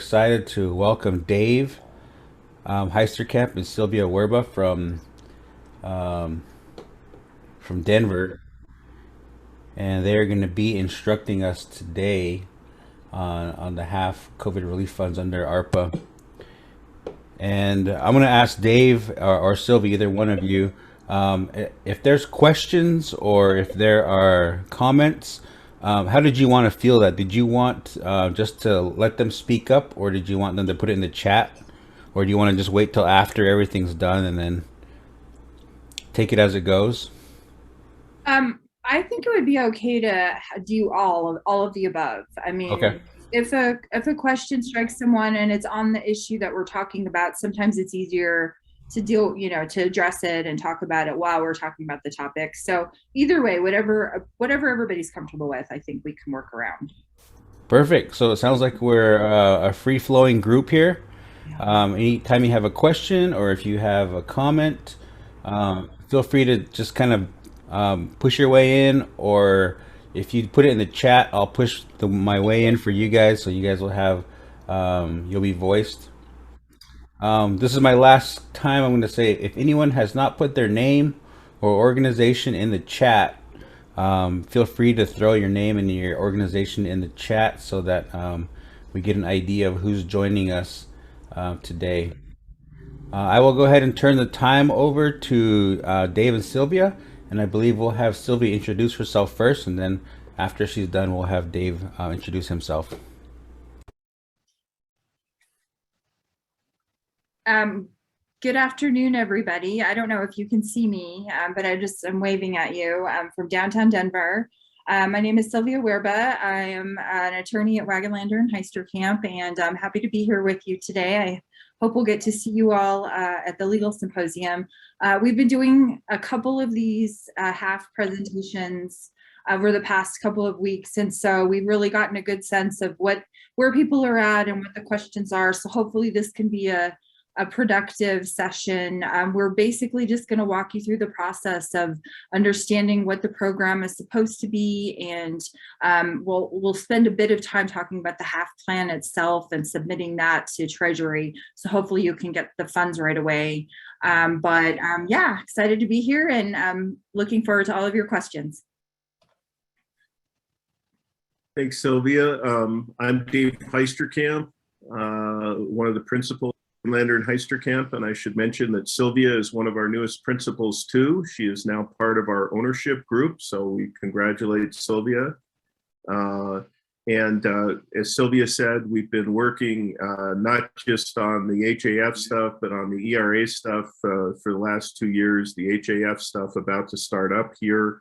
excited to welcome Dave Heisterkamp and Sylvia Werba um, from Denver, and they're going to be instructing us today on the HAF COVID relief funds under ARPA. And I'm going to ask Dave or Sylvia, either one of you, if there's questions or if there are comments. How did you want to feel that? Did you want just to let them speak up, or did you want them to put it in the chat, or do you want to just wait till after everything's done and then take it as it goes? I think it would be okay to do all of the above. I Okay. mean, if a question strikes someone and it's on the issue that we're talking about, sometimes it's easier to deal, to address it and talk about it while we're talking about the topic. So either way, whatever everybody's comfortable with, I think we can work around. Perfect. So it sounds like we're a free-flowing group here. Yeah. Anytime you have a question or if you have a comment, feel free to just kind of push your way in, or if you put it in the chat, I'll push my way in for you guys, so you guys will have you'll be voiced. This is my last time. I'm going to say, if anyone has not put their name or organization in the chat, feel free to throw your name and your organization in the chat so that we get an idea of who's joining us today. I will go ahead and turn the time over to Dave and Sylvia, and I believe we'll have Sylvia introduce herself first, and then after she's done, we'll have Dave introduce himself. Um, Good afternoon, everybody. I don't know if you can see me, but I'm waving at you. I'm from downtown Denver. My name is Sylvia Werba. I am an attorney at Wagonlander and Heisterkamp, and I'm happy to be here with you today. I hope we'll get to see you all at the legal symposium. We've been doing a couple of these HAF presentations over the past couple of weeks, and so we've really gotten a good sense of where people are at and what the questions are. So hopefully this can be a productive session. We're basically just going to walk you through the process of understanding what the program is supposed to be, and we'll spend a bit of time talking about the HAF plan itself and submitting that to Treasury. So hopefully you can get the funds right away. Yeah, excited to be here, and looking forward to all of your questions. Thanks, Sylvia. I'm Dave Heisterkamp, one of the principals Lander and Heisterkamp, and I should mention that Sylvia is one of our newest principals too. She is now part of our ownership group, so we congratulate Sylvia. As Sylvia said, we've been working not just on the HAF stuff, but on the ERA stuff for the last 2 years. The HAF stuff about to start up here.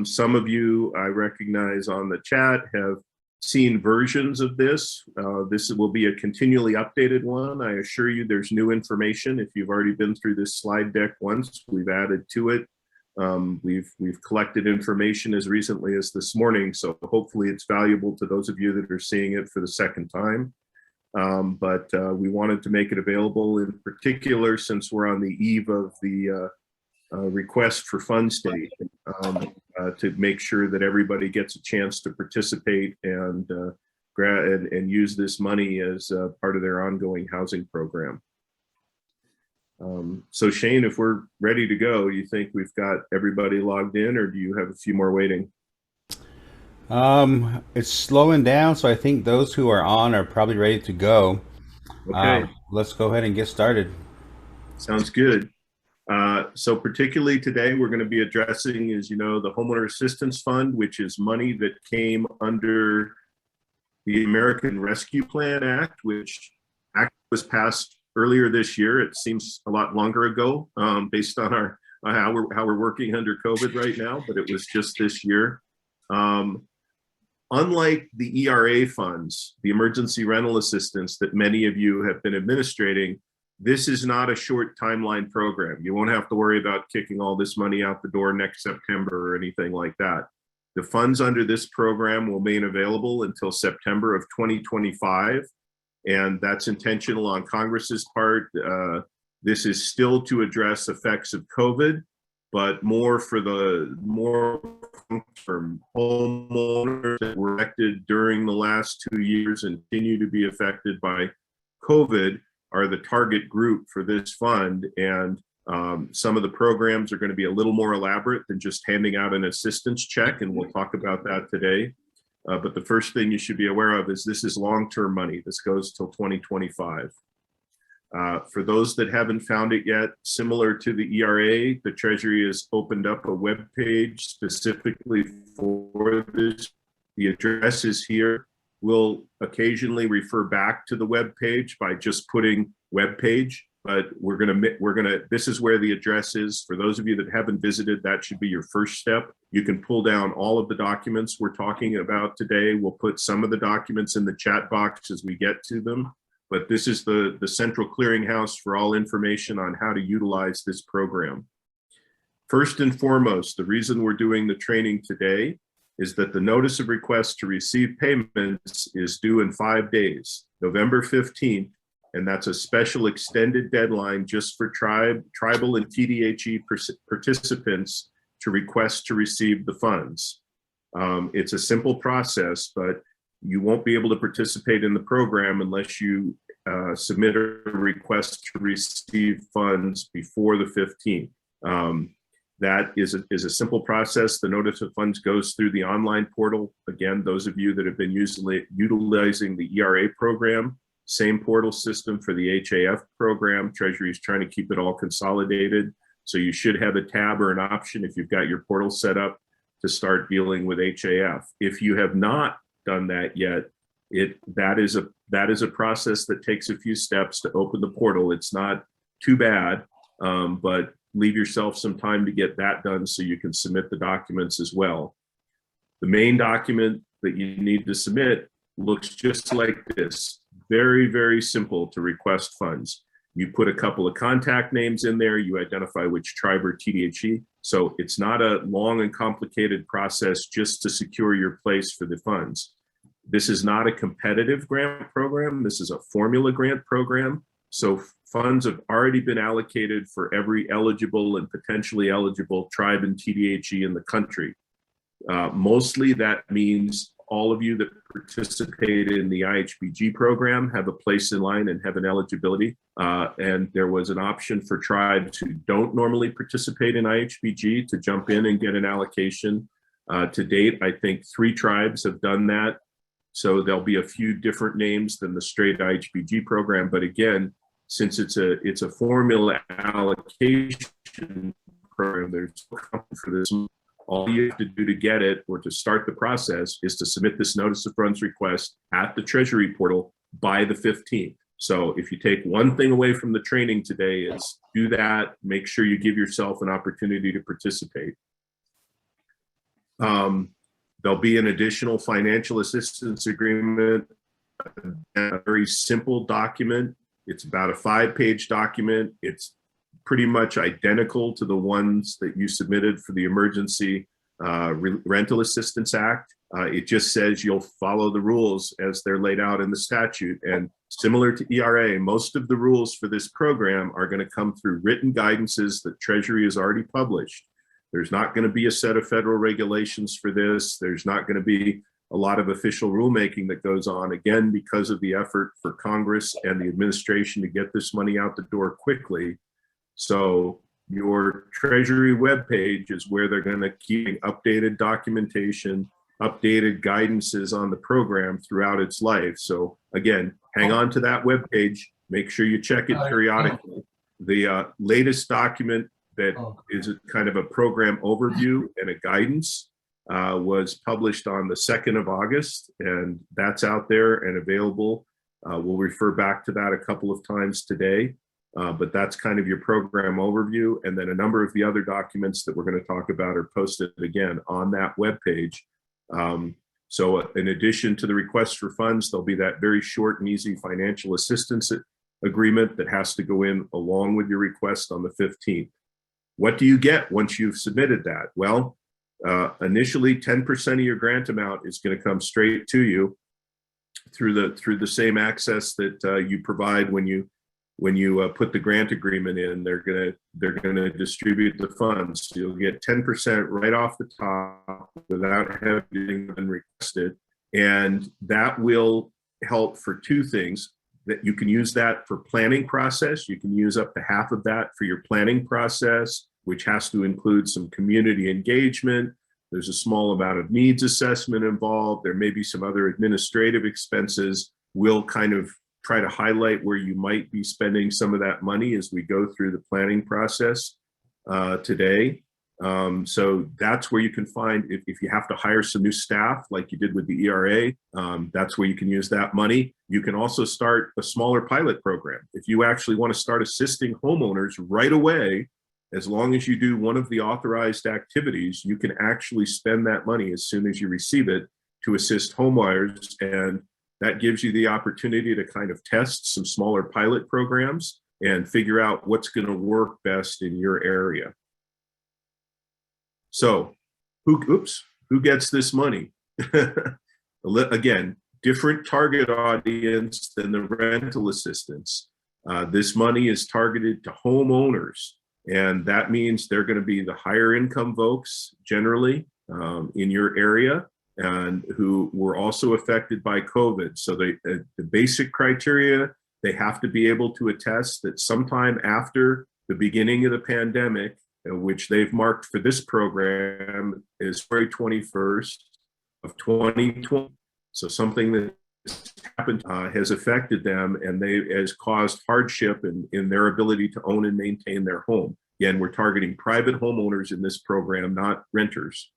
Some of you I recognize on the chat have seen versions of this. This will be a continually updated one. I assure you there's new information. If you've already been through this slide deck once, we've added to it. We've collected information as recently as this morning, so hopefully it's valuable to those of you that are seeing it for the second time. We wanted to make it available, in particular since we're on the eve of the request for funds date, to make sure that everybody gets a chance to participate and use this money as part of their ongoing housing program. So Shane, if we're ready to go, you think we've got everybody logged in, or do you have a few more waiting? It's slowing down, so I think those who are on are probably ready to go. Okay. Let's go ahead and get started. Sounds good. So particularly today, we're going to be addressing, as you know, the Homeowner Assistance Fund, which is money that came under the American Rescue Plan Act, which was passed earlier this year. It seems a lot longer ago, based on how we're working under COVID right now, but it was just this year. Unlike the ERA funds, the emergency rental assistance that many of you have been administrating, this is not a short timeline program. You won't have to worry about kicking all this money out the door next September or anything like that. The funds under this program will remain available until September of 2025, and that's intentional on Congress's part. This is still to address effects of COVID, but more for the more long-term homeowners that were affected during the last 2 years and continue to be affected by COVID are the target group for this fund. And some of the programs are going to be a little more elaborate than just handing out an assistance check, and we'll talk about that today. But the first thing you should be aware of is this is long-term money. This goes till 2025. For those that haven't found it yet, similar to the ERA, the Treasury has opened up a web page specifically for this. The address is here. We'll occasionally refer back to the web page by just putting web page, but this is where the address is. For those of you that haven't visited, that should be your first step. You can pull down all of the documents we're talking about today. We'll put some of the documents in the chat box as we get to them. But this is the central clearinghouse for all information on how to utilize this program. First and foremost, the reason we're doing the training today is that the notice of request to receive payments is due in 5 days, November 15th, and that's a special extended deadline just for tribal and TDHE participants to request to receive the funds. It's a simple process, but you won't be able to participate in the program unless you submit a request to receive funds before the 15th. That is a simple process. The notice of funds goes through the online portal. Again, those of you that have been utilizing the ERA program, same portal system for the HAF program. Treasury is trying to keep it all consolidated. So you should have a tab or an option if you've got your portal set up to start dealing with HAF. If you have not done that yet, that is a process that takes a few steps to open the portal. It's not too bad, but leave yourself some time to get that done so you can submit the documents as well. The main document that you need to submit looks just like this. Very, very simple to request funds. You put a couple of contact names in there, you identify which tribe or TDHE. So it's not a long and complicated process just to secure your place for the funds. This is not a competitive grant program. This is a formula grant program. So funds have already been allocated for every eligible and potentially eligible tribe and TDHE in the country. Mostly that means all of you that participate in the IHBG program have a place in line and have an eligibility. And there was an option for tribes who don't normally participate in IHBG to jump in and get an allocation. To date, I think 3 tribes have done that. So there'll be a few different names than the straight IHBG program. But again, since it's a formula allocation program, there's no company for this. All you have to do to get it or to start the process is to submit this notice of funds request at the Treasury portal by the 15th. So if you take one thing away from the training today, is do that, make sure you give yourself an opportunity to participate. There'll be an additional financial assistance agreement, a very simple document. It's about a 5-page document. It's pretty much identical to the ones that you submitted for the Emergency Rental Assistance Act. It just says you'll follow the rules as they're laid out in the statute. And similar to ERA, most of the rules for this program are going to come through written guidances that Treasury has already published. There's not going to be a set of federal regulations for this. There's not going to be a lot of official rulemaking that goes on, again, because of the effort for Congress and the administration to get this money out the door quickly. So your Treasury webpage is where they're going to keep updated documentation, updated guidances on the program throughout its life. So again, hang on to that webpage. Make sure you check it periodically. The latest document that is a kind of a program overview and a guidance was published on the 2nd of August, and that's out there and available. We'll refer back to that a couple of times today, but that's kind of your program overview. And then a number of the other documents that we're going to talk about are posted again on that webpage. So in addition to the request for funds, there'll be that very short and easy financial assistance agreement that has to go in along with your request on the 15th. What do you get once you've submitted that? Well, initially 10% of your grant amount is going to come straight to you through the same access that you provide when you when you put the grant agreement in, they're gonna distribute the funds. So you'll get 10% right off the top without having been requested, and that will help for two things. That you can use that for planning process. You can use up to half of that for your planning process, which has to include some community engagement. There's a small amount of needs assessment involved. There may be some other administrative expenses. We'll kind of try to highlight where you might be spending some of that money as we go through the planning process today. So that's where you can find, if you have to hire some new staff like you did with the ERA, that's where you can use that money. You can also start a smaller pilot program. If you actually want to start assisting homeowners right away, as long as you do one of the authorized activities, you can actually spend that money as soon as you receive it to assist homebuyers. And that gives you the opportunity to kind of test some smaller pilot programs and figure out what's going to work best in your area. So who gets this money? Again, different target audience than the rental assistance. This money is targeted to homeowners, and that means they're going to be the higher income folks generally in your area, and who were also affected by COVID. So the basic criteria, they have to be able to attest that sometime after the beginning of the pandemic, which they've marked for this program is February 21st of 2020. So something that happened has affected them, and has caused hardship in their ability to own and maintain their home. Again, we're targeting private homeowners in this program, not renters.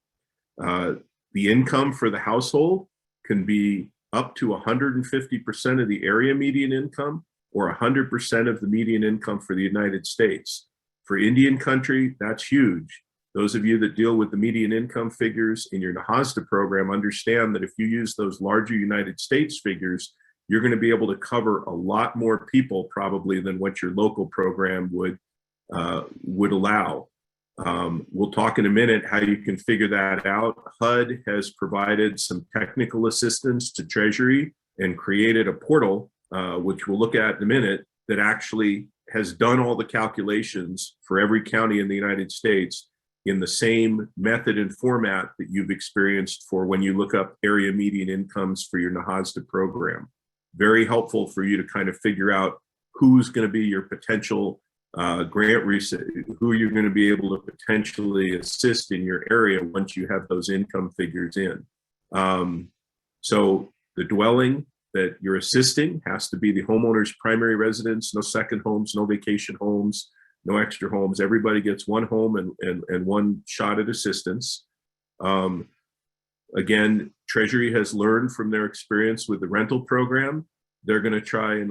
The income for the household can be up to 150% of the area median income, or 100% of the median income for the United States. For Indian country, that's huge. Those of you that deal with the median income figures in your NAIHC program understand that if you use those larger United States figures, you're going to be able to cover a lot more people probably than what your local program would allow. We'll talk in a minute how you can figure that out. HUD has provided some technical assistance to Treasury and created a portal, which we'll look at in a minute, that actually has done all the calculations for every county in the United States in the same method and format that you've experienced for when you look up area median incomes for your NAIHC program. Very helpful for you to kind of figure out who's going to be your potential grant recipient, who you're going to be able to potentially assist in your area once you have those income figures in. So the dwelling that you're assisting has to be the homeowner's primary residence, no second homes, no vacation homes, no extra homes. Everybody gets one home and one shot at assistance. Again, Treasury has learned from their experience with the rental program. They're going to try and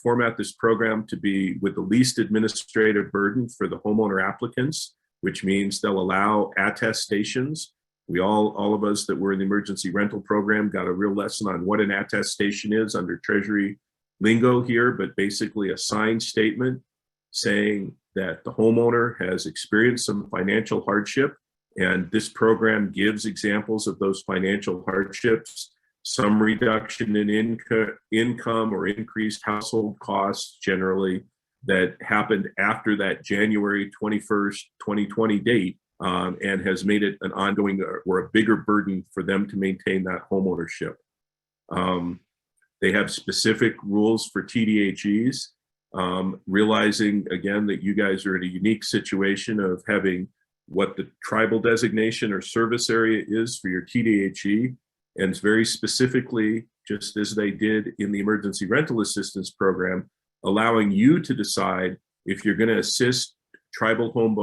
format this program to be with the least administrative burden for the homeowner applicants, which means they'll allow attestations. We all of us that were in the emergency rental program got a real lesson on what an attestation is under Treasury lingo here, but basically a signed statement saying that the homeowner has experienced some financial hardship, and this program gives examples of those financial hardships, some reduction in income or increased household costs generally that happened after that January 21st, 2020 date, and has made it an ongoing or a bigger burden for them to maintain that home ownership. They have specific rules for TDHEs, realizing again that you guys are in a unique situation of having what the tribal designation or service area is for your TDHE, and it's very specifically, just as they did in the emergency rental assistance program, allowing you to decide if you're going to assist tribal home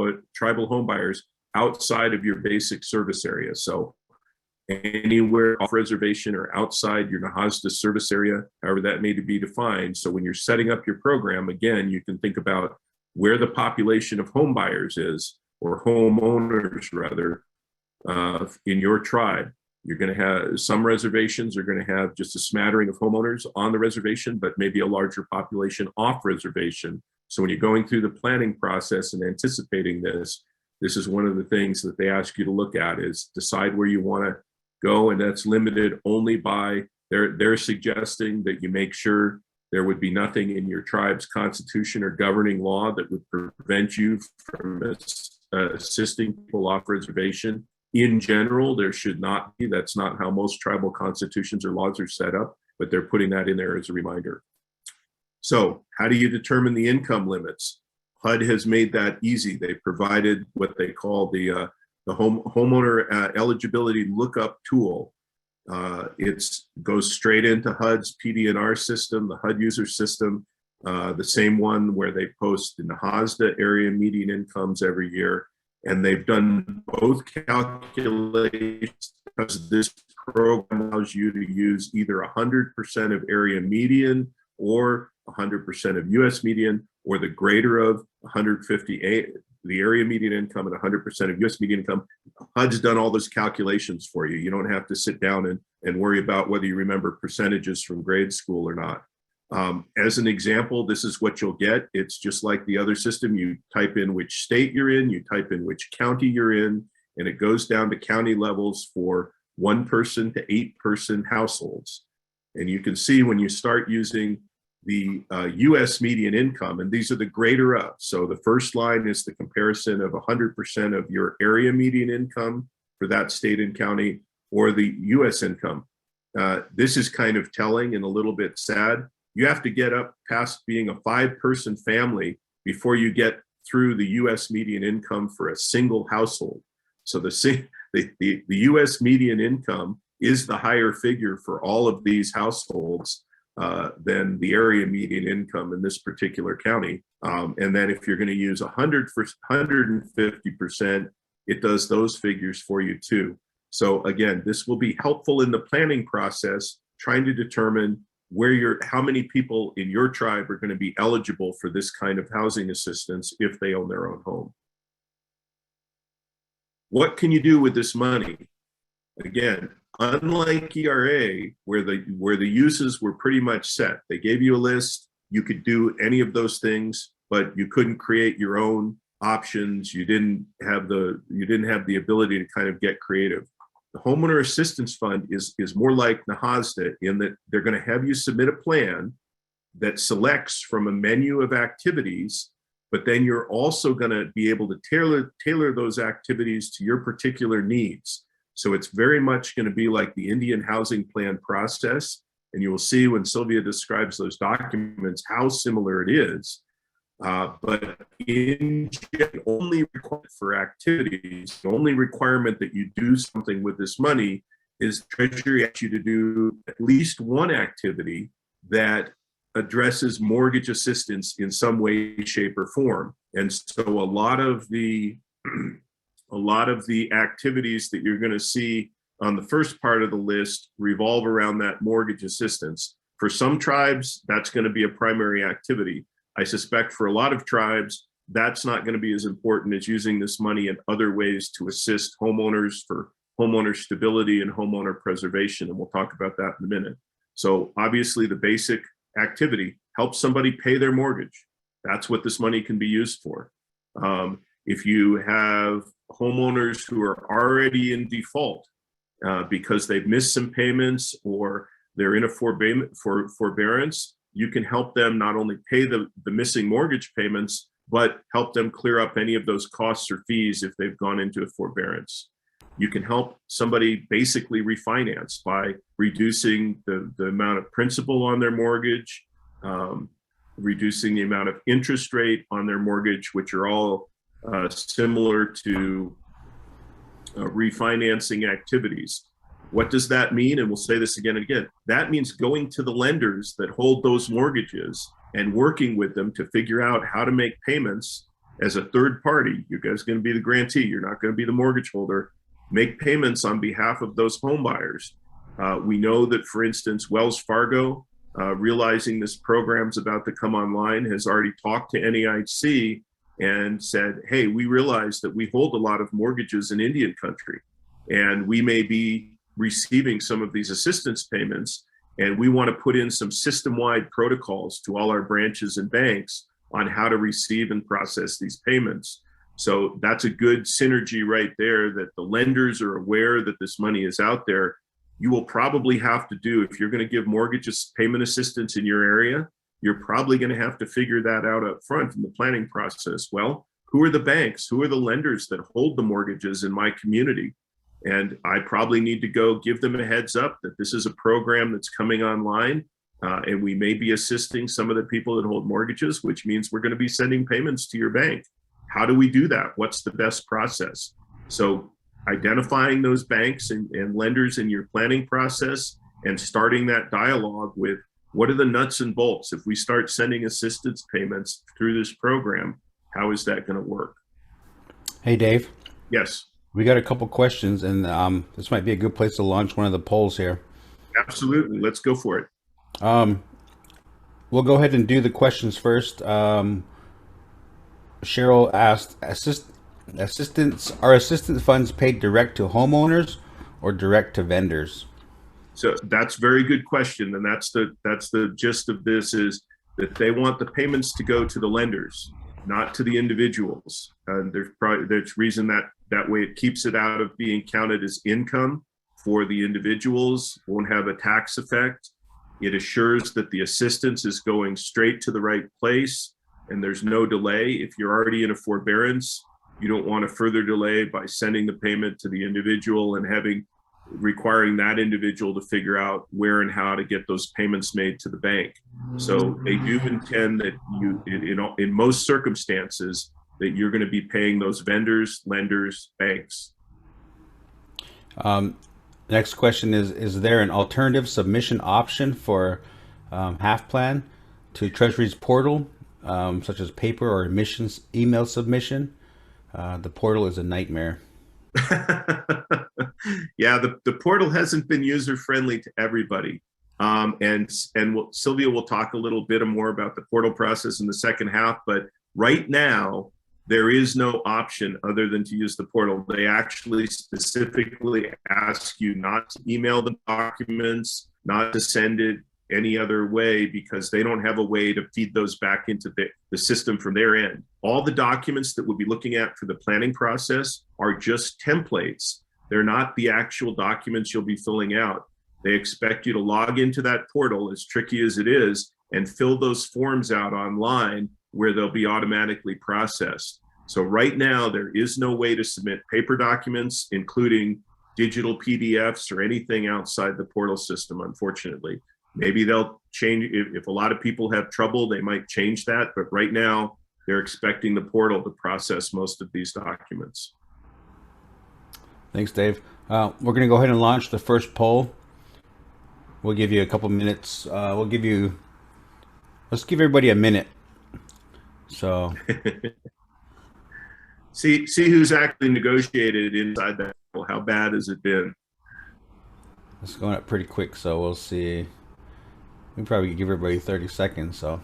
buyers outside of your basic service area. So anywhere off reservation or outside your NAIHC service area, however that may be defined. So when you're setting up your program, again, you can think about where the population of home buyers is, or homeowners rather, in your tribe. You're going to have some reservations are going to have just a smattering of homeowners on the reservation, but maybe a larger population off reservation. So when you're going through the planning process and anticipating this, this is one of the things that they ask you to look at, is decide where you want to go. And that's limited only by, they're suggesting that you make sure There would be nothing in your tribe's constitution or governing law that would prevent you from assisting people off reservation. In general, there should not be. That's not how most tribal constitutions or laws are set up, but they're putting that in there as a reminder. So how do you determine the income limits? HUD has made that easy. They provided what they call the homeowner eligibility lookup tool. It goes straight into HUD's PD&R system, the HUD user system, the same one where they post the NAIHC area median incomes every year. And they've done both calculations because this program allows you to use either 100% of area median or 100% of US median, or the greater of 158, the area median income and 100% of US median income. HUD's done all those calculations for you. You don't have to sit down and worry about whether you remember percentages from grade school or not. As an example, this is what you'll get. It's just like the other system. You type in which state you're in, you type in which county you're in, and it goes down to county levels for 1 person to 8 person households. And you can see when you start using the US median income, and these are the greater of. So the first line is the comparison of 100% of your area median income for that state and county, or the US income. This is kind of telling and a little bit sad. You have to get up past being a 5-person family before you get through the US median income for a single household. So the US median income is the higher figure for all of these households than the area median income in this particular county. And then if you're going to use 150%, it does those figures for you too. So again, this will be helpful in the planning process, trying to determine how many people in your tribe are going to be eligible for this kind of housing assistance if they own their own home. What can you do with this money? Again, unlike ERA, where the uses were pretty much set, they gave you a list. You could do any of those things, but you couldn't create your own options. You didn't have the ability to kind of get creative. The Homeowner Assistance Fund is more like NAIHC in that they're going to have you submit a plan that selects from a menu of activities, but then you're also going to be able to tailor those activities to your particular needs. So it's very much going to be like the Indian Housing Plan process. And you will see when Sylvia describes those documents how similar it is. But in general, only requirement for activities, the only requirement that you do something with this money is Treasury asks you to do at least one activity that addresses mortgage assistance in some way, shape, or form. And so a lot of the activities that you're going to see on the first part of the list revolve around that mortgage assistance. For some tribes, that's going to be a primary activity. I suspect for a lot of tribes, that's not going to be as important as using this money in other ways to assist homeowners for homeowner stability and homeowner preservation. And we'll talk about that in a minute. So obviously the basic activity helps somebody pay their mortgage. That's what this money can be used for. If you have homeowners who are already in default because they've missed some payments or they're in a forbearance, you can help them not only pay the missing mortgage payments, but help them clear up any of those costs or fees if they've gone into a forbearance. You can help somebody basically refinance by reducing the amount of principal on their mortgage, reducing the amount of interest rate on their mortgage, which are all similar to refinancing activities. What does that mean? And we'll say this again and again. That means going to the lenders that hold those mortgages and working with them to figure out how to make payments as a third party. You guys are going to be the grantee. You're not going to be the mortgage holder. Make payments on behalf of those home buyers. We know that, for instance, Wells Fargo, realizing this program's about to come online, has already talked to NAIHC and said, hey, we realize that we hold a lot of mortgages in Indian country, and we may be receiving some of these assistance payments, and we want to put in some system-wide protocols to all our branches and banks on how to receive and process these payments. So that's a good synergy right there, that the lenders are aware that this money is out there. You will probably have to do, if you're going to give mortgage payment assistance in your area, you're probably going to have to figure that out up front in the planning process. Well, who are the banks? Who are the lenders that hold the mortgages in my community? And I probably need to go give them a heads up that this is a program that's coming online. And we may be assisting some of the people that hold mortgages, which means we're going to be sending payments to your bank. How do we do that? What's the best process? So identifying those banks and lenders in your planning process and starting that dialogue with what are the nuts and bolts? If we start sending assistance payments through this program, how is that going to work? Hey, Dave. Yes. We got a couple questions, and this might be a good place to launch one of the polls here. Absolutely. Let's go for it. We'll go ahead and do the questions first. Cheryl asked, are assistance funds paid direct to homeowners or direct to vendors? So that's a very good question. And that's the gist of this, is that they want the payments to go to the lenders, not to the individuals. And there's reason that way it keeps it out of being counted as income for the individuals, won't have a tax effect. It assures that the assistance is going straight to the right place and there's no delay. If you're already in a forbearance, you don't want a further delay by sending the payment to the individual and requiring that individual to figure out where and how to get those payments made to the bank. So they do intend that in most circumstances, that you're going to be paying those vendors, lenders, banks. Next question is there an alternative submission option for HAF plan to Treasury's portal, such as paper or admissions email submission? The portal is a nightmare. Yeah, the portal hasn't been user friendly to everybody. Sylvia will talk a little bit more about the portal process in the second half, but right now there is no option other than to use the portal. They actually specifically ask you not to email the documents, not to send it any other way, because they don't have a way to feed those back into the system from their end. All the documents that we'll be looking at for the planning process are just templates. They're not the actual documents you'll be filling out. They expect you to log into that portal, as tricky as it is, and fill those forms out online where they'll be automatically processed. So right now, there is no way to submit paper documents, including digital PDFs or anything outside the portal system, unfortunately. Maybe they'll change, if a lot of people have trouble, they might change that, but right now, they're expecting the portal to process most of these documents. Thanks, Dave. We're going to go ahead and launch the first poll. We'll give you a couple minutes. Let's give everybody a minute. So see who's actually negotiated inside that. How bad has it been? It's going up pretty quick, so we'll see. We probably give everybody 30 seconds. So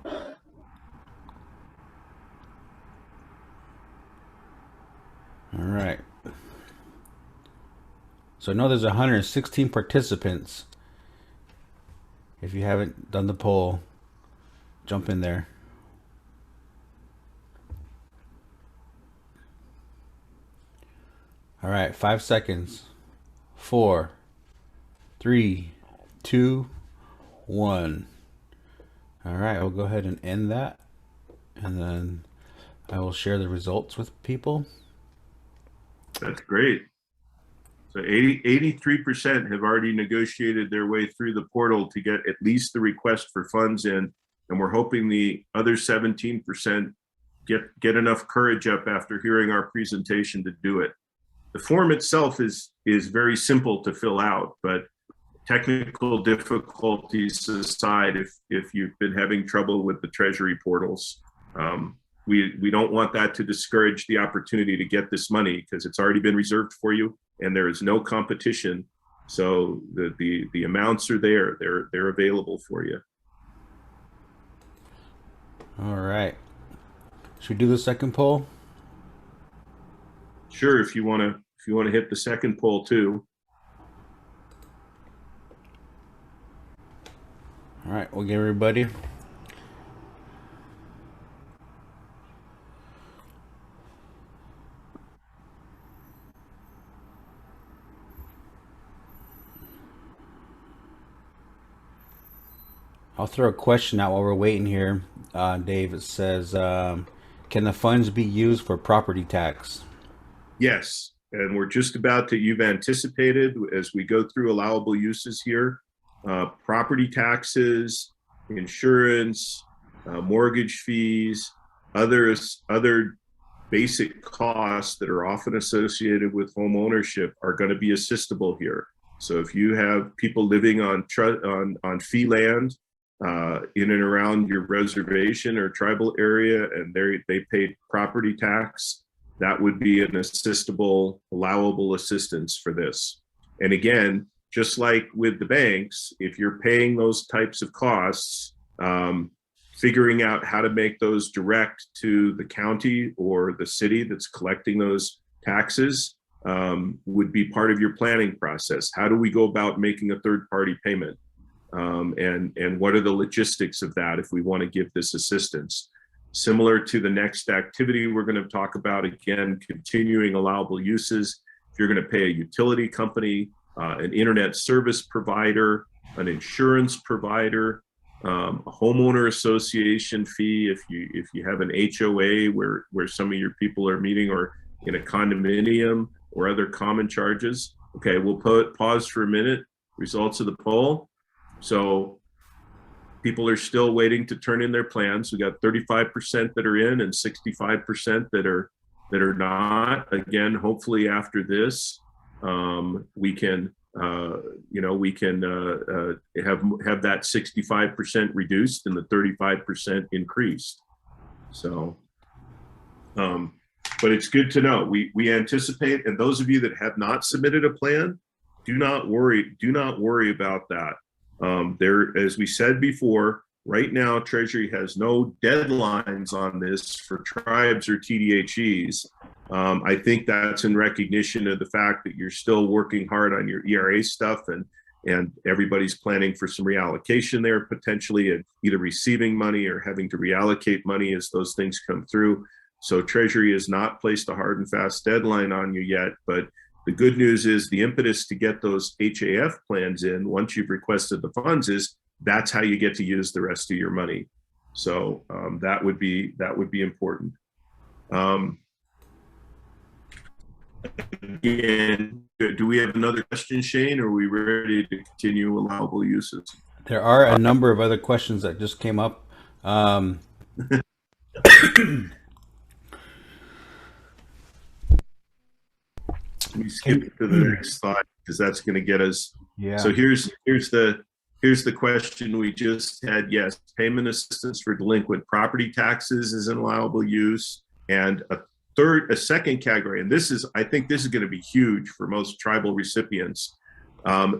all right. So I know there's 116 participants. If you haven't done the poll, jump in there. All right, 5 seconds. 4, 3, 2, 1. All right, I'll go ahead and end that, and then I will share the results with people. That's great. So 83% have already negotiated their way through the portal to get at least the request for funds in. And we're hoping the other 17% get enough courage up after hearing our presentation to do it. The form itself is very simple to fill out, but technical difficulties aside, if you've been having trouble with the Treasury portals, we don't want that to discourage the opportunity to get this money, because it's already been reserved for you and there is no competition. So the amounts are there. They're available for you. All right. Should we do the second poll? Sure, if you want to hit the second poll too. All right, we'll give everybody. I'll throw a question out while we're waiting here. Dave, it says, can the funds be used for property tax? Yes, and we're just about to, you've anticipated as we go through allowable uses here, property taxes, insurance, mortgage fees, other basic costs that are often associated with home ownership are going to be assistable here. So if you have people living on fee land in and around your reservation or tribal area, and they pay property tax, that would be an assistable, allowable assistance for this. And again, just like with the banks, if you're paying those types of costs, figuring out how to make those direct to the county or the city that's collecting those taxes would be part of your planning process. How do we go about making a third-party payment? And what are the logistics of that if we want to give this assistance? Similar to the next activity we're going to talk about, again, continuing allowable uses. If you're going to pay a utility company, an internet service provider, an insurance provider, a homeowner association fee, if you have an HOA where some of your people are meeting, or in a condominium or other common charges. Okay, we'll pause for a minute. Results of the poll. So people are still waiting to turn in their plans. We got 35% that are in and 65% that are not. Again, hopefully after this, we can we can have that 65% reduced and the 35% increased. So, but it's good to know. We anticipate, and those of you that have not submitted a plan, do not worry. Do not worry about that. There, as we said before, right now, Treasury has no deadlines on this for tribes or TDHEs. I think that's in recognition of the fact that you're still working hard on your ERA stuff, and everybody's planning for some reallocation there potentially, and either receiving money or having to reallocate money as those things come through. So Treasury has not placed a hard and fast deadline on you yet, but the good news is the impetus to get those HAF plans in once you've requested the funds is that's how you get to use the rest of your money. So that would be important. Again, do we have another question, Shane? Or are we ready to continue allowable uses? There are a number of other questions that just came up. Let me skip to the next slide because that's going to get us. Yeah. So here's the question we just had. Yes, payment assistance for delinquent property taxes is an allowable use, and a second category, and I think this is going to be huge for most tribal recipients.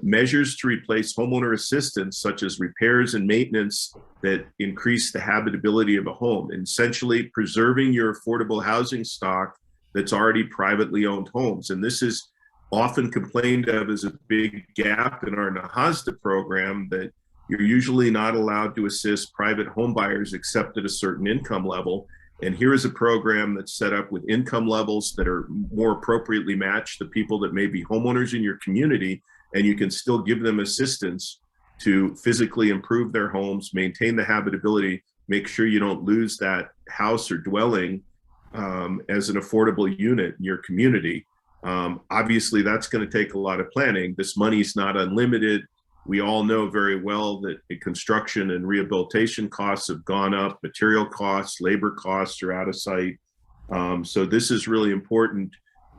Measures to replace homeowner assistance, such as repairs and maintenance that increase the habitability of a home, essentially preserving your affordable housing stock that's already privately owned homes. And this is often complained of as a big gap in our NAIHC program, that you're usually not allowed to assist private home buyers except at a certain income level. And here is a program that's set up with income levels that are more appropriately matched the people that may be homeowners in your community, and you can still give them assistance to physically improve their homes, maintain the habitability, make sure you don't lose that house or dwelling as an affordable unit in your community. Obviously, that's going to take a lot of planning. This money is not unlimited. We all know very well that the construction and rehabilitation costs have gone up, material costs, labor costs are out of sight. So this is really important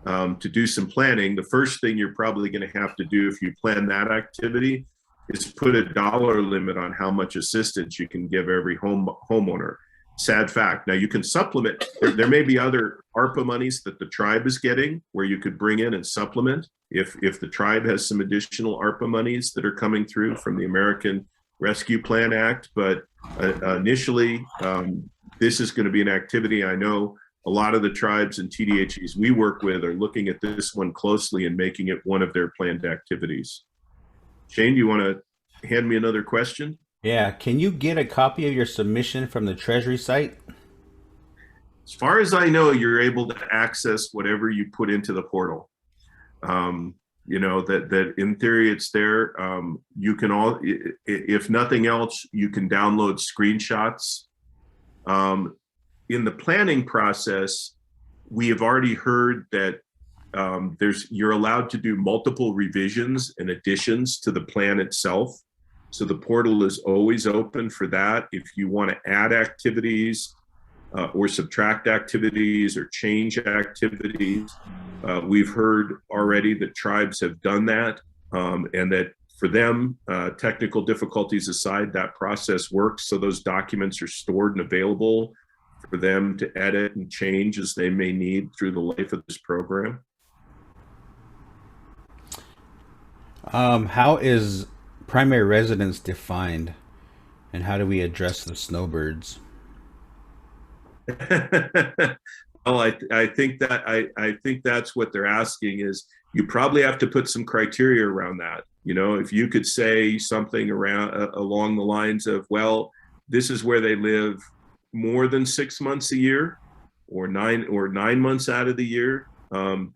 to do some planning. The first thing you're probably going to have to do if you plan that activity is put a dollar limit on how much assistance you can give every homeowner. Sad fact. Now you can supplement. There may be other ARPA monies that the tribe is getting where you could bring in and supplement if the tribe has some additional ARPA monies that are coming through from the American Rescue Plan Act. But initially, this is going to be an activity. I know a lot of the tribes and TDHEs we work with are looking at this one closely and making it one of their planned activities. Shane, do you want to hand me another question? Yeah. Can you get a copy of your submission from the Treasury site? As far as I know, you're able to access whatever you put into the portal. you know, that in theory it's there. You can all, if nothing else, you can download screenshots. In the planning process, we have already heard that you're allowed to do multiple revisions and additions to the plan itself. So the portal is always open for that. If you want to add activities or subtract activities or change activities, we've heard already that tribes have done that, and that for them, technical difficulties aside, that process works. So those documents are stored and available for them to edit and change as they may need through the life of this program. How is primary residence defined, and how do we address the snowbirds? Well, I think that's what they're asking is you probably have to put some criteria around that. You know, if you could say something around along the lines of, well, this is where they live more than 6 months a year, or 9 months out of the year,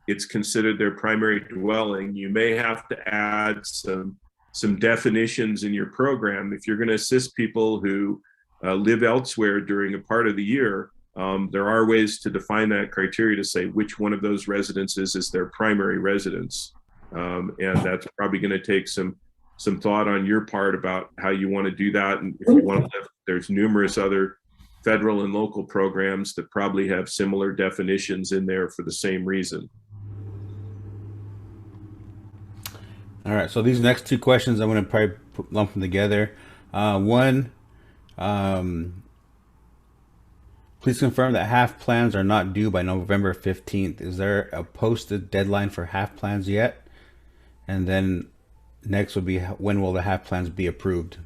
it's considered their primary dwelling. You may have to add some definitions in your program if you're going to assist people who live elsewhere during a part of the year. There are ways to define that criteria to say which one of those residences is their primary residence, and that's probably going to take some thought on your part about how you want to do that. And if you want to live, there's numerous other federal and local programs that probably have similar definitions in there for the same reason. All right, so these next two questions, I'm going to probably lump them together. One, please confirm that HAF plans are not due by November 15th. Is there a posted deadline for HAF plans yet? And then next would be, when will the HAF plans be approved?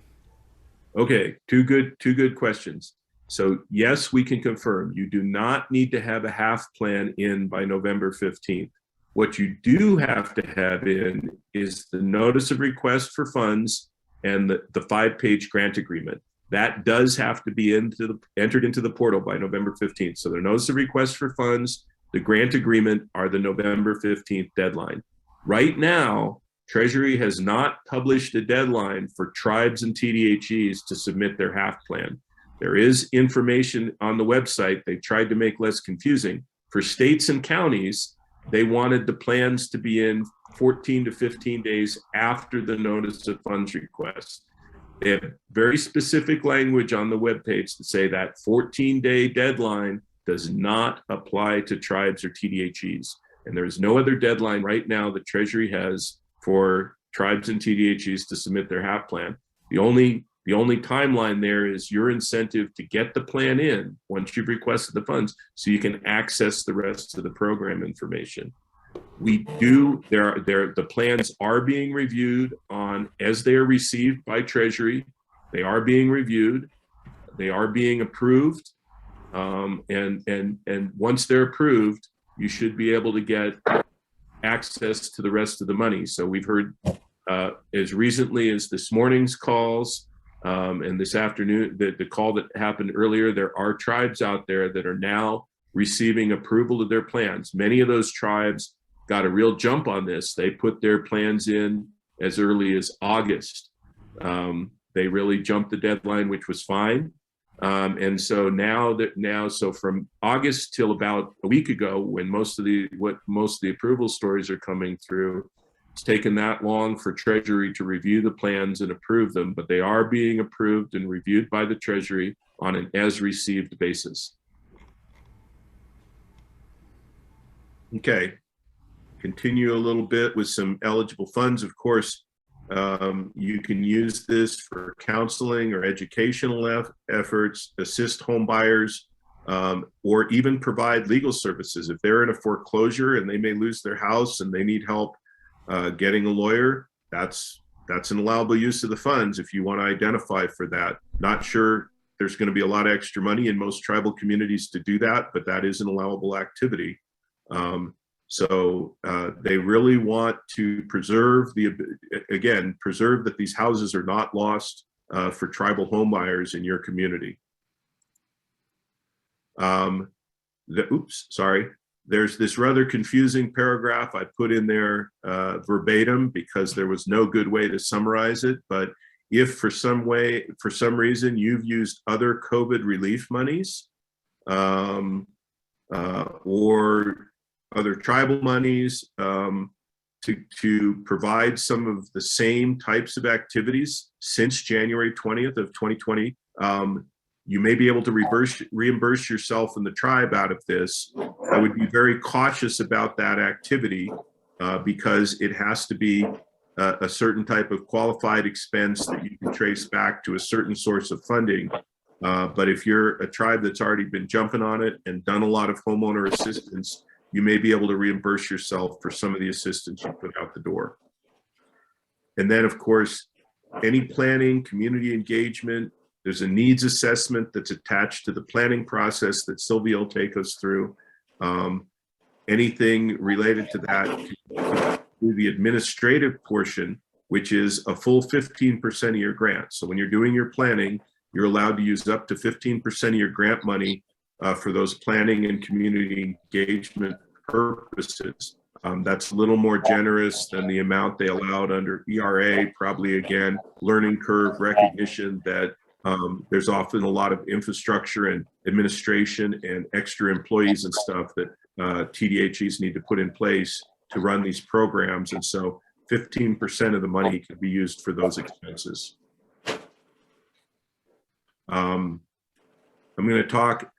Okay, two good questions. So yes, we can confirm you do not need to have a HAF plan in by November 15th. What you do have to have in is the notice of request for funds and the 5-page grant agreement. That does have to be entered into the portal by November 15th. So the notice of request for funds, the grant agreement are the November 15th deadline. Right now, Treasury has not published a deadline for tribes and TDHEs to submit their HAF plan. There is information on the website. They tried to make less confusing. For states and counties, they wanted the plans to be in 14 to 15 days after the notice of funds request. They have very specific language on the webpage to say that 14-day deadline does not apply to tribes or TDHEs. And there is no other deadline right now that Treasury has for tribes and TDHEs to submit their HAF plan. The only timeline there is your incentive to get the plan in once you've requested the funds so you can access the rest of the program information. The plans are being reviewed as they are received by Treasury. They are being reviewed. They are being approved. And once they're approved, you should be able to get access to the rest of the money. So we've heard as recently as this morning's calls, and this afternoon, the call that happened earlier, there are tribes out there that are now receiving approval of their plans. Many of those tribes got a real jump on this. They put their plans in as early as August. They really jumped the deadline, which was fine. And so so from August till about a week ago, when most of the approval stories are coming through, it's taken that long for Treasury to review the plans and approve them, but they are being approved and reviewed by the Treasury on an as-received basis. Okay, continue a little bit with some eligible funds. Of course, you can use this for counseling or educational efforts, assist home buyers, or even provide legal services. If they're in a foreclosure and they may lose their house and they need help getting a lawyer, that's an allowable use of the funds if you want to identify for that. Not sure there's going to be a lot of extra money in most tribal communities to do that, but that is an allowable activity. So they really want to preserve that these houses are not lost for tribal home buyers in your community. There's this rather confusing paragraph I put in there verbatim because there was no good way to summarize it. But if for some reason you've used other COVID relief monies or other tribal monies to provide some of the same types of activities since January 20th of 2020, you may be able to reimburse yourself and the tribe out of this. I would be very cautious about that activity because it has to be a certain type of qualified expense that you can trace back to a certain source of funding. But if you're a tribe that's already been jumping on it and done a lot of homeowner assistance, you may be able to reimburse yourself for some of the assistance you put out the door. And then, of course, any planning, community engagement, there's a needs assessment that's attached to the planning process that Sylvia will take us through. Anything related to that, through the administrative portion, which is a full 15% of your grant. So when you're doing your planning, you're allowed to use up to 15% of your grant money for those planning and community engagement purposes. That's a little more generous than the amount they allowed under ERA, probably again, learning curve recognition that there's often a lot of infrastructure and administration and extra employees and stuff that TDHEs need to put in place to run these programs. And so 15% of the money can be used for those expenses. I'm going to talk,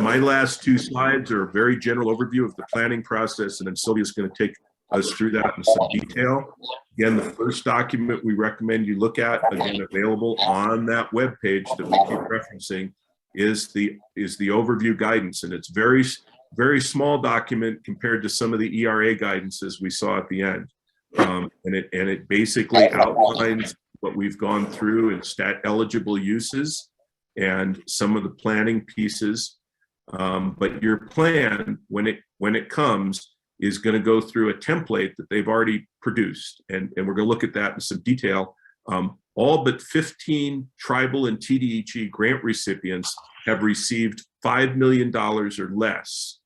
my last two slides are a very general overview of the planning process, and then Sylvia's going to take us through that in some detail. Again, the first document we recommend you look at, again, available on that webpage that we keep referencing, is the overview guidance, and it's very small document compared to some of the ERA guidances we saw at the end, and it basically outlines what we've gone through in stat eligible uses and some of the planning pieces. But your plan, when it comes, is going to go through a template that they've already produced. And we're going to look at that in some detail. All but 15 tribal and TDHE grant recipients have received $5 million or less.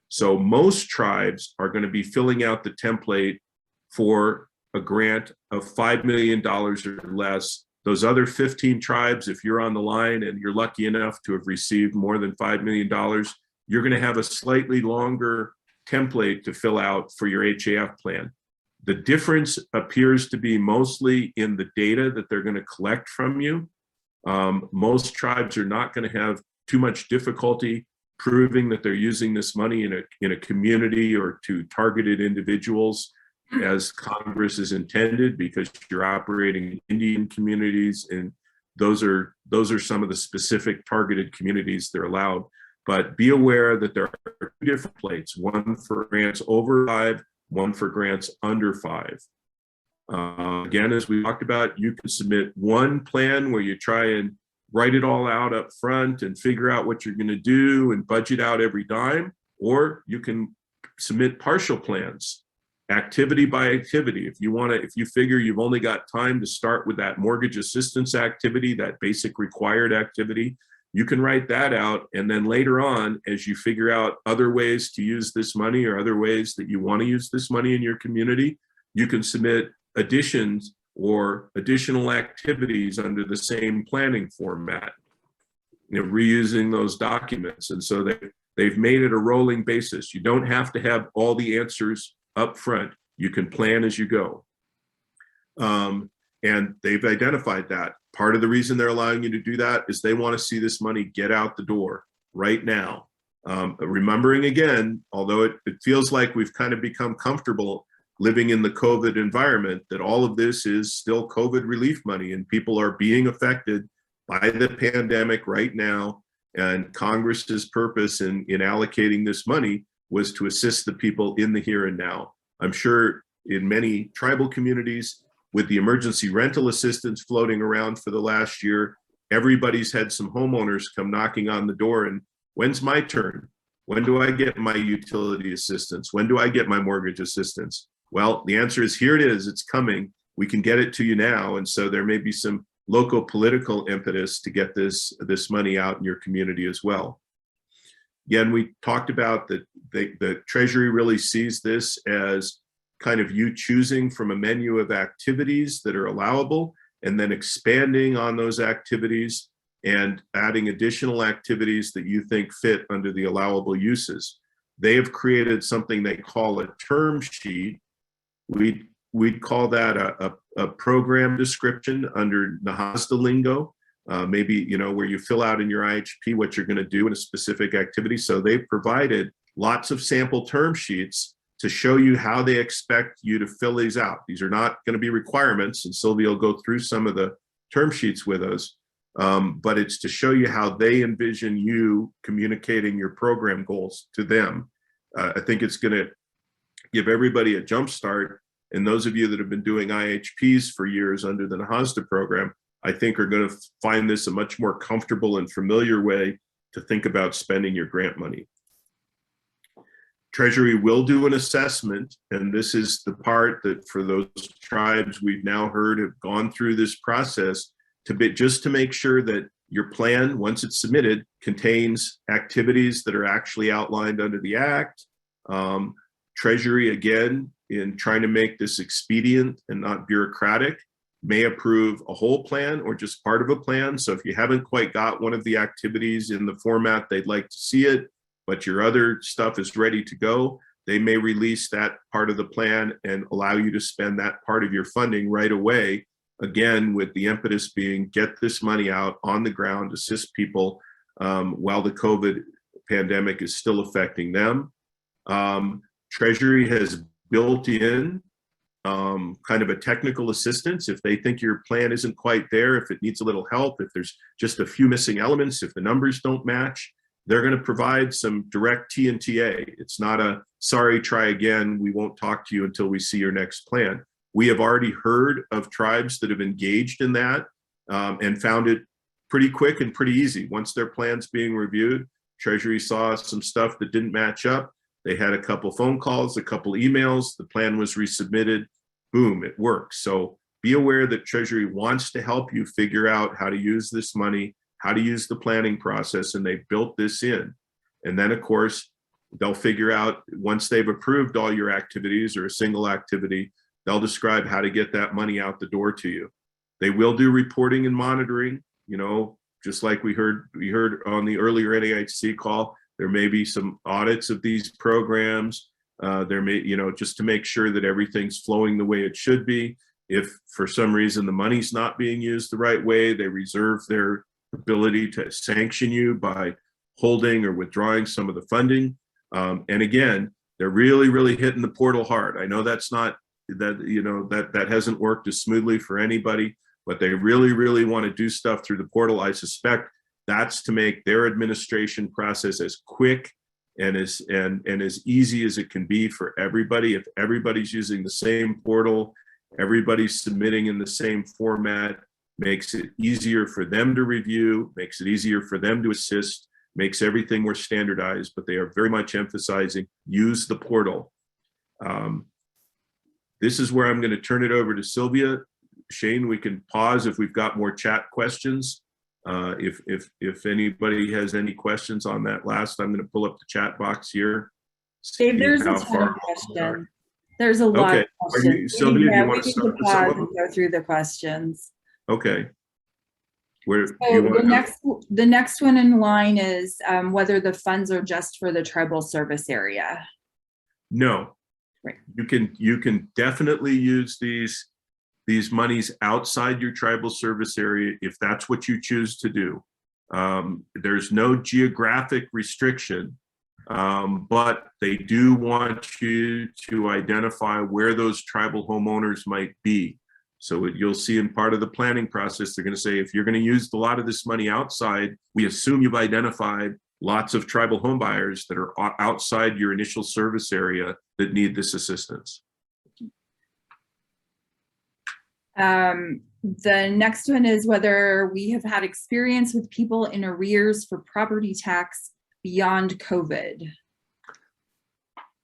So most tribes are going to be filling out the template for a grant of $5 million or less. Those other 15 tribes, if you're on the line and you're lucky enough to have received more than $5 million, you're going to have a slightly longer template to fill out for your HAF plan. The difference appears to be mostly in the data that they're going to collect from you. Most tribes are not going to have too much difficulty proving that they're using this money in a community or to targeted individuals as Congress is intended, because you're operating in Indian communities, and those are some of the specific targeted communities they're allowed. But be aware that there are two different plates, one for grants over 5, one for grants under 5. Again, as we talked about, you can submit one plan where you try and write it all out up front and figure out what you're going to do and budget out every dime, or you can submit partial plans, activity by activity. If you figure you've only got time to start with that mortgage assistance activity, that basic required activity, you can write that out. And then later on, as you figure out other ways to use this money or other ways that you want to use this money in your community, you can submit additions or additional activities under the same planning format, reusing those documents. And so they've made it a rolling basis. You don't have to have all the answers up front. You can plan as you go. And they've identified that. Part of the reason they're allowing you to do that is they want to see this money get out the door right now. Remembering again, although it feels like we've kind of become comfortable living in the COVID environment, that all of this is still COVID relief money and people are being affected by the pandemic right now. And Congress's purpose in allocating this money was to assist the people in the here and now. I'm sure in many tribal communities, with the emergency rental assistance floating around for the last year, everybody's had some homeowners come knocking on the door and, when's my turn? When do I get my utility assistance? When do I get my mortgage assistance? Well, the answer is, here it is, it's coming. We can get it to you now. And so there may be some local political impetus to get this money out in your community as well. Again, we talked about that the Treasury really sees this as kind of you choosing from a menu of activities that are allowable and then expanding on those activities and adding additional activities that you think fit under the allowable uses. They have created something they call a term sheet. We'd call that a program description under NAIHC lingo. Maybe, you know, where you fill out in your IHP what you're going to do in a specific activity. So they've provided lots of sample term sheets to show you how they expect you to fill these out. These are not going to be requirements, and Sylvia will go through some of the term sheets with us, but it's to show you how they envision you communicating your program goals to them. I think it's going to give everybody a jump start, and those of you that have been doing IHPs for years under the NAIHC program, I think are going to find this a much more comfortable and familiar way to think about spending your grant money. Treasury will do an assessment, and this is the part that for those tribes we've now heard have gone through this process just to make sure that your plan, once it's submitted, contains activities that are actually outlined under the Act. Treasury, again, in trying to make this expedient and not bureaucratic, may approve a whole plan or just part of a plan. So if you haven't quite got one of the activities in the format they'd like to see it, but your other stuff is ready to go, they may release that part of the plan and allow you to spend that part of your funding right away. Again, with the impetus being get this money out on the ground, assist people while the COVID pandemic is still affecting them. Treasury has built in kind of a technical assistance if they think your plan isn't quite there, if it needs a little help, if there's just a few missing elements, if the numbers don't match, they're going to provide some direct T&TA. It's not a sorry, try again, we won't talk to you until we see your next plan. We have already heard of tribes that have engaged in that and found it pretty quick and pretty easy. Once their plan's being reviewed, Treasury saw some stuff that didn't match up. They had a couple phone calls, a couple emails, the plan was resubmitted, boom, it works. So be aware that Treasury wants to help you figure out how to use this money, how to use the planning process, and they've built this in. And then, of course, they'll figure out, once they've approved all your activities or a single activity, they'll describe how to get that money out the door to you. They will do reporting and monitoring, you know, just like we heard on the earlier NAIHC call. There may be some audits of these programs. There may, you know, just to make sure that everything's flowing the way it should be. If for some reason the money's not being used the right way, they reserve their ability to sanction you by holding or withdrawing some of the funding. And again, they're really hitting the portal hard. I know that's not, that, you know, that hasn't worked as smoothly for anybody, but they really want to do stuff through the portal. I suspect that's to make their administration process as quick and as easy as it can be for everybody. If everybody's using the same portal, everybody's submitting in the same format, makes it easier for them to review, makes it easier for them to assist, makes everything more standardized, but they are very much emphasizing use the portal. This is where I'm going to turn it over to Sylvia. Shane, we can pause if we've got more chat questions. If anybody has any questions on that last, I'm going to pull up the chat box here. Dave, there's a ton of questions. There's a lot of questions. Sylvia, do you want we to need start to with some pause of them? and go through the questions. Okay. Where do So you want the next one in line is whether the funds are just for the tribal service area. No. Right. You can definitely use these monies outside your tribal service area if that's what you choose to do. There's no geographic restriction, but they do want you to identify where those tribal homeowners might be. So you'll see in part of the planning process, they're going to say, if you're going to use a lot of this money outside, we assume you've identified lots of tribal home buyers that are outside your initial service area that need this assistance. The next one is whether we have had experience with people in arrears for property tax beyond COVID.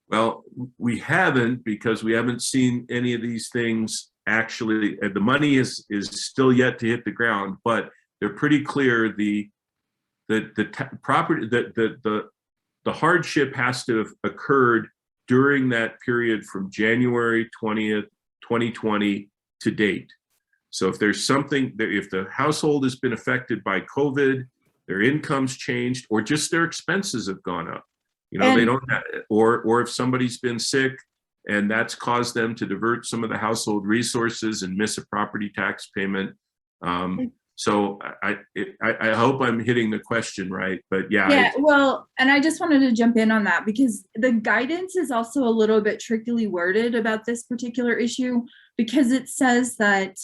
Well, we haven't, because we haven't seen any of these things actually. The money is still yet to hit the ground, but they're pretty clear. The the hardship has to have occurred during that period from January 20th, 2020 to date. So if there's something, if the household has been affected by COVID, their income's changed, or just their expenses have gone up, you know, they don't have, or if somebody's been sick and that's caused them to divert some of the household resources and miss a property tax payment. So I hope I'm hitting the question right, but yeah. Yeah, well, and I just wanted to jump in on that because the guidance is also a little bit trickily worded about this particular issue, because it says that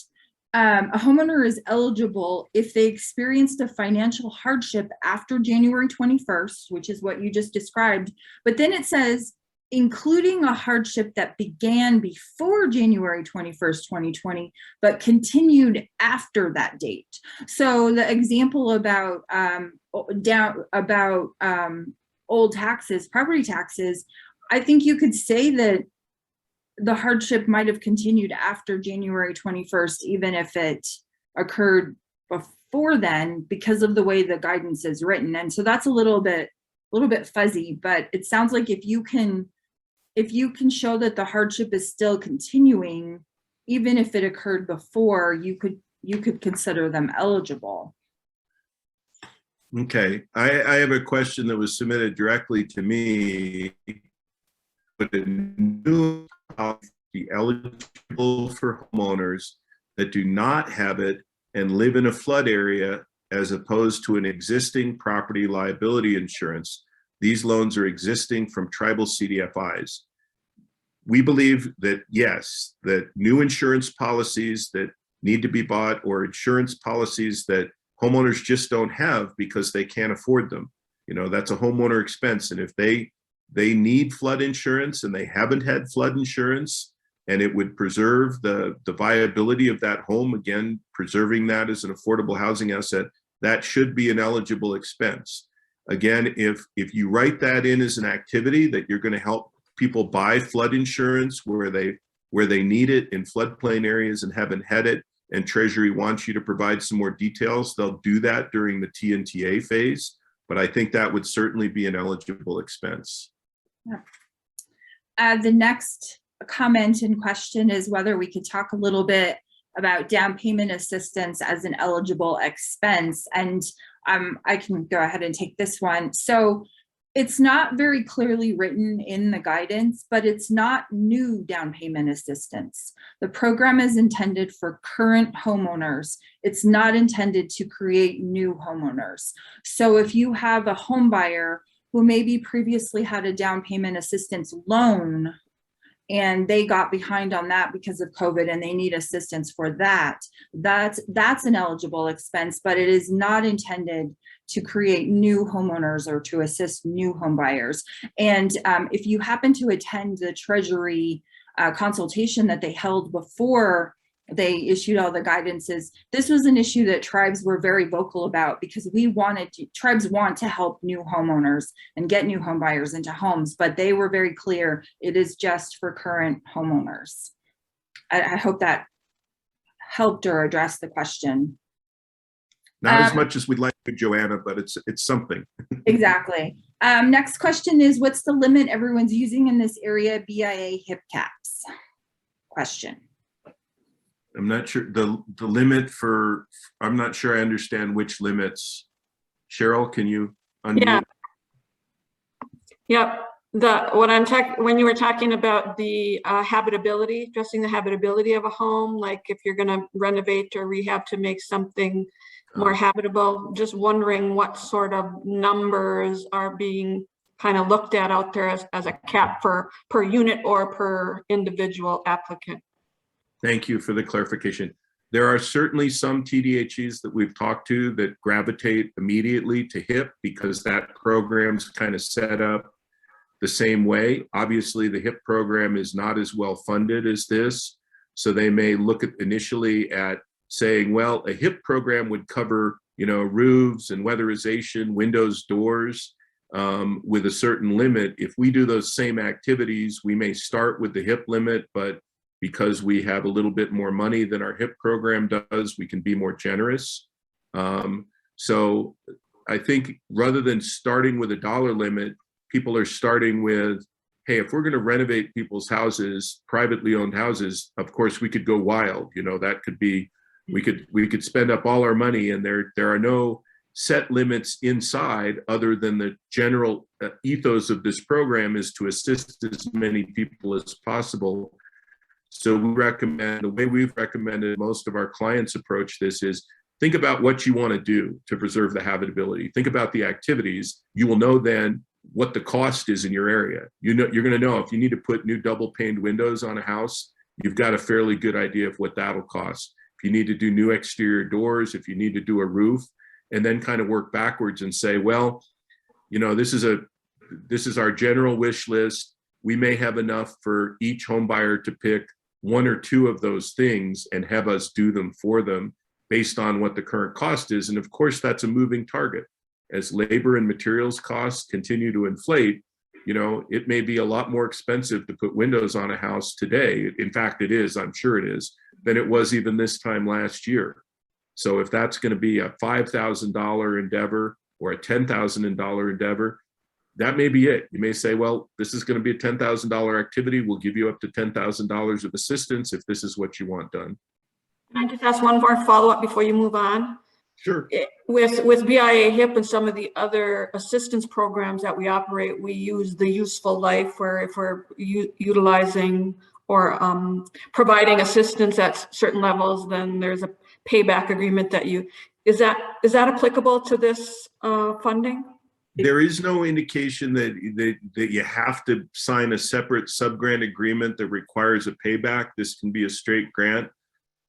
a homeowner is eligible if they experienced a financial hardship after January 21st, which is what you just described. But then it says, including a hardship that began before January 21st, 2020, but continued after that date. So the example about old taxes, property taxes, I think you could say that the hardship might have continued after January 21st, even if it occurred before then, because of the way the guidance is written. And so that's a little bit fuzzy, but it sounds like if you can show that the hardship is still continuing, even if it occurred before, you could consider them eligible. Okay, I have a question that was submitted directly to me. But the new policy eligible for homeowners that do not have it and live in a flood area, as opposed to an existing property liability insurance. These loans are existing from tribal CDFIs. We believe that, yes, that new insurance policies that need to be bought, or insurance policies that homeowners just don't have because they can't afford them. You know, that's a homeowner expense. And if they need flood insurance and they haven't had flood insurance, and it would preserve the viability of that home, again, preserving that as an affordable housing asset, that should be an eligible expense. Again, if you write that in as an activity that you're going to help people buy flood insurance where they need it in floodplain areas and haven't had it, and Treasury wants you to provide some more details, they'll do that during the TNTA phase. But I think that would certainly be an eligible expense. Yeah. The next comment and question is whether we could talk a little bit about down payment assistance as an eligible expense. And I can go ahead and take this one. So it's not very clearly written in the guidance, but it's not new down payment assistance. The program is intended for current homeowners. It's not intended to create new homeowners. So if you have a home buyer who maybe previously had a down payment assistance loan and they got behind on that because of COVID and they need assistance for that, that's an eligible expense, but it is not intended to create new homeowners or to assist new home buyers. And if you happen to attend the Treasury consultation that they held before they issued all the guidances, this was an issue that tribes were very vocal about, because tribes want to help new homeowners and get new home buyers into homes, but they were very clear it is just for current homeowners. I hope that helped or addressed the question. Not as much as we'd like to, Joanna, but it's something. Exactly. Next question is, what's the limit everyone's using in this area, BIA HIP caps? Question. I'm not sure the limit for, I'm not sure I understand which limits. Cheryl, can you unmute? Yeah. Yep. When you were talking about the habitability, addressing the habitability of a home, like if you're going to renovate or rehab to make something more habitable, just wondering what sort of numbers are being kind of looked at out there as a cap per unit or per individual applicant. Thank you for the clarification. There are certainly some TDHEs that we've talked to that gravitate immediately to HIP because that program's kind of set up the same way. Obviously, the HIP program is not as well funded as this. So they may look at initially at saying, well, a HIP program would cover, you know, roofs and weatherization, windows, doors, with a certain limit. If we do those same activities, we may start with the HIP limit, but because we have a little bit more money than our HIP program does, we can be more generous. So I think rather than starting with a dollar limit, people are starting with, hey, if we're going to renovate people's houses, privately owned houses, of course we could go wild. You know, that could be, we could spend up all our money, and there are no set limits inside other than the general ethos of this program is to assist as many people as possible. So we recommend, the way we've recommended most of our clients approach this is, think about what you want to do to preserve the habitability. Think about the activities. You will know then what the cost is in your area. You know, you're going to know if you need to put new double paned windows on a house, you've got a fairly good idea of what that'll cost. If you need to do new exterior doors, if you need to do a roof, and then kind of work backwards and say, well, you know, this is our general wish list. We may have enough for each home buyer to pick one or two of those things and have us do them for them based on what the current cost is. And of course, that's a moving target. As labor and materials costs continue to inflate, you know, it may be a lot more expensive to put windows on a house today. In fact, it is, I'm sure it is, than it was even this time last year. So if that's going to be a $5,000 endeavor or a $10,000 endeavor, that may be it. You may say, well, this is going to be a $10,000 activity. We'll give you up to $10,000 of assistance if this is what you want done. Can I just ask one more follow-up before you move on? Sure. With BIA HIP and some of the other assistance programs that we operate, we use the useful life, where if we're utilizing or providing assistance at certain levels, then there's a payback agreement that is that applicable to this funding? There is no indication that you have to sign a separate subgrant agreement that requires a payback. This can be a straight grant.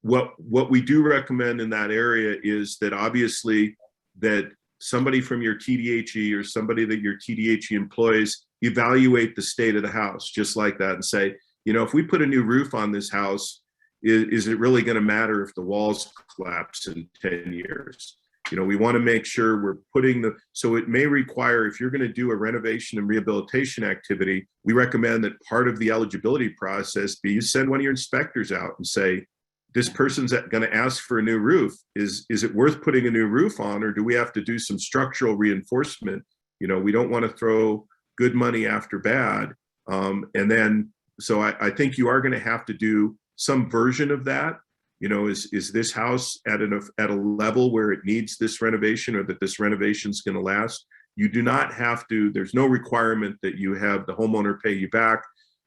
What we do recommend in that area is that obviously that somebody from your TDHE or somebody that your TDHE employs evaluate the state of the house just like that and say, you know, if we put a new roof on this house, is it really going to matter if the walls collapse in 10 years? You know, we want to make sure we're putting so it may require, if you're going to do a renovation and rehabilitation activity, we recommend that part of the eligibility process be you send one of your inspectors out and say, this person's going to ask for a new roof. Is it worth putting a new roof on, or do we have to do some structural reinforcement? You know, we don't want to throw good money after bad. And then, so I think you are going to have to do some version of that. You know, is this house at a level where it needs this renovation, or that this renovation is going to last? You do not have to, there's no requirement that you have the homeowner pay you back.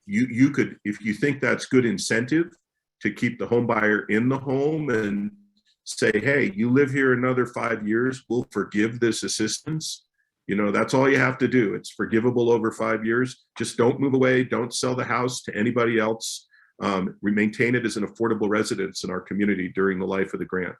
You could, if you think that's good incentive to keep the home buyer in the home and say, hey, you live here another 5 years, we'll forgive this assistance. You know, that's all you have to do. It's forgivable over 5 years. Just don't move away. Don't sell the house to anybody else. We maintain it as an affordable residence in our community during the life of the grant.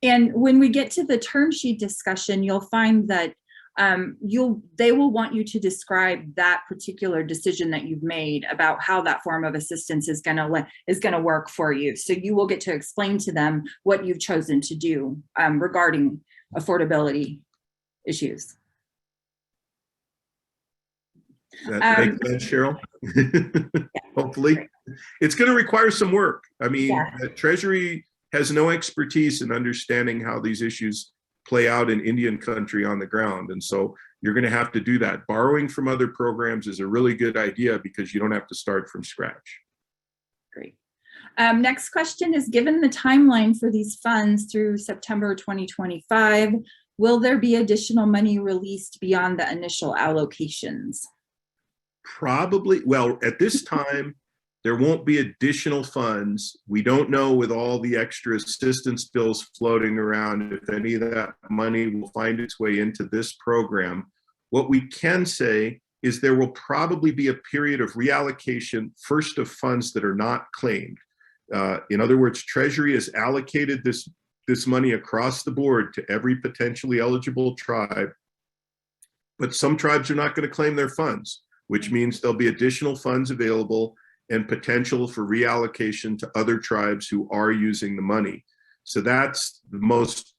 And when we get to the term sheet discussion, you'll find that they will want you to describe that particular decision that you've made about how that form of assistance is going to work for you. So you will get to explain to them what you've chosen to do regarding affordability issues. That makes sense, Cheryl? Hopefully. It's going to require some work. I mean, Treasury has no expertise in understanding how these issues play out in Indian country on the ground. And so you're going to have to do that. Borrowing from other programs is a really good idea because you don't have to start from scratch. Great. Next question is, given the timeline for these funds through September 2025, will there be additional money released beyond the initial allocations? Probably. Well, at this time, there won't be additional funds. We don't know, with all the extra assistance bills floating around, if any of that money will find its way into this program. What we can say is there will probably be a period of reallocation, first of funds that are not claimed. In other words, Treasury has allocated this money across the board to every potentially eligible tribe, but some tribes are not going to claim their funds, which means there'll be additional funds available and potential for reallocation to other tribes who are using the money. So that's the most,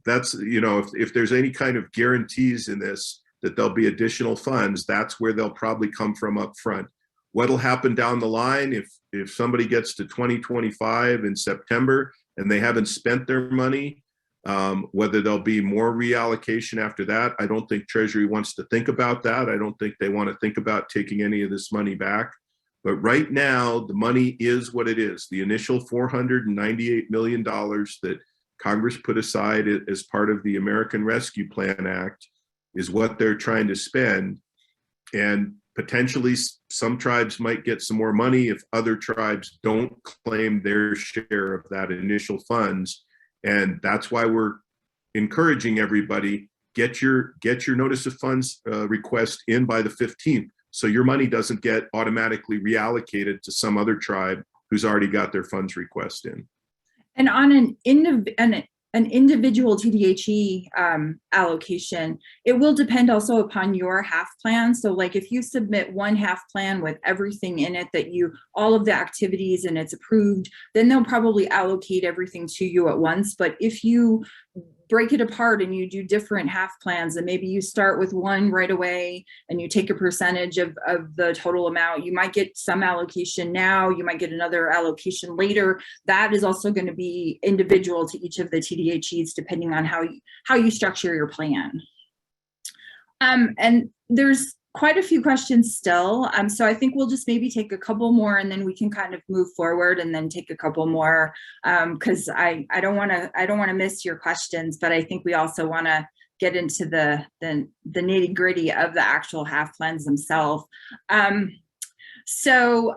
you know, if there's any kind of guarantees in this that there'll be additional funds, that's where they'll probably come from up front. What'll happen down the line if somebody gets to 2025 in September and they haven't spent their money, Whether there'll be more reallocation after that, I don't think Treasury wants to think about that. I don't think they want to think about taking any of this money back. But right now, the money is what it is. The initial $498 million that Congress put aside as part of the American Rescue Plan Act is what they're trying to spend. And potentially some tribes might get some more money if other tribes don't claim their share of that initial funds. And that's why we're encouraging everybody, get your notice of funds request in by the 15th. So your money doesn't get automatically reallocated to some other tribe who's already got their funds request in. And on an individual TDHE allocation, it will depend also upon your HAF plan. So like if you submit one HAF plan with everything in it that all of the activities and it's approved, then they'll probably allocate everything to you at once. But if you break it apart and you do different HAF plans, and maybe you start with one right away and you take a percentage of the total amount, you might get some allocation now, you might get another allocation later. That is also going to be individual to each of the TDHEs depending on how you structure your plan. And there's quite a few questions still. So I think we'll just maybe take a couple more and then we can kind of move forward and then take a couple more, because I don't want to miss your questions, but I think we also want to get into the nitty gritty of the actual HAF plans themselves. So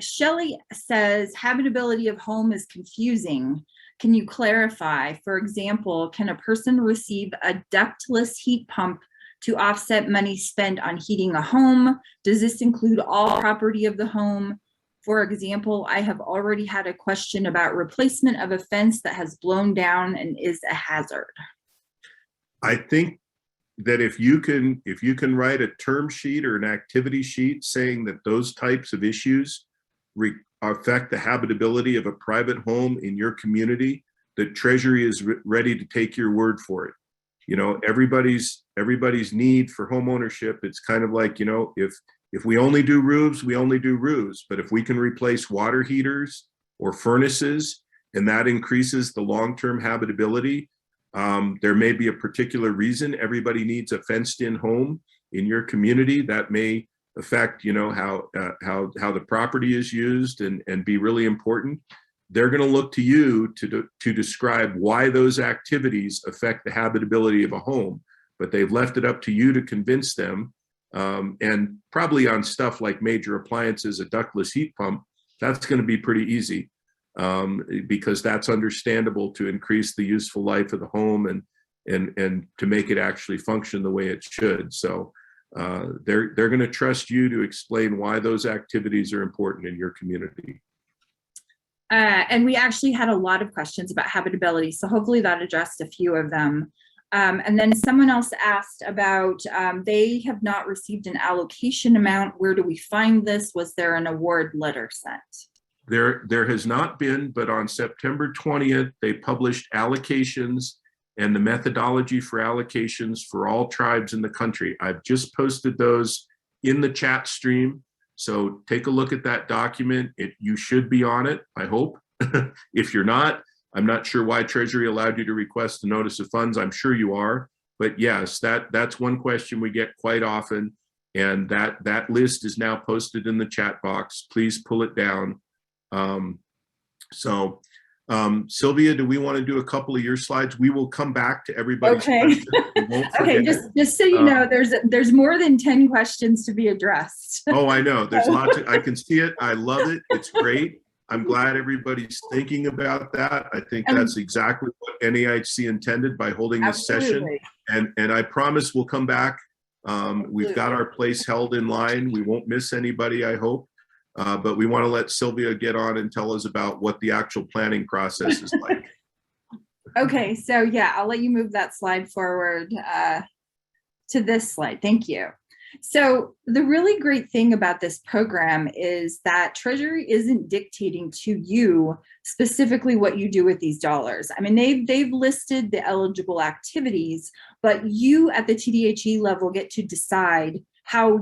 Shelley says habitability of home is confusing. Can you clarify? For example, can a person receive a ductless heat pump to offset money spent on heating a home? Does this include all property of the home? For example, I have already had a question about replacement of a fence that has blown down and is a hazard. I think that if you can write a term sheet or an activity sheet saying that those types of issues affect the habitability of a private home in your community, that Treasury is ready to take your word for it. You know, everybody's need for home ownership. It's kind of like, you know, if we only do roofs, we only do roofs. But if we can replace water heaters or furnaces, and that increases the long-term habitability, there may be a particular reason everybody needs a fenced-in home in your community that may affect, you know, how the property is used and be really important. They're going to look to you to describe why those activities affect the habitability of a home, but they've left it up to you to convince them. And probably on stuff like major appliances, a ductless heat pump, that's going to be pretty easy because that's understandable to increase the useful life of the home and to make it actually function the way it should. So they're going to trust you to explain why those activities are important in your community. And we actually had a lot of questions about habitability, so hopefully that addressed a few of them. And then someone else asked about, they have not received an allocation amount. Where do we find this? Was there an award letter sent? There has not been, but on September 20th, they published allocations and the methodology for allocations for all tribes in the country. I've just posted those in the chat stream. So take a look at that document. You should be on it, I hope. If you're not, I'm not sure why Treasury allowed you to request a notice of funds. I'm sure you are. But yes, that's one question we get quite often. And that list is now posted in the chat box. Please pull it down. Sylvia, do we want to do a couple of your slides? We will come back to everybody's questions. Okay, just so you know, there's more than 10 questions to be addressed. Oh, I know. There's lots. I can see it. I love it. It's great. I'm glad everybody's thinking about that. I think that's exactly what NAIHC intended by holding this session. And I promise we'll come back. We've got our place held in line. We won't miss anybody, I hope. But we want to let Sylvia get on and tell us about what the actual planning process is like. Okay, so yeah, I'll let you move that slide forward to this slide. Thank you. So the really great thing about this program is that Treasury isn't dictating to you specifically what you do with these dollars. I mean, they've listed the eligible activities, but you at the TDHE level get to decide how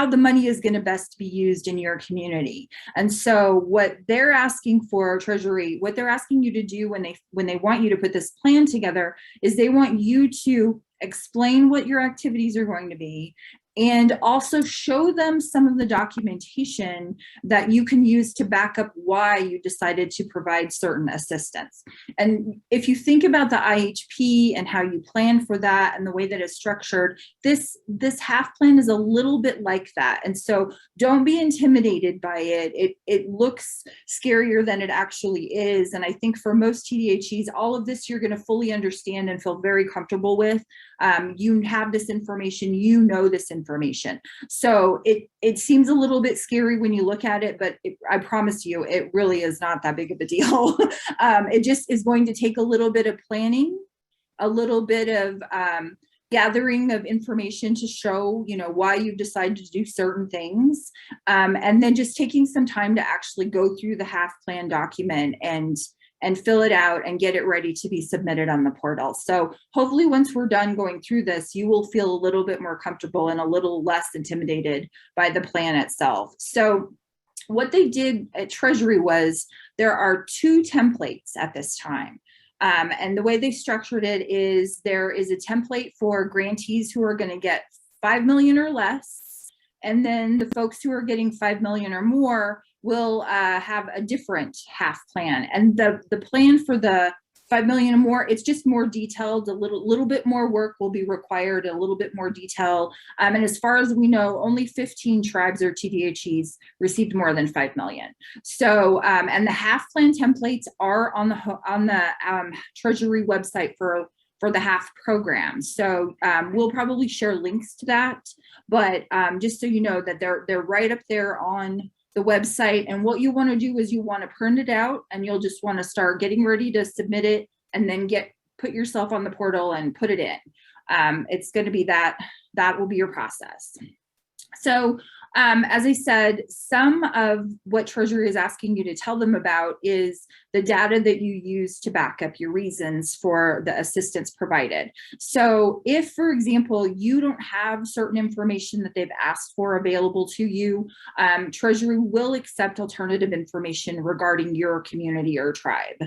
the money is going to best be used in your community. And so what they're asking for, Treasury, what they're asking you to do when they want you to put this plan together is they want you to explain what your activities are going to be, and also show them some of the documentation that you can use to back up why you decided to provide certain assistance. And if you think about the IHP and how you plan for that and the way that it's structured, this HAF plan is a little bit like that. And so don't be intimidated by it. It looks scarier than it actually is. And I think for most TDHEs, all of this you're going to fully understand and feel very comfortable with. You have this information, you know this information. So it seems a little bit scary when you look at it, but I promise you, it really is not that big of a deal. It just is going to take a little bit of planning, a little bit of gathering of information to show, why you decided to do certain things. And then just taking some time to actually go through the HAF plan document and fill it out and get it ready to be submitted on the portal. So hopefully once we're done going through this, you will feel a little bit more comfortable and a little less intimidated by the plan itself. So what they did at Treasury was there are 2 templates at this time. And the way they structured it is there is a template for grantees who are going to get 5 million or less. And then the folks who are getting 5 million or more will have a different HAF plan. And the plan for the 5 million or more, it's just more detailed, a little bit more work will be required, a little bit more detail. And as far as we know, only 15 tribes or TDHEs received more than 5 million. So, and the HAF plan templates are on the Treasury website for the HAF program. So we'll probably share links to that, but just so you know that they're right up there on the website. And what you want to do is you want to print it out, and you'll just want to start getting ready to submit it, and then put yourself on the portal and put it in. It's going to be that will be your process. So as I said, some of what Treasury is asking you to tell them about is the data that you use to back up your reasons for the assistance provided. So if, for example, you don't have certain information that they've asked for available to you, Treasury will accept alternative information regarding your community or tribe.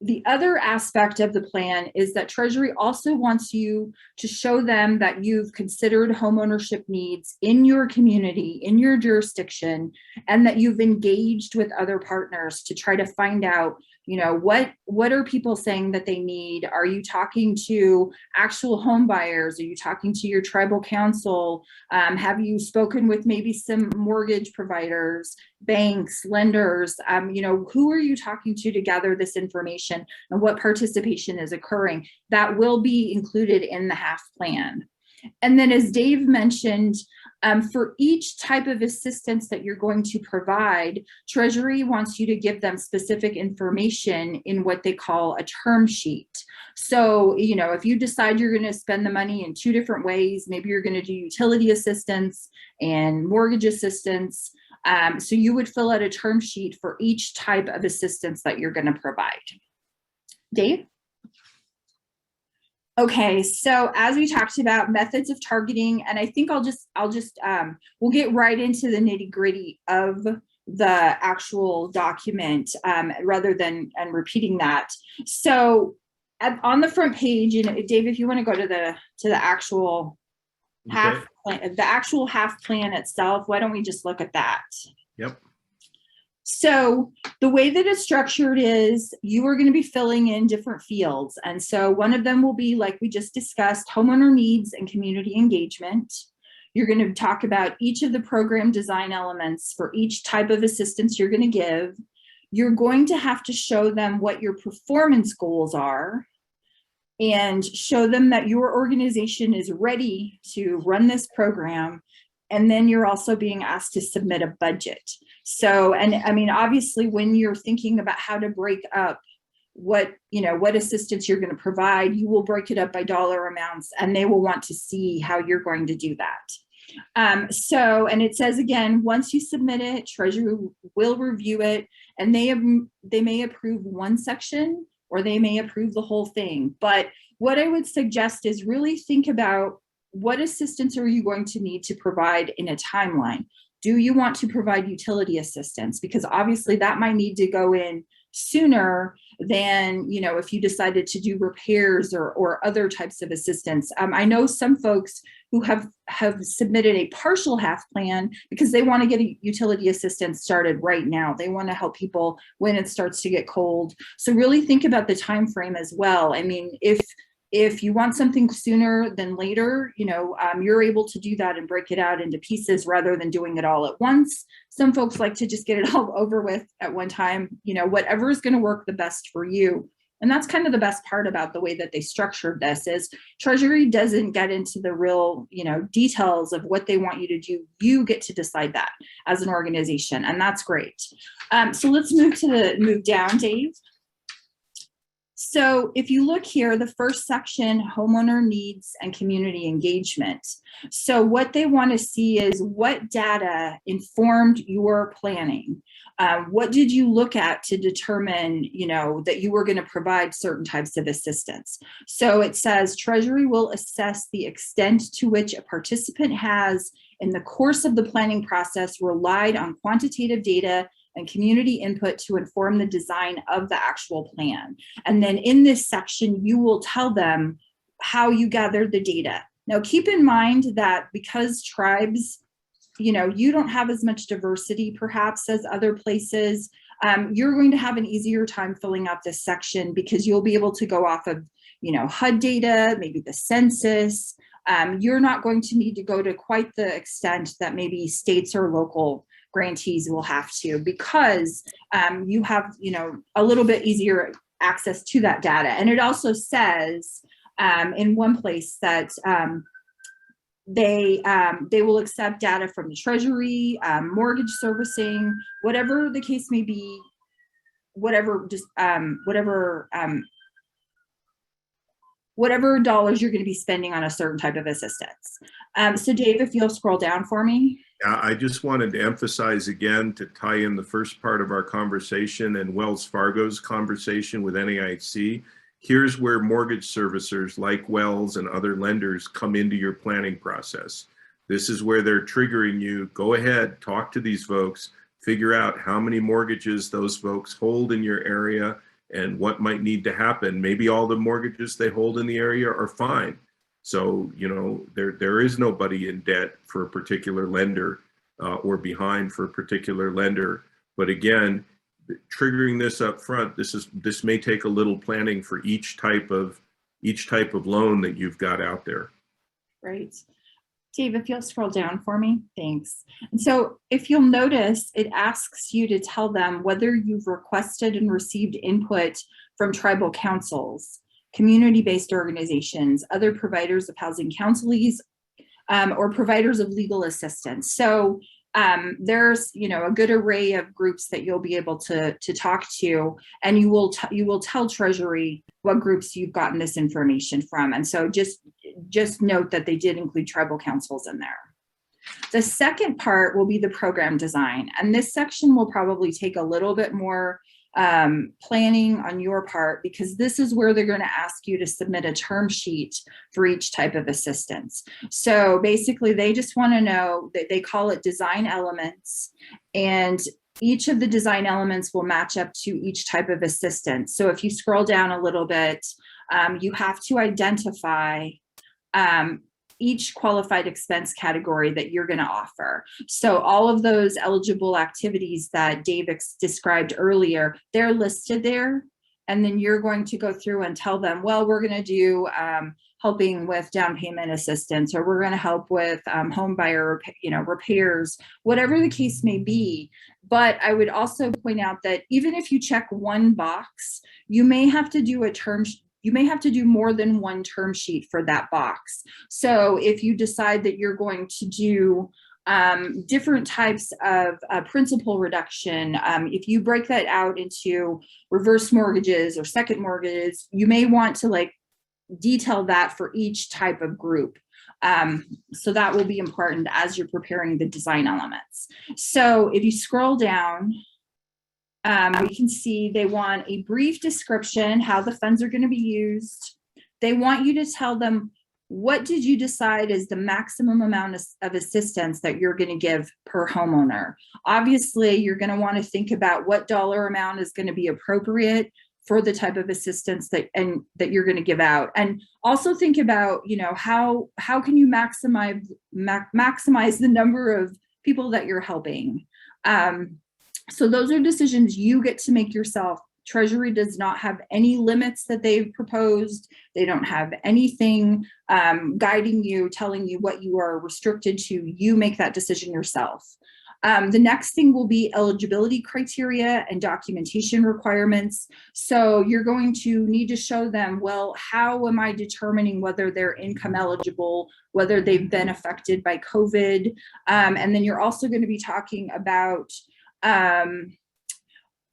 The other aspect of the plan is that Treasury also wants you to show them that you've considered homeownership needs in your community, in your jurisdiction, and that you've engaged with other partners to try to find out, what are people saying that they need? Are you talking to actual home buyers? Are you talking to your tribal council? Have you spoken with maybe some mortgage providers, banks, lenders? Who are you talking to gather this information, and what participation is occurring? That will be included in the HAF plan. And then, as Dave mentioned, for each type of assistance that you're going to provide, Treasury wants you to give them specific information in what they call a term sheet. So, if you decide you're going to spend the money in 2 different ways, maybe you're going to do utility assistance and mortgage assistance. So you would fill out a term sheet for each type of assistance that you're going to provide. Dave? Okay, so as we talked about methods of targeting, and I think we'll get right into the nitty-gritty of the actual document rather than repeating that. So on the front page, Dave, if you want to go to the actual HAF plan, the actual HAF plan itself, why don't we just look at that? Yep. So the way that it's structured is you are going to be filling in different fields. And so one of them will be, like we just discussed, homeowner needs and community engagement. You're going to talk about each of the program design elements for each type of assistance you're going to give. You're going to have to show them what your performance goals are and show them that your organization is ready to run this program. And then you're also being asked to submit a budget. So, and I mean, obviously, when you're thinking about how to break up what assistance you're going to provide, you will break it up by dollar amounts, and they will want to see how you're going to do that. And it says, again, once you submit it, Treasury will review it, and they may approve one section or they may approve the whole thing. But what I would suggest is really think about what assistance are you going to need to provide in a timeline? Do you want to provide utility assistance? Because obviously that might need to go in sooner than, you know, if you decided to do repairs or other types of assistance. I know some folks who have submitted a partial HAF plan because they want to get a utility assistance started right now. They want to help people when it starts to get cold. So really think about the time frame as well. I mean, if you want something sooner than later, you know, you're able to do that and break it out into pieces rather than doing it all at once. Some folks like to just get it all over with at one time, you know, whatever is going to work the best for you. And that's kind of the best part about the way that they structured this is Treasury doesn't get into the real, you know, details of what they want you to do. You get to decide that as an organization, and that's great. So let's move down, Dave. So if you look here, the first section, homeowner needs and community engagement. So what they want to see is what data informed your planning. What did you look at to determine, you know, that you were going to provide certain types of assistance? So it says Treasury will assess the extent to which a participant has, in the course of the planning process, relied on quantitative data and community input to inform the design of the actual plan. And then in this section, you will tell them how you gathered the data. Now, keep in mind that because tribes, you know, you don't have as much diversity perhaps as other places, you're going to have an easier time filling out this section because you'll be able to go off of, you know, HUD data, maybe the census. You're not going to need to go to quite the extent that maybe states or local grantees will have to, because you have, you know, a little bit easier access to that data. And it also says in one place that they will accept data from the Treasury, mortgage servicing, whatever the case may be, whatever dollars you're going to be spending on a certain type of assistance. So Dave, if you'll scroll down for me. I just wanted to emphasize again, to tie in the first part of our conversation and Wells Fargo's conversation with NAIHC, here's where mortgage servicers like Wells and other lenders come into your planning process. This is where they're triggering you. Go ahead, talk to these folks, figure out how many mortgages those folks hold in your area and what might need to happen. Maybe all the mortgages they hold in the area are fine. So, you know, there is nobody in debt for a particular lender or behind for a particular lender. But again, triggering this up front, this may take a little planning for each type of loan that you've got out there. Right. Dave, if you'll scroll down for me, thanks. And so if you'll notice, it asks you to tell them whether you've requested and received input from tribal councils, community-based organizations, other providers of housing counselees, or providers of legal assistance. So there's, you know, a good array of groups that you'll be able to talk to, and you will tell Treasury what groups you've gotten this information from. And so just note that they did include tribal councils in there. The second part will be the program design, and this section will probably take a little bit more planning on your part, because this is where they're going to ask you to submit a term sheet for each type of assistance. So basically they just want to know that they call it design elements, and each of the design elements will match up to each type of assistance. So if you scroll down a little bit, you have to identify each qualified expense category that you're going to offer. So all of those eligible activities that Dave described earlier, they're listed there. And then you're going to go through and tell them, well, we're going to do helping with down payment assistance, or we're going to help with home buyer, you know, repairs, whatever the case may be. But I would also point out that even if you check one box, you may have to do you may have to do more than one term sheet for that box. So if you decide that you're going to do different types of principal reduction, if you break that out into reverse mortgages or second mortgages, you may want to like detail that for each type of group. So that will be important as you're preparing the design elements. So if you scroll down, we can see they want a brief description, how the funds are going to be used. They want you to tell them what did you decide is the maximum amount of assistance that you're going to give per homeowner? Obviously, you're going to want to think about what dollar amount is going to be appropriate for the type of assistance that you're going to give out, and also think about, you know, how can you maximize the number of people that you're helping. So those are decisions you get to make yourself. Treasury does not have any limits that they've proposed. They don't have anything guiding you, telling you what you are restricted to. You make that decision yourself. The next thing will be eligibility criteria and documentation requirements. So you're going to need to show them, well, how am I determining whether they're income eligible, whether they've been affected by COVID? And then you're also going to be talking about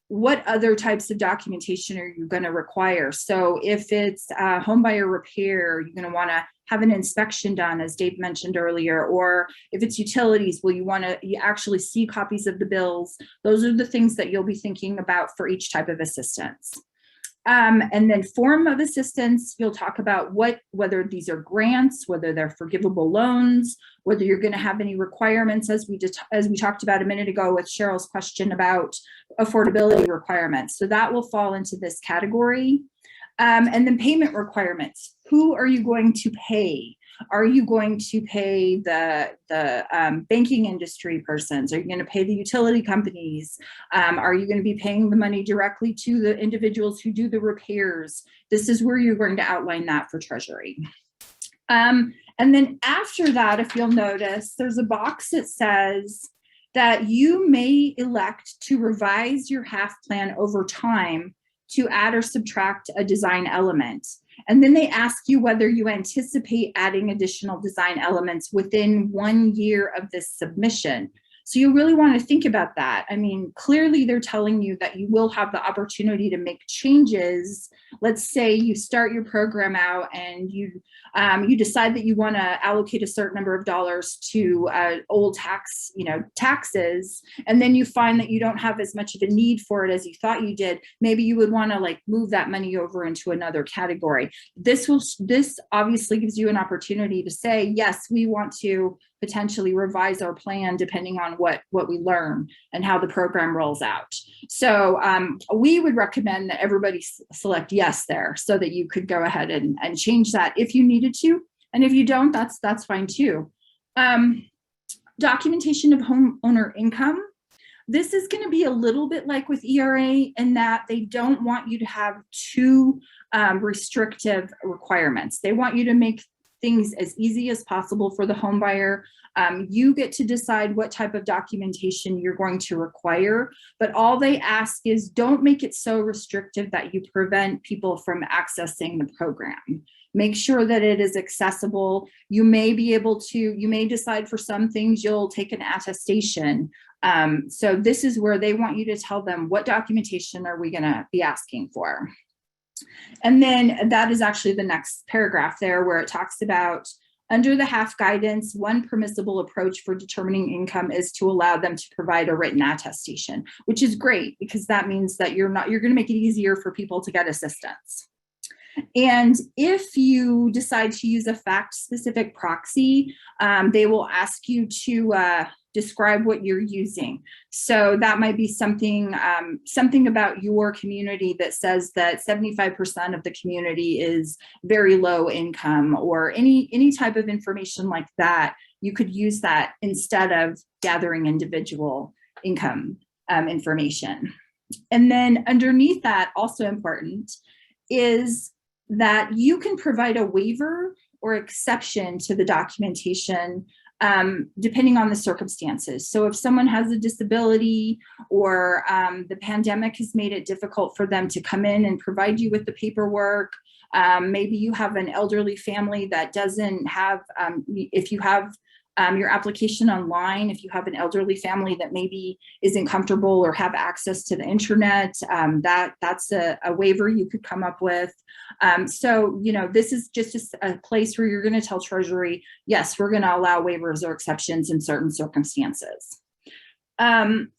what other types of documentation are you going to require? So if it's home buyer repair, you're going to want to have an inspection done, as Dave mentioned earlier, or if it's utilities, will you want to actually see copies of the bills? Those are the things that you'll be thinking about for each type of assistance. And then form of assistance, you'll talk about whether these are grants, whether they're forgivable loans, whether you're going to have any requirements, as we talked about a minute ago with Cheryl's question about affordability requirements. So that will fall into this category. And then payment requirements. Who are you going to pay? Are you going to pay the banking industry persons? Are you going to pay the utility companies? Are you going to be paying the money directly to the individuals who do the repairs? This is where you're going to outline that for Treasury. And then after that, if you'll notice, there's a box that says that you may elect to revise your HAF plan over time to add or subtract a design element. And then they ask you whether you anticipate adding additional design elements within 1 year of this submission. So you really want to think about that. I mean, clearly they're telling you that you will have the opportunity to make changes. Let's say you start your program out and you decide that you want to allocate a certain number of dollars to old taxes, and then you find that you don't have as much of a need for it as you thought you did. Maybe you would want to like move that money over into another category. This obviously gives you an opportunity to say, yes, we want to potentially revise our plan depending on what we learn and how the program rolls out. So we would recommend that everybody select yes there, so that you could go ahead and change that if you needed to. And if you don't, that's fine too. Documentation of homeowner income. This is going to be a little bit like with ERA in that they don't want you to have too restrictive requirements. They want you to make things as easy as possible for the home buyer. You get to decide what type of documentation you're going to require, but all they ask is don't make it so restrictive that you prevent people from accessing the program. Make sure that it is accessible. You may decide for some things you'll take an attestation. So this is where they want you to tell them what documentation are we going to be asking for. And then that is actually the next paragraph there, where it talks about under the HAF guidance, one permissible approach for determining income is to allow them to provide a written attestation, which is great because that means that you're going to make it easier for people to get assistance. And if you decide to use a fact-specific proxy, they will ask you to describe what you're using. So that might be something about your community that says that 75% of the community is very low income, or any type of information like that. You could use that instead of gathering individual income information. And then underneath that, also important, is that you can provide a waiver or exception to the documentation depending on the circumstances. So if someone has a disability, or the pandemic has made it difficult for them to come in and provide you with the paperwork, maybe you have an elderly family that doesn't have, if you have your application online, if you have an elderly family that maybe isn't comfortable or have access to the internet, that's a waiver you could come up with. So, this is just a place where you're going to tell Treasury, yes, we're going to allow waivers or exceptions in certain circumstances.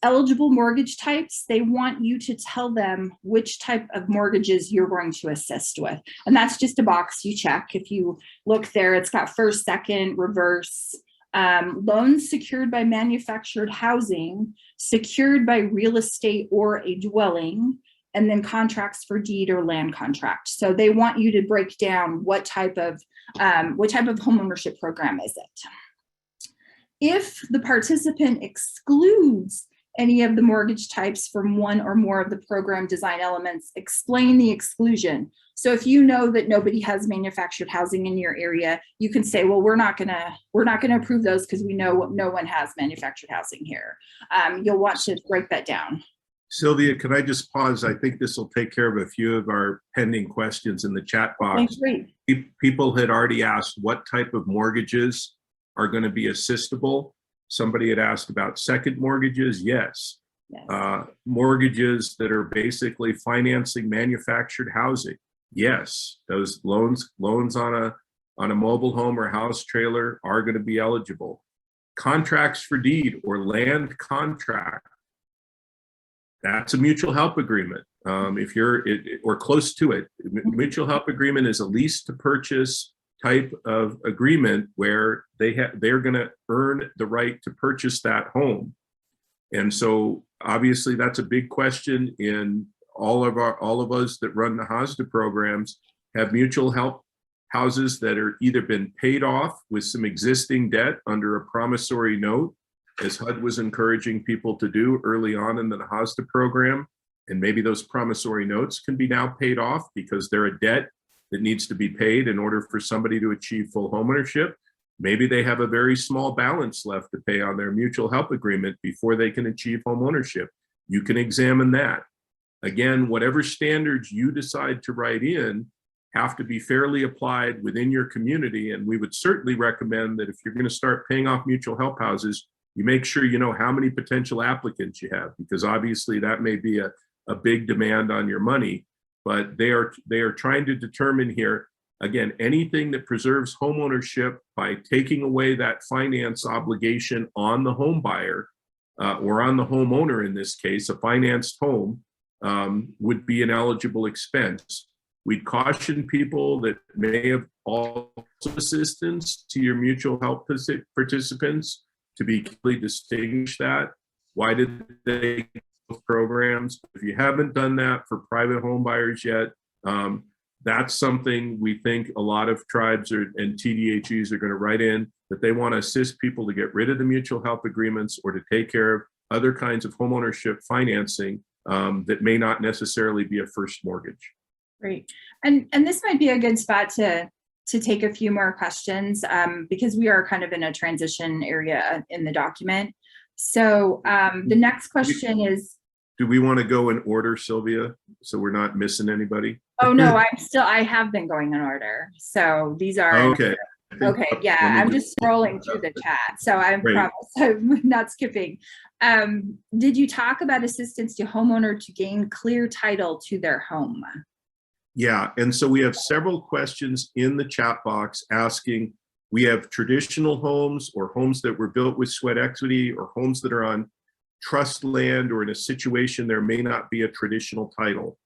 Eligible mortgage types, they want you to tell them which type of mortgages you're going to assist with. And that's just a box you check. If you look there, it's got first, second, reverse, loans secured by manufactured housing, secured by real estate or a dwelling, and then contracts for deed or land contract. So they want you to break down what type of homeownership program is it. If the participant excludes any of the mortgage types from one or more of the program design elements, explain the exclusion. So if you know that nobody has manufactured housing in your area, you can say, well, we're not gonna approve those because we know no one has manufactured housing here. You'll want to break that down. Sylvia, can I just pause? I think this will take care of a few of our pending questions in the chat box. Great. People had already asked what type of mortgages are going to be assistable. Somebody had asked about second mortgages. Yes. Mortgages that are basically financing manufactured housing. Yes. Those loans on a mobile home or house trailer are going to be eligible. Contracts for deed or land contract. That's a mutual help agreement. If you're or close to it, mutual help agreement is a lease to purchase type of agreement where they're going to earn the right to purchase that home. And so obviously that's a big question in all of us that run the HASDA programs have mutual help houses that are either been paid off with some existing debt under a promissory note, as HUD was encouraging people to do early on in the HASDA program. And maybe those promissory notes can be now paid off because they're a debt that needs to be paid in order for somebody to achieve full homeownership. Maybe they have a very small balance left to pay on their mutual help agreement before they can achieve homeownership. You can examine that. Again, whatever standards you decide to write in have to be fairly applied within your community. And we would certainly recommend that if you're going to start paying off mutual help houses, you make sure you know how many potential applicants you have, because obviously that may be a big demand on your money. But they are trying to determine here, again, anything that preserves homeownership by taking away that finance obligation on the home buyer or on the homeowner, in this case, a financed home, would be an eligible expense. We'd caution people that may have also assistance to your mutual help participants to be clearly distinguish that. Why did they programs? If you haven't done that for private home buyers yet, that's something we think a lot of tribes and TDHEs are going to write in, that they want to assist people to get rid of the mutual help agreements or to take care of other kinds of homeownership financing that may not necessarily be a first mortgage. Great. And this might be a good spot to take a few more questions because we are kind of in a transition area in the document. So the next question is, do we want to go in order, Sylvia, so we're not missing anybody? Oh no, I have been going in order. So these are okay. Okay, yeah, I'm just scrolling through the chat, so I promise I'm not skipping. Did you talk about assistance to homeowner to gain clear title to their home? Yeah, and so we have several questions in the chat box asking, we have traditional homes or homes that were built with sweat equity or homes that are on trust land or in a situation there may not be a traditional title.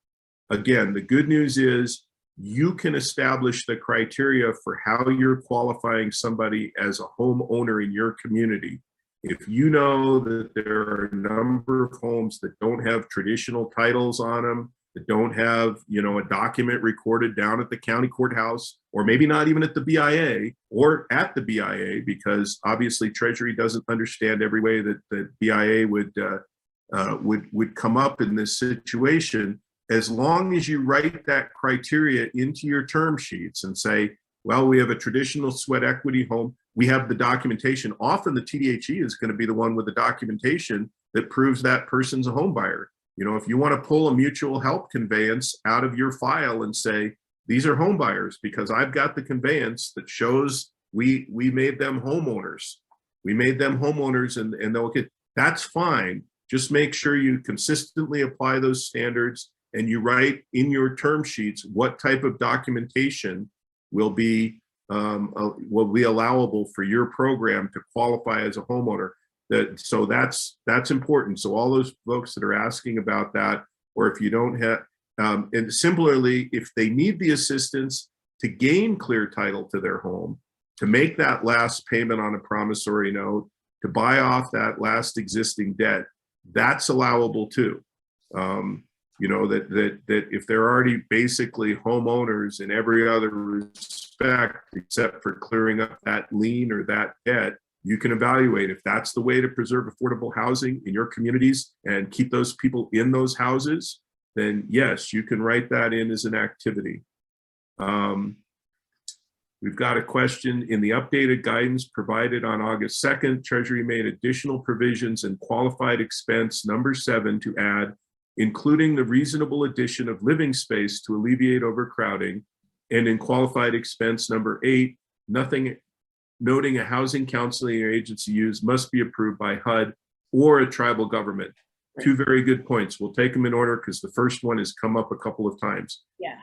Again, the good news is you can establish the criteria for how you're qualifying somebody as a homeowner in your community. If you know that there are a number of homes that don't have traditional titles on them, that don't have, you know, a document recorded down at the county courthouse, or maybe not even at the BIA or at the BIA, because obviously Treasury doesn't understand every way that the BIA would come up in this situation. As long as you write that criteria into your term sheets and say, well, we have a traditional sweat equity home, we have the documentation. Often the TDHE is going to be the one with the documentation that proves that person's a home buyer. You know, if you want to pull a mutual help conveyance out of your file and say, these are home buyers because I've got the conveyance that shows we made them homeowners. We made them homeowners and they'll get, that's fine. Just make sure you consistently apply those standards and you write in your term sheets what type of documentation will be allowable for your program to qualify as a homeowner. So that's important. So all those folks that are asking about that, or if you don't have, and similarly, if they need the assistance to gain clear title to their home, to make that last payment on a promissory note, to buy off that last existing debt, that's allowable too. You know, that if they're already basically homeowners in every other respect, except for clearing up that lien or that debt, you can evaluate if that's the way to preserve affordable housing in your communities and keep those people in those houses, then yes, you can write that in as an activity. We've got a question. In the updated guidance provided on August 2nd, Treasury made additional provisions in qualified expense number 7 to add, including the reasonable addition of living space to alleviate overcrowding, and in qualified expense number 8, noting a housing counseling agency use must be approved by HUD or a tribal government. Two very good points. We'll take them in order because the first one has come up a couple of times. Yeah.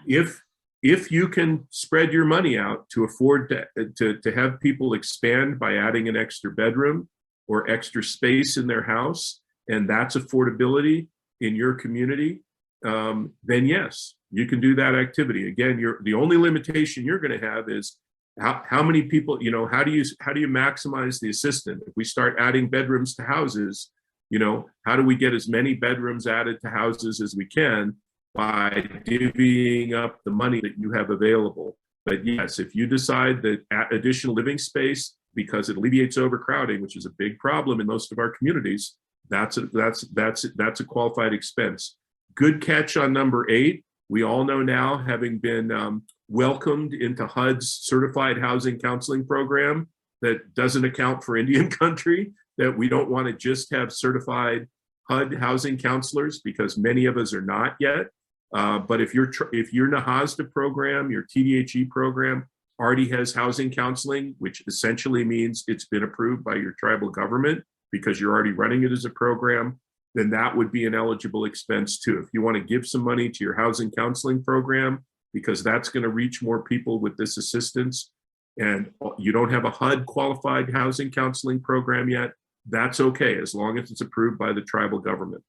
If you can spread your money out to afford to have people expand by adding an extra bedroom or extra space in their house, and that's affordability in your community, then yes, you can do that activity. Again, the only limitation you're going to have is how many people, you know, how do you maximize the assistance? If we start adding bedrooms to houses, you know, how do we get as many bedrooms added to houses as we can by divvying up the money that you have available? But yes, if you decide that additional living space, because it alleviates overcrowding, which is a big problem in most of our communities, that's a qualified expense. Good catch on number 8. We all know now, having been welcomed into HUD's certified housing counseling program that doesn't account for Indian country, that we don't want to just have certified HUD housing counselors, because many of us are not yet. But if your NAIHC program, your TDHE program already has housing counseling, which essentially means it's been approved by your tribal government because you're already running it as a program, then that would be an eligible expense too. If you want to give some money to your housing counseling program, because that's going to reach more people with this assistance, and you don't have a HUD qualified housing counseling program yet, that's okay, as long as it's approved by the tribal government.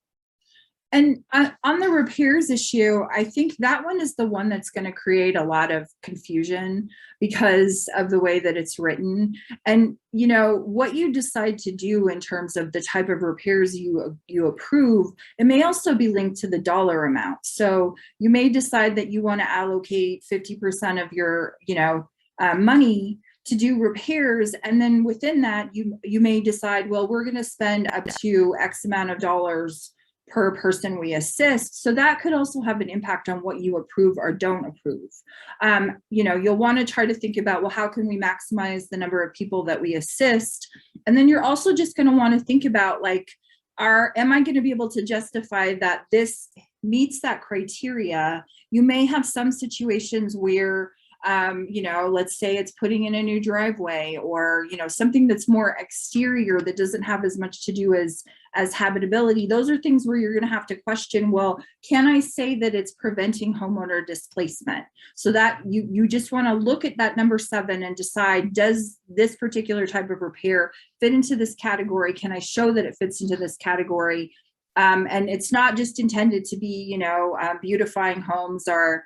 And on the repairs issue, I think that one is the one that's going to create a lot of confusion because of the way that it's written. And, you know, what you decide to do in terms of the type of repairs you approve, it may also be linked to the dollar amount. So you may decide that you want to allocate 50% of your, money to do repairs. And then within that, you may decide, well, we're going to spend up to X amount of dollars per person we assist. So that could also have an impact on what you approve or don't approve. You'll want to try to think about, well, how can we maximize the number of people that we assist? And then you're also just going to want to think about, like, am I going to be able to justify that this meets that criteria? You may have some situations where let's say it's putting in a new driveway, or, something that's more exterior that doesn't have as much to do as habitability. Those are things where you're going to have to question, well, can I say that it's preventing homeowner displacement? So that you just want to look at that number 7 and decide, does this particular type of repair fit into this category? Can I show that it fits into this category? And it's not just intended to be, beautifying homes or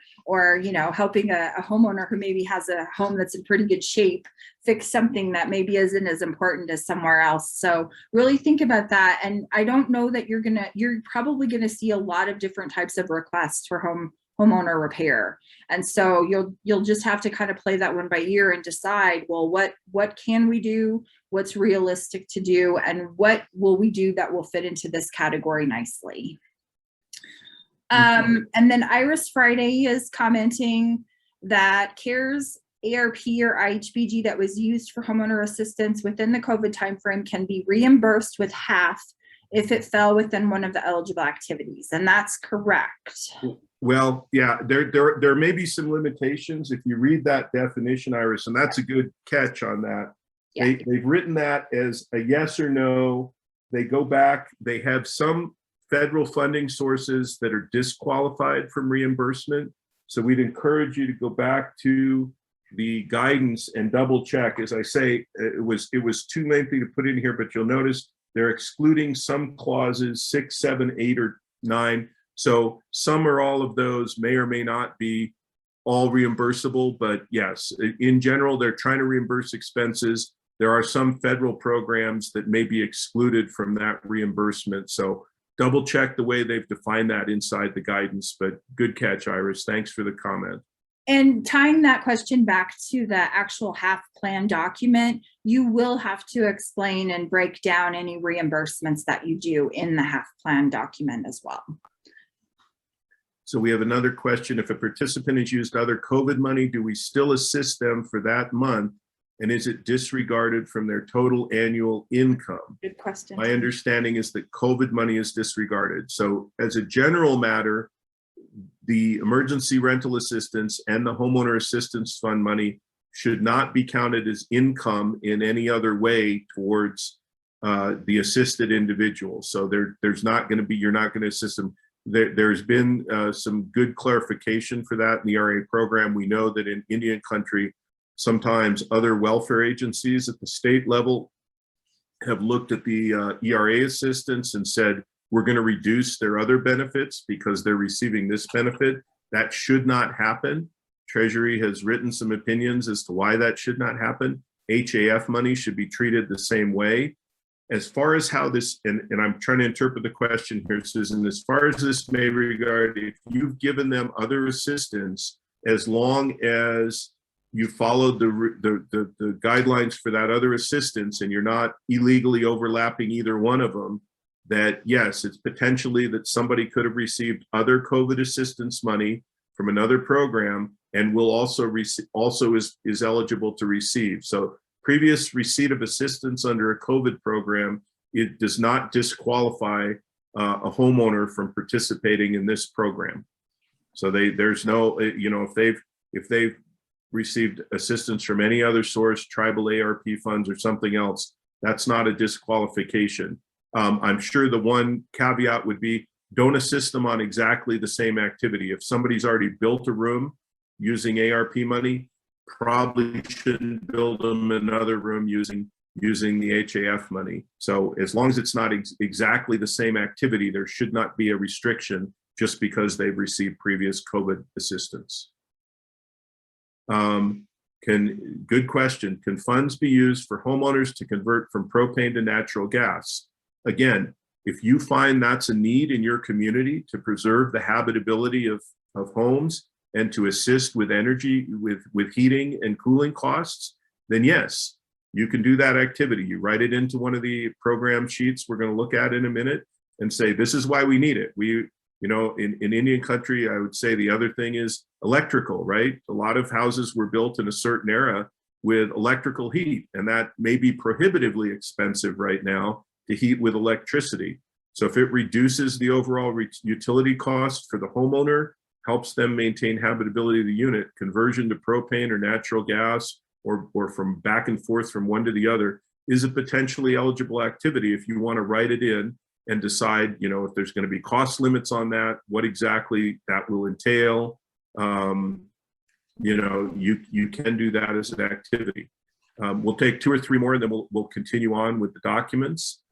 helping a homeowner who maybe has a home that's in pretty good shape fix something that maybe isn't as important as somewhere else. So really think about that. And I don't know that you're probably gonna see a lot of different types of requests for homeowner repair. And so you'll just have to kind of play that one by ear and decide, well, what can we do? What's realistic to do? And what will we do that will fit into this category nicely? And then Iris Friday is commenting that CARES ARP or IHBG that was used for homeowner assistance within the COVID timeframe can be reimbursed with HAF if it fell within one of the eligible activities. And that's correct. Well, yeah, there may be some limitations if you read that definition, Iris, and that's a good catch on that. Yeah. They've written that as a yes or no. They go back, they have some federal funding sources that are disqualified from reimbursement. So we'd encourage you to go back to the guidance and double check. As I say, it was too lengthy to put in here, but you'll notice They're excluding some clauses, 6, 7, 8, or 9. So some or all of those may or may not be all reimbursable, but yes, in general, they're trying to reimburse expenses. There are some federal programs that may be excluded from that reimbursement. So double check the way they've defined that inside the guidance, but good catch, Iris. Thanks for the comment. And tying that question back to the actual HAF plan document, you will have to explain and break down any reimbursements that you do in the HAF plan document as well. So we have another question. If a participant has used other COVID money, do we still assist them for that month? And is it disregarded from their total annual income? Good question. My understanding is that COVID money is disregarded. So as a general matter, the emergency rental assistance and the homeowner assistance fund money should not be counted as income in any other way towards the assisted individual. So there's not going to be, you're not going to assist them. There's been some good clarification for that in the ERA program. We know that in Indian country, sometimes other welfare agencies at the state level have looked at the ERA assistance and said, we're going to reduce their other benefits because they're receiving this benefit. That should not happen. Treasury has written some opinions as to why that should not happen. HAF money should be treated the same way. As far as how this, and I'm trying to interpret the question here, Susan, as far as this may regard, if you've given them other assistance, as long as you followed the guidelines for that other assistance and you're not illegally overlapping either one of them, that yes, it's potentially that somebody could have received other COVID assistance money from another program and will also receive, also is eligible to receive. So previous receipt of assistance under a COVID program, it does not disqualify a homeowner from participating in this program. So there's no, you know, if they've received assistance from any other source, tribal ARP funds or something else, that's not a disqualification. I'm sure the one caveat would be, don't assist them on exactly the same activity. If somebody's already built a room using ARP money, probably shouldn't build them another room using the HAF money. So as long as it's not exactly the same activity, there should not be a restriction just because they've received previous COVID assistance. Good question. Can funds be used for homeowners to convert from propane to natural gas? Again, if you find that's a need in your community to preserve the habitability of homes and to assist with energy, with heating and cooling costs, then yes, you can do that activity. You write it into one of the program sheets we're going to look at in a minute and say, this is why we need it. You know, in Indian country, I would say the other thing is electrical, right? A lot of houses were built in a certain era with electrical heat, and that may be prohibitively expensive right now to heat with electricity. So if it reduces the overall utility cost for the homeowner, helps them maintain habitability of the unit, conversion to propane or natural gas, or from back and forth from one to the other, is a potentially eligible activity if you want to write it in and decide, you know, if there's going to be cost limits on that, what exactly that will entail. You know, you can do that as an activity. We'll take 2 or 3 more and then we'll continue on with the documents.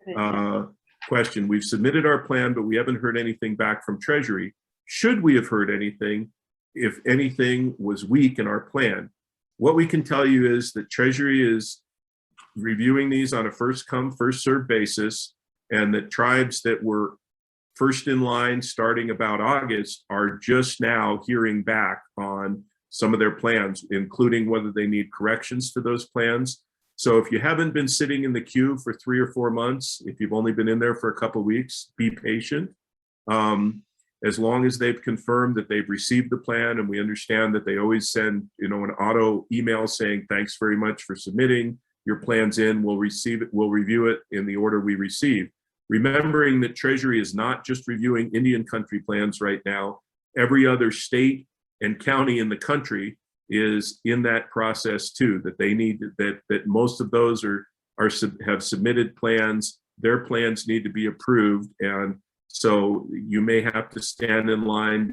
Question, we've submitted our plan, but we haven't heard anything back from Treasury. Should we have heard anything if anything was weak in our plan? What we can tell you is that Treasury is reviewing these on a first come, first served basis, and that tribes that were first in line starting about August are just now hearing back on some of their plans, including whether they need corrections to those plans. So if you haven't been sitting in the queue for 3 or 4 months, if you've only been in there for a couple of weeks, be patient. As long as they've confirmed that they've received the plan, and we understand that they always send, you know, an auto email saying, thanks very much for submitting your plans in, we'll receive it, we'll review it in the order we receive. Remembering that Treasury is not just reviewing Indian country plans right now, every other state and county in the country is in that process too, that they need, that most of those have submitted plans, their plans need to be approved, and So you may have to stand in line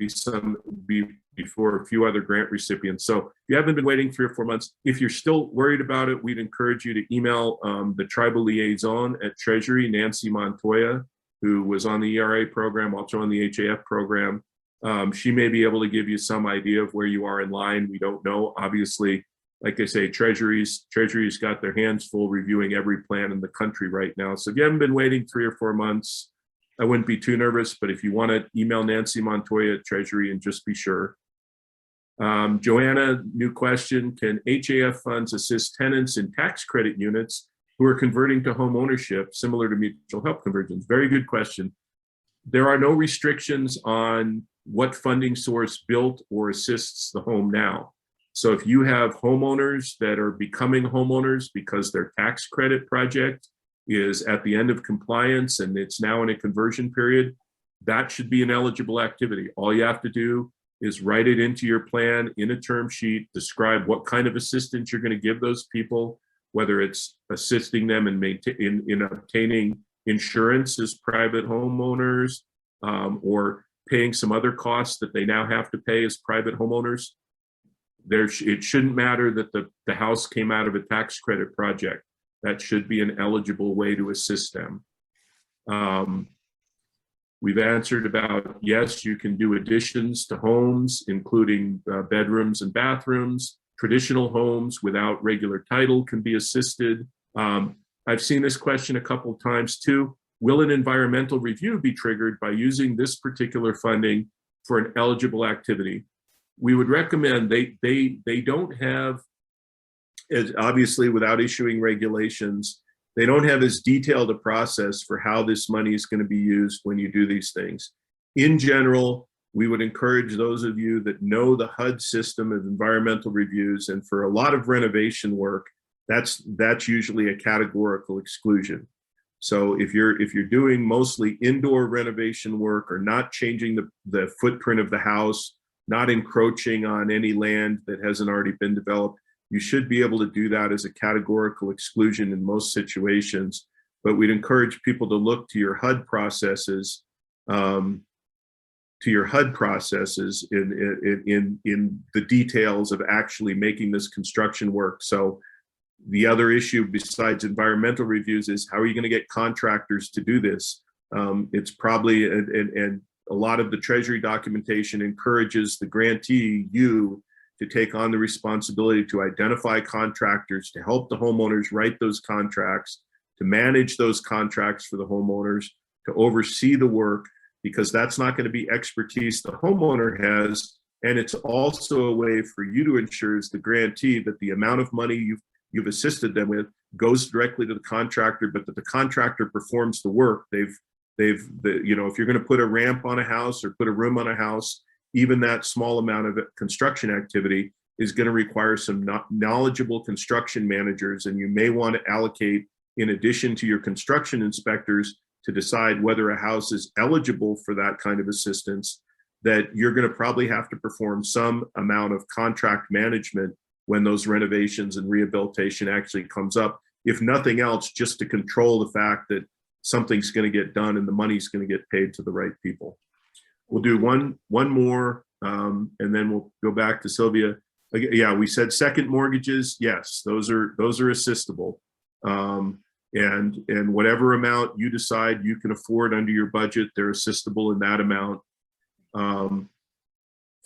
before a few other grant recipients. So if you haven't been waiting 3 or 4 months, if you're still worried about it, we'd encourage you to email the tribal liaison at Treasury, Nancy Montoya, who was on the ERA program, also on the HAF program. She may be able to give you some idea of where you are in line. We don't know. Obviously, like I say, Treasury's got their hands full reviewing every plan in the country right now. So if you haven't been waiting 3 or 4 months, I wouldn't be too nervous, but if you want to email Nancy Montoya at Treasury and just be sure. Joanna, new question, can HAF funds assist tenants in tax credit units who are converting to home ownership similar to mutual help conversions? Very good question. There are no restrictions on what funding source built or assists the home now. So if you have homeowners that are becoming homeowners because their tax credit project is at the end of compliance and it's now in a conversion period, that should be an eligible activity. All you have to do is write it into your plan in a term sheet, describe what kind of assistance you're going to give those people, whether it's assisting them in obtaining insurance as private homeowners, or paying some other costs that they now have to pay as private homeowners. It shouldn't matter that the house came out of a tax credit project. That should be an eligible way to assist them. We've answered about, yes, you can do additions to homes, including bedrooms and bathrooms. Traditional homes without regular title can be assisted. I've seen this question a couple of times too. Will an environmental review be triggered by using this particular funding for an eligible activity? We would recommend they don't have, as obviously without issuing regulations, they don't have as detailed a process for how this money is going to be used when you do these things. In general, we would encourage those of you that know the HUD system of environmental reviews, and for a lot of renovation work, that's usually a categorical exclusion. So if you're doing mostly indoor renovation work or not changing the footprint of the house, not encroaching on any land that hasn't already been developed, you should be able to do that as a categorical exclusion in most situations. But we'd encourage people to look to your HUD processes, in the details of actually making this construction work. So the other issue besides environmental reviews is how are you going to get contractors to do this? It's probably, and a lot of the Treasury documentation encourages the grantee, you, to take on the responsibility to identify contractors, to help the homeowners write those contracts, to manage those contracts for the homeowners, to oversee the work, because that's not going to be expertise the homeowner has. And it's also a way for you to ensure as the grantee that the amount of money you've assisted them with goes directly to the contractor, but that the contractor performs the work. If you're going to put a ramp on a house or put a room on a house, even that small amount of construction activity is going to require some knowledgeable construction managers. And you may want to allocate, in addition to your construction inspectors, to decide whether a house is eligible for that kind of assistance, that you're going to probably have to perform some amount of contract management when those renovations and rehabilitation actually comes up. If nothing else, just to control the fact that something's going to get done and the money's going to get paid to the right people. We'll do one more, and then we'll go back to Sylvia. Yeah, we said second mortgages. Yes, those are assistable, and whatever amount you decide you can afford under your budget, they're assistable in that amount.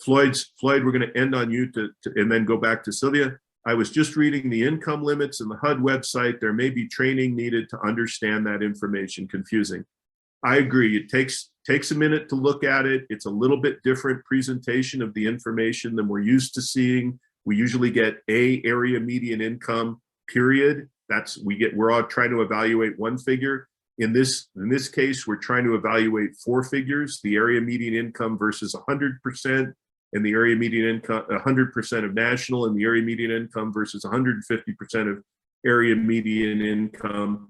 Floyd, we're going to end on you and then go back to Sylvia. I was just reading the income limits in the HUD website. There may be training needed to understand that information. Confusing. I agree. It takes a minute to look at it. It's a little bit different presentation of the information than we're used to seeing. We usually get a area median income, period. We're all trying to evaluate one figure. In this case, we're trying to evaluate 4 figures: the area median income versus 100%, and the area median income 100% of national, and the area median income versus 150% of area median income.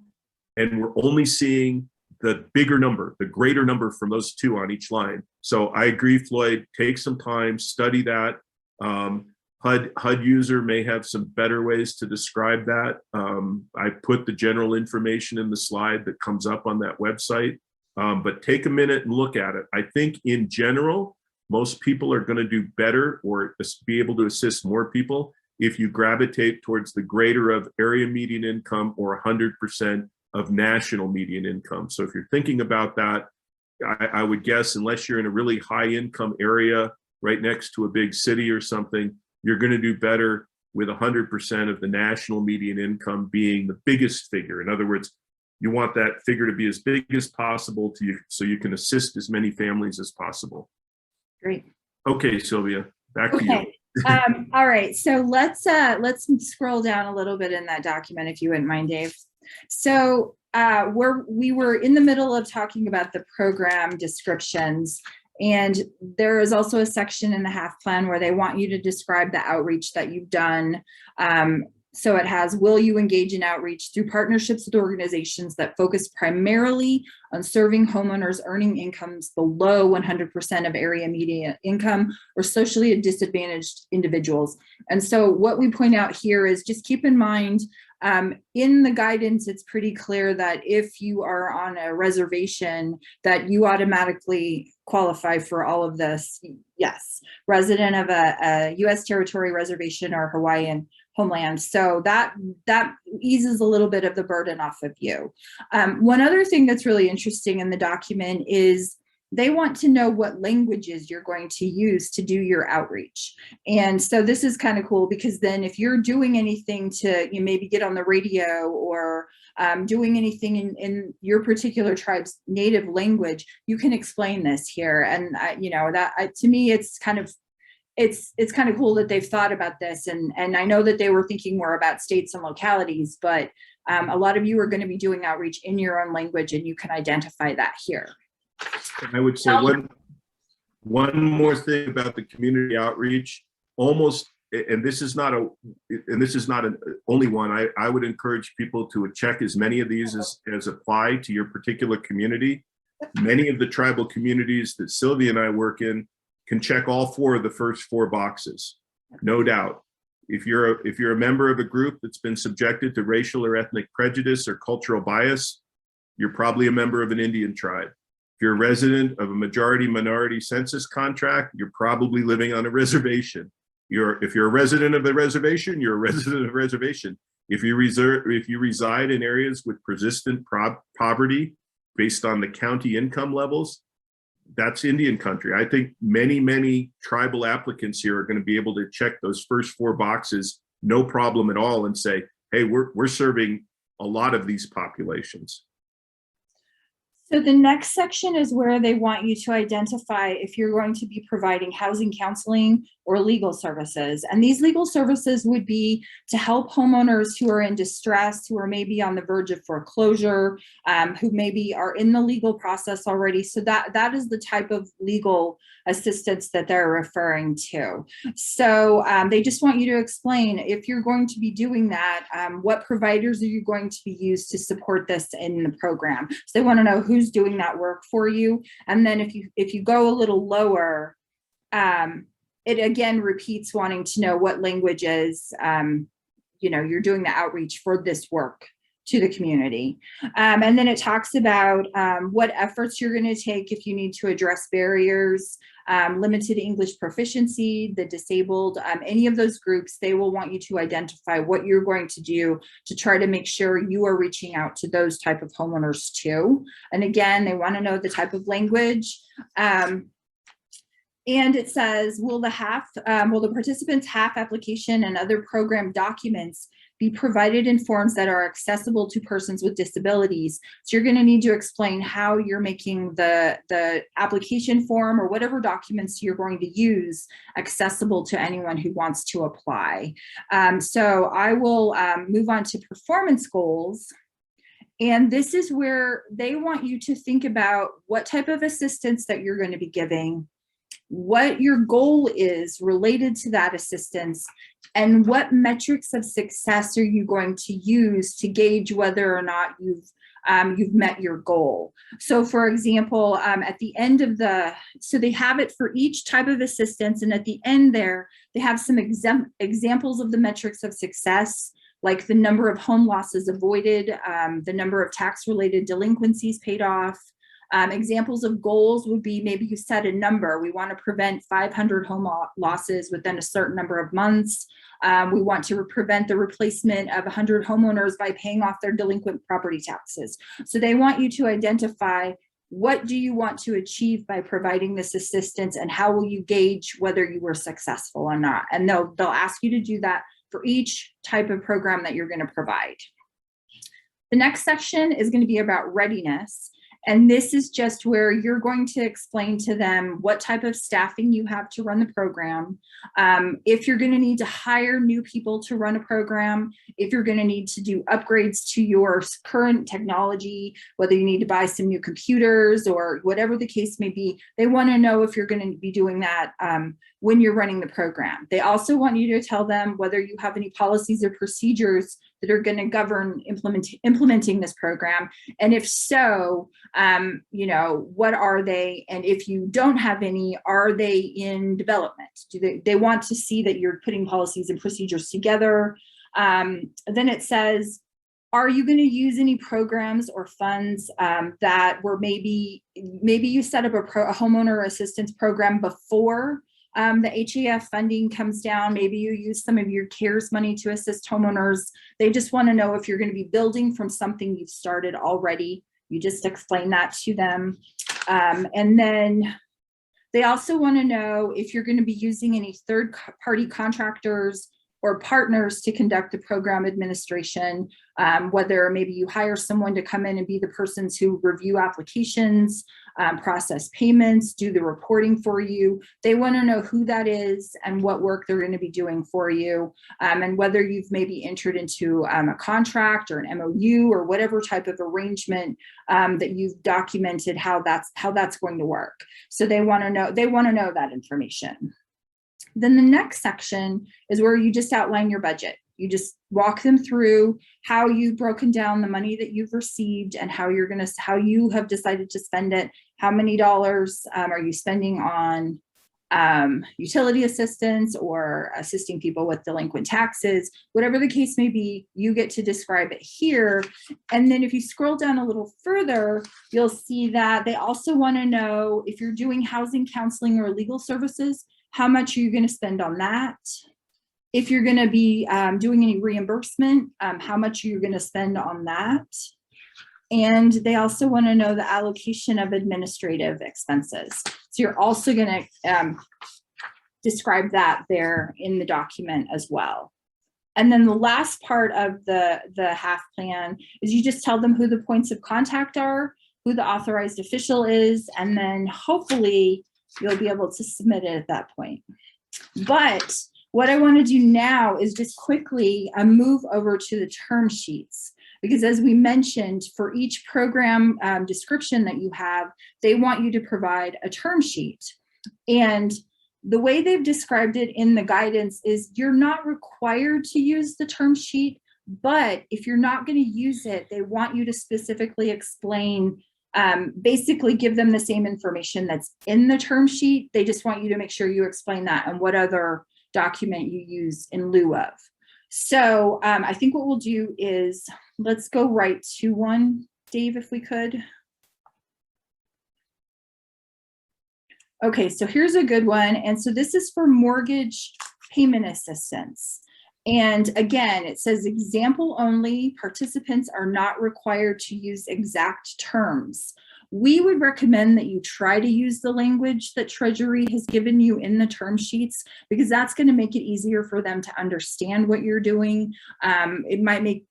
And we're only seeing the bigger number, the greater number from those two on each line. So I agree, Floyd, take some time, study that. HUD user may have some better ways to describe that. I put the general information in the slide that comes up on that website. but take a minute and look at it. I think in general, most people are going to do better or be able to assist more people if you gravitate towards the greater of area median income or 100% of national median income. So if you're thinking about that, I would guess unless you're in a really high income area right next to a big city or something, you're going to do better with 100% of the national median income being the biggest figure. In other words, you want that figure to be as big as possible to you so you can assist as many families as possible. Great. Okay, Sylvia, back to you. All right, so let's scroll down a little bit in that document, if you wouldn't mind, Dave. So we were in the middle of talking about the program descriptions, and there is also a section in the HAF plan where they want you to describe the outreach that you've done. So it has, will you engage in outreach through partnerships with organizations that focus primarily on serving homeowners earning incomes below 100% of area median income or socially disadvantaged individuals? And so what we point out here is just keep in mind, in the guidance, it's pretty clear that if you are on a reservation, that you automatically qualify for all of this. Yes, resident of a U.S. territory, reservation, or Hawaiian homeland. So that eases a little bit of the burden off of you. One other thing that's really interesting in the document is they want to know what languages you're going to use to do your outreach. And so this is kind of cool, because then if you're doing anything to maybe get on the radio or doing anything in your particular tribe's native language, you can explain this here. And to me, it's kind of cool that they've thought about this. And I know that they were thinking more about states and localities, but a lot of you are going to be doing outreach in your own language, and you can identify that here. I would say one more thing about the community outreach, and this is not an only one. I would encourage people to check as many of these as apply to your particular community. Many of the tribal communities that Sylvia and I work in can check all four of the first four boxes, no doubt. If you're a member of a group that's been subjected to racial or ethnic prejudice or cultural bias, you're probably a member of an Indian tribe. If you're a resident of a majority-minority census contract, you're probably living on a reservation. If you're a resident of a reservation, you're a resident of a reservation. If you reside in areas with persistent poverty based on the county income levels, that's Indian country. I think many tribal applicants here are going to be able to check those first four boxes, no problem at all, and say, hey, we're serving a lot of these populations. So the next section is where they want you to identify if you're going to be providing housing counseling or legal services. And these legal services would be to help homeowners who are in distress, who are maybe on the verge of foreclosure, who maybe are in the legal process already. So that is the type of legal assistance that they're referring to. So they just want you to explain, if you're going to be doing that, what providers are you going to be used to support this in the program? So they want to know who's doing that work for you. And then if you go a little lower, it again repeats wanting to know what languages you're doing the outreach for this work to the community. And then it talks about what efforts you're going to take if you need to address barriers, limited English proficiency, the disabled, any of those groups. They will want you to identify what you're going to do to try to make sure you are reaching out to those type of homeowners too. And again, they want to know the type of language. And it says, will the participants' HAF application and other program documents be provided in forms that are accessible to persons with disabilities? So you're going to need to explain how you're making the application form or whatever documents you're going to use accessible to anyone who wants to apply. So I will move on to performance goals. And this is where they want you to think about what type of assistance that you're going to be giving, what your goal is related to that assistance, and what metrics of success are you going to use to gauge whether or not you've met your goal. So for example, at the end of so they have it for each type of assistance, and at the end there, they have some examples of the metrics of success, like the number of home losses avoided, the number of tax-related delinquencies paid off, Examples of goals would be maybe you set a number. We want to prevent 500 home losses within a certain number of months. We want to prevent the replacement of 100 homeowners by paying off their delinquent property taxes. So they want you to identify, what do you want to achieve by providing this assistance, and how will you gauge whether you were successful or not? And they'll ask you to do that for each type of program that you're going to provide. The next section is going to be about readiness. And this is just where you're going to explain to them what type of staffing you have to run the program. If you're going to need to hire new people to run a program, if you're going to need to do upgrades to your current technology, whether you need to buy some new computers or whatever the case may be, they want to know if you're going to be doing that when you're running the program. They also want you to tell them whether you have any policies or procedures that are going to govern implementing this program. And if so, you know, what are they? And if you don't have any, are they in development? Do they want to see that you're putting policies and procedures together? Then it says, are you going to use any programs or funds that were maybe you set up a homeowner assistance program before the HAF funding comes down? Maybe you use some of your CARES money to assist homeowners. They just want to know if you're going to be building from something you've started already. You just explain that to them. And then they also want to know if you're going to be using any third-party contractors or partners to conduct the program administration, whether maybe you hire someone to come in and be the persons who review applications, process payments, do the reporting for you. They want to know who that is and what work they're going to be doing for you, and whether you've maybe entered into a contract or an MOU or whatever type of arrangement that you've documented how that's going to work. So they want to know that information. Then the next section is where you just outline your budget. You just walk them through how you've broken down the money that you've received and how you have decided to spend it. How many dollars are you spending on utility assistance or assisting people with delinquent taxes? Whatever the case may be, you get to describe it here. And then if you scroll down a little further, you'll see that they also want to know if you're doing housing counseling or legal services, how much are you going to spend on that? If you're going to be doing any reimbursement, how much are you going to spend on that? And they also want to know the allocation of administrative expenses. So you're also going to describe that there in the document as well. And then the last part of the HAF plan is you just tell them who the points of contact are, who the authorized official is, and then hopefully you'll be able to submit it at that point. But what I want to do now is just quickly move over to the term sheets, because as we mentioned, for each program description that you have, they want you to provide a term sheet. And the way they've described it in the guidance is you're not required to use the term sheet, but if you're not going to use it, they want you to specifically explain, basically give them the same information that's in the term sheet. They just want you to make sure you explain that and what other document you use in lieu of. So I think what we'll do is let's go right to one, Dave, if we could. Okay, so here's a good one. And so this is for mortgage payment assistance. And again, it says example only, participants are not required to use exact terms. We would recommend that you try to use the language that Treasury has given you in the term sheets, because that's going to make it easier for them to understand what you're doing. It might make,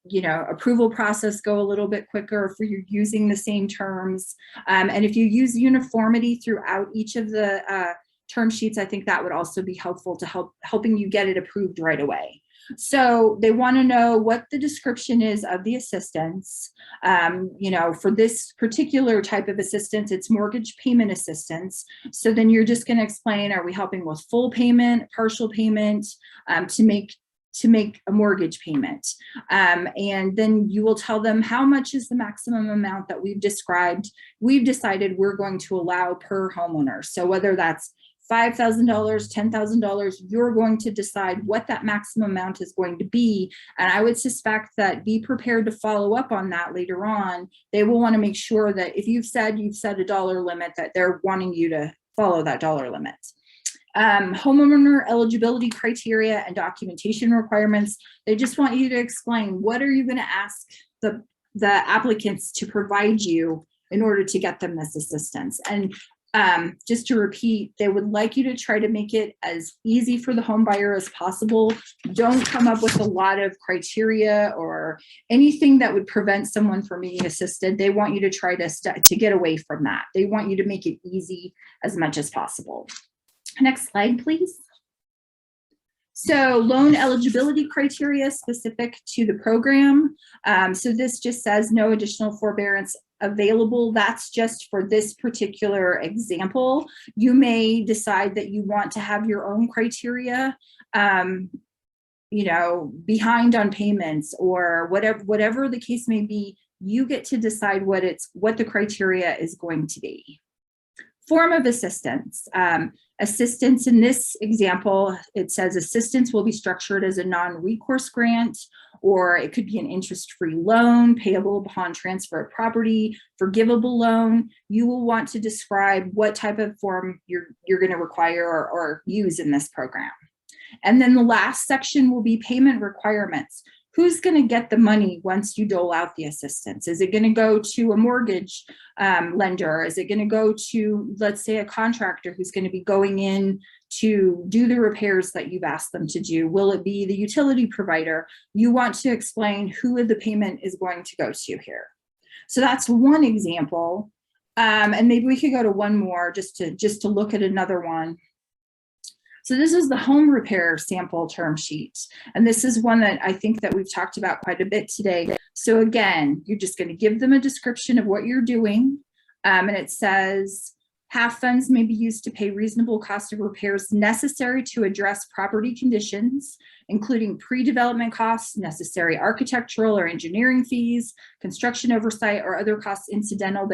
approval process go a little bit quicker if you're using the same terms. And if you use uniformity throughout each of the term sheets, I think that would also be helpful to helping you get it approved right away. So they want to know what the description is of the assistance. For this particular type of assistance, it's mortgage payment assistance. So then you're just going to explain, are we helping with full payment, partial payment, to make a mortgage payment? And then you will tell them how much is the maximum amount that we've decided we're going to allow per homeowner. So whether that's $5,000, $10,000, you're going to decide what that maximum amount is going to be. And I would suspect that be prepared to follow up on that later on. They will want to make sure that if you've set a dollar limit, that they're wanting you to follow that dollar limit. Homeowner eligibility criteria and documentation requirements. They just want you to explain, what are you going to ask the applicants to provide you in order to get them this assistance? And just to repeat, they would like you to try to make it as easy for the home buyer as possible. Don't come up with a lot of criteria or anything that would prevent someone from being assisted. They want you to try to get away from that. They want you to make it easy as much as possible. Next slide, please. So loan eligibility criteria specific to the program. So this just says no additional forbearance available. That's just for this particular example. You may decide that you want to have your own criteria, you know, behind on payments or whatever the case may be. You get to decide what the criteria is going to be. Form of assistance. Assistance in this example, it says assistance will be structured as a non-recourse grant, or it could be an interest-free loan payable upon transfer of property, forgivable loan. You will want to describe what type of form you're going to require or use in this program. And then the last section will be payment requirements. Who's going to get the money once you dole out the assistance? Is it going to go to a mortgage lender? Is it going to go to, let's say, a contractor who's going to be going in to do the repairs that you've asked them to do? Will it be the utility provider? You want to explain who the payment is going to go to here. So that's one example. And maybe we could go to one more just to look at another one. So this is the home repair sample term sheet. And this is one that I think that we've talked about quite a bit today. So again, you're just going to give them a description of what you're doing. And it says, HAF funds may be used to pay reasonable cost of repairs necessary to address property conditions, including pre-development costs, necessary architectural or engineering fees, construction oversight, or other costs incidental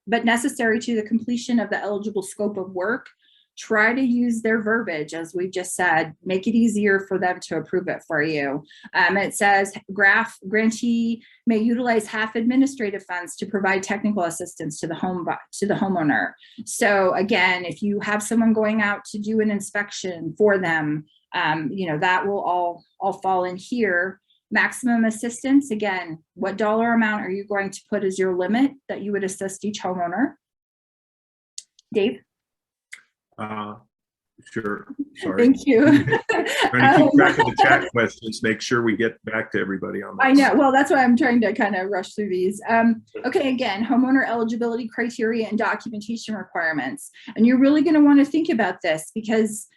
but necessary to the completion of the eligible scope of work. Try to use their verbiage, as we just said, make it easier for them to approve it for you. It says grantee may utilize HAF administrative funds to provide technical assistance to the homeowner. So again, if you have someone going out to do an inspection for them, you know, that will all fall in here. Maximum assistance, again, what dollar amount are you going to put as your limit that you would assist each homeowner? Dave? Sure. Sorry. Thank you. Trying to keep track of the chat questions, make sure we get back to everybody on that. I know. Well, that's why I'm trying to kind of rush through these. Okay, again, homeowner eligibility criteria and documentation requirements. And you're really going to want to think about this because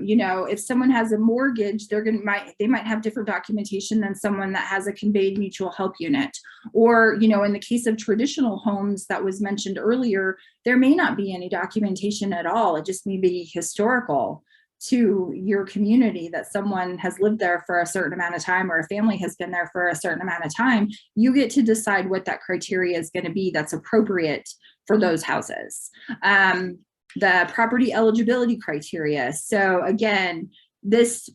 you know, if someone has a mortgage, they might have different documentation than someone that has a conveyed mutual help unit. Or, you know, in the case of traditional homes that was mentioned earlier, there may not be any documentation at all. It just may be historical to your community that someone has lived there for a certain amount of time or a family has been there for a certain amount of time. You get to decide what that criteria is going to be that's appropriate for those houses. The property eligibility criteria. So again,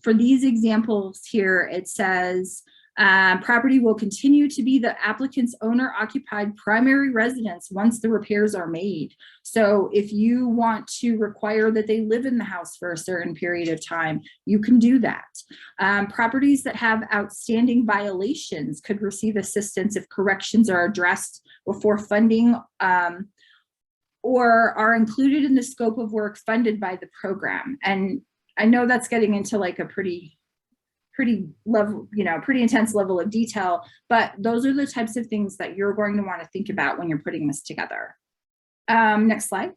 for these examples here, it says property will continue to be the applicant's owner occupied primary residence once the repairs are made. So if you want to require that they live in the house for a certain period of time, you can do that. Properties that have outstanding violations could receive assistance if corrections are addressed before funding or are included in the scope of work funded by the program. And I know that's getting into like a pretty level, you know, pretty intense level of detail, but those are the types of things that you're going to want to think about when you're putting this together. Next slide.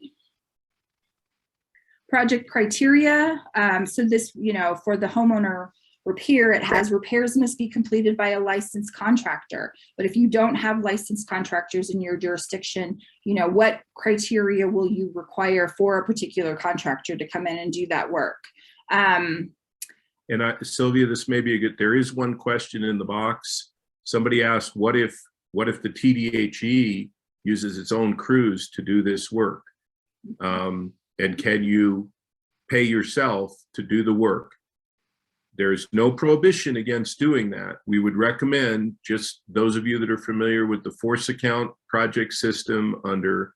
Project criteria. So this, you know, for the homeowner repair, it has repairs must be completed by a licensed contractor. But if you don't have licensed contractors in your jurisdiction, you know, what criteria will you require for a particular contractor to come in and do that work? Sylvia, this may be a good, there is one question in the box. Somebody asked, what if the TDHE uses its own crews to do this work? And can you pay yourself to do the work. There's no prohibition against doing that. We would recommend, just those of you that are familiar with the force account project system under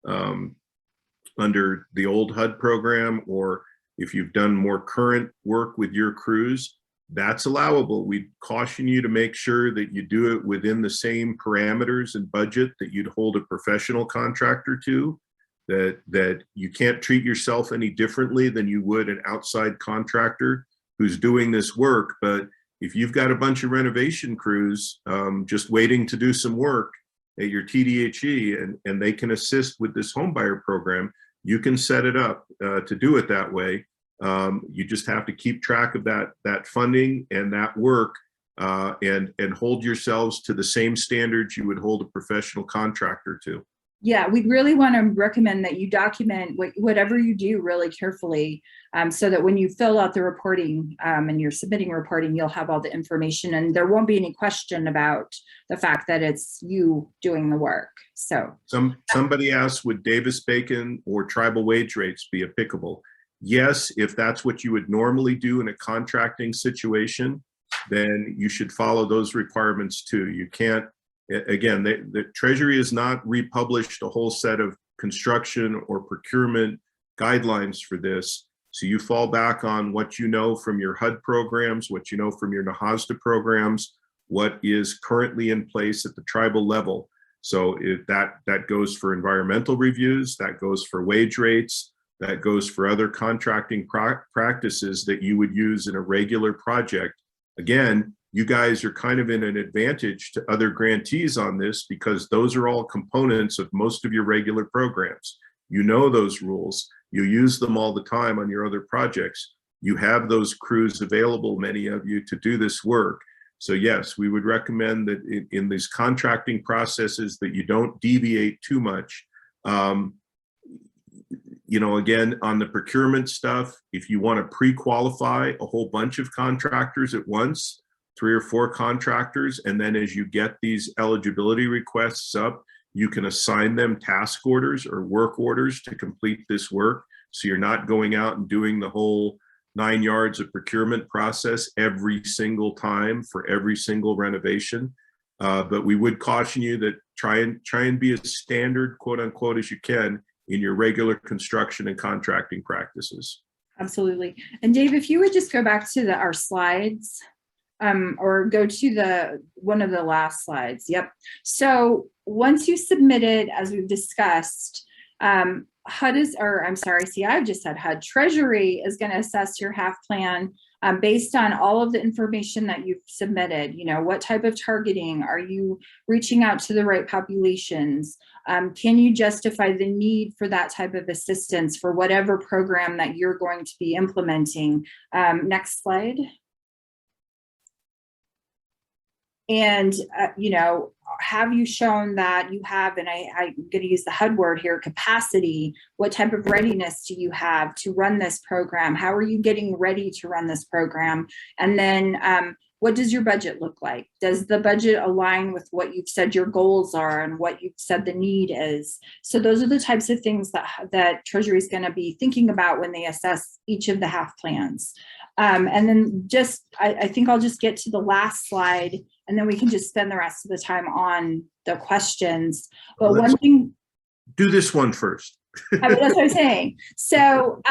the old HUD program, or if you've done more current work with your crews, that's allowable. We caution you to make sure that you do it within the same parameters and budget that you'd hold a professional contractor to, that you can't treat yourself any differently than you would an outside contractor who's doing this work. But if you've got a bunch of renovation crews just waiting to do some work at your TDHE, and they can assist with this home buyer program, you can set it up to do it that way. You just have to keep track of that funding and that work, and hold yourselves to the same standards you would hold a professional contractor to. Yeah, we really want to recommend that you document whatever you do really carefully, so that when you fill out the reporting and you're submitting reporting, you'll have all the information and there won't be any question about the fact that it's you doing the work. So somebody asked, would Davis-Bacon or tribal wage rates be applicable? Yes, if that's what you would normally do in a contracting situation, then you should follow those requirements too. You can't, again, the Treasury has not republished a whole set of construction or procurement guidelines for this. So you fall back on what you know from your HUD programs, what you know from your NAIHC programs, what is currently in place at the tribal level. So that goes for environmental reviews, that goes for wage rates, that goes for other contracting practices that you would use in a regular project. Again, you guys are kind of in an advantage to other grantees on this because those are all components of most of your regular programs. You know those rules. You use them all the time on your other projects. You have those crews available, many of you, to do this work. So yes, we would recommend that in these contracting processes that you don't deviate too much. You know, again, on the procurement stuff, if you want to pre-qualify a whole bunch of contractors at once, 3 or 4 contractors, and then as you get these eligibility requests up, you can assign them task orders or work orders to complete this work. So you're not going out and doing the whole 9 yards of procurement process every single time for every single renovation. But we would caution you that try and be as standard, quote unquote, as you can in your regular construction and contracting practices. absolutely. And Dave, if you would just go back to our slides, or go to one of the last slides. Yep. So once you submit it, as we've discussed, HUD is, or I'm sorry, see, I've just said HUD. Treasury is going to assess your HAF plan based on all of the information that you've submitted. You know, what type of targeting? Are you reaching out to the right populations? Can you justify the need for that type of assistance for whatever program that you're going to be implementing? Next slide. And, you know, have you shown that you have, and I'm going to use the HUD word here, capacity? What type of readiness do you have to run this program? How are you getting ready to run this program? And then what does your budget look like? Does the budget align with what you've said your goals are and what you've said the need is? So those are the types of things that Treasury is going to be thinking about when they assess each of the HAF plans. And then I think I'll just get to the last slide, and then we can just spend the rest of the time on the questions. But one thing, do this one first. that's what I'm saying. So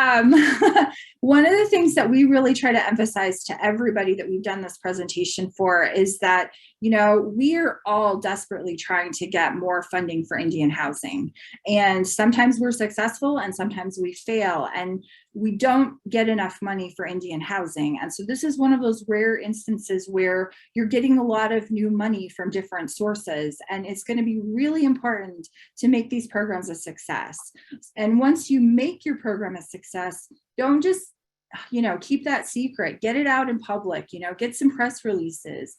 one of the things that we really try to emphasize to everybody that we've done this presentation for is that, you know, we're all desperately trying to get more funding for Indian housing. And sometimes we're successful and sometimes we fail. And we don't get enough money for Indian housing. And so this is one of those rare instances where you're getting a lot of new money from different sources. And it's going to be really important to make these programs a success. And once you make your program a success, don't just, you know, keep that secret, get it out in public, you know, get some press releases,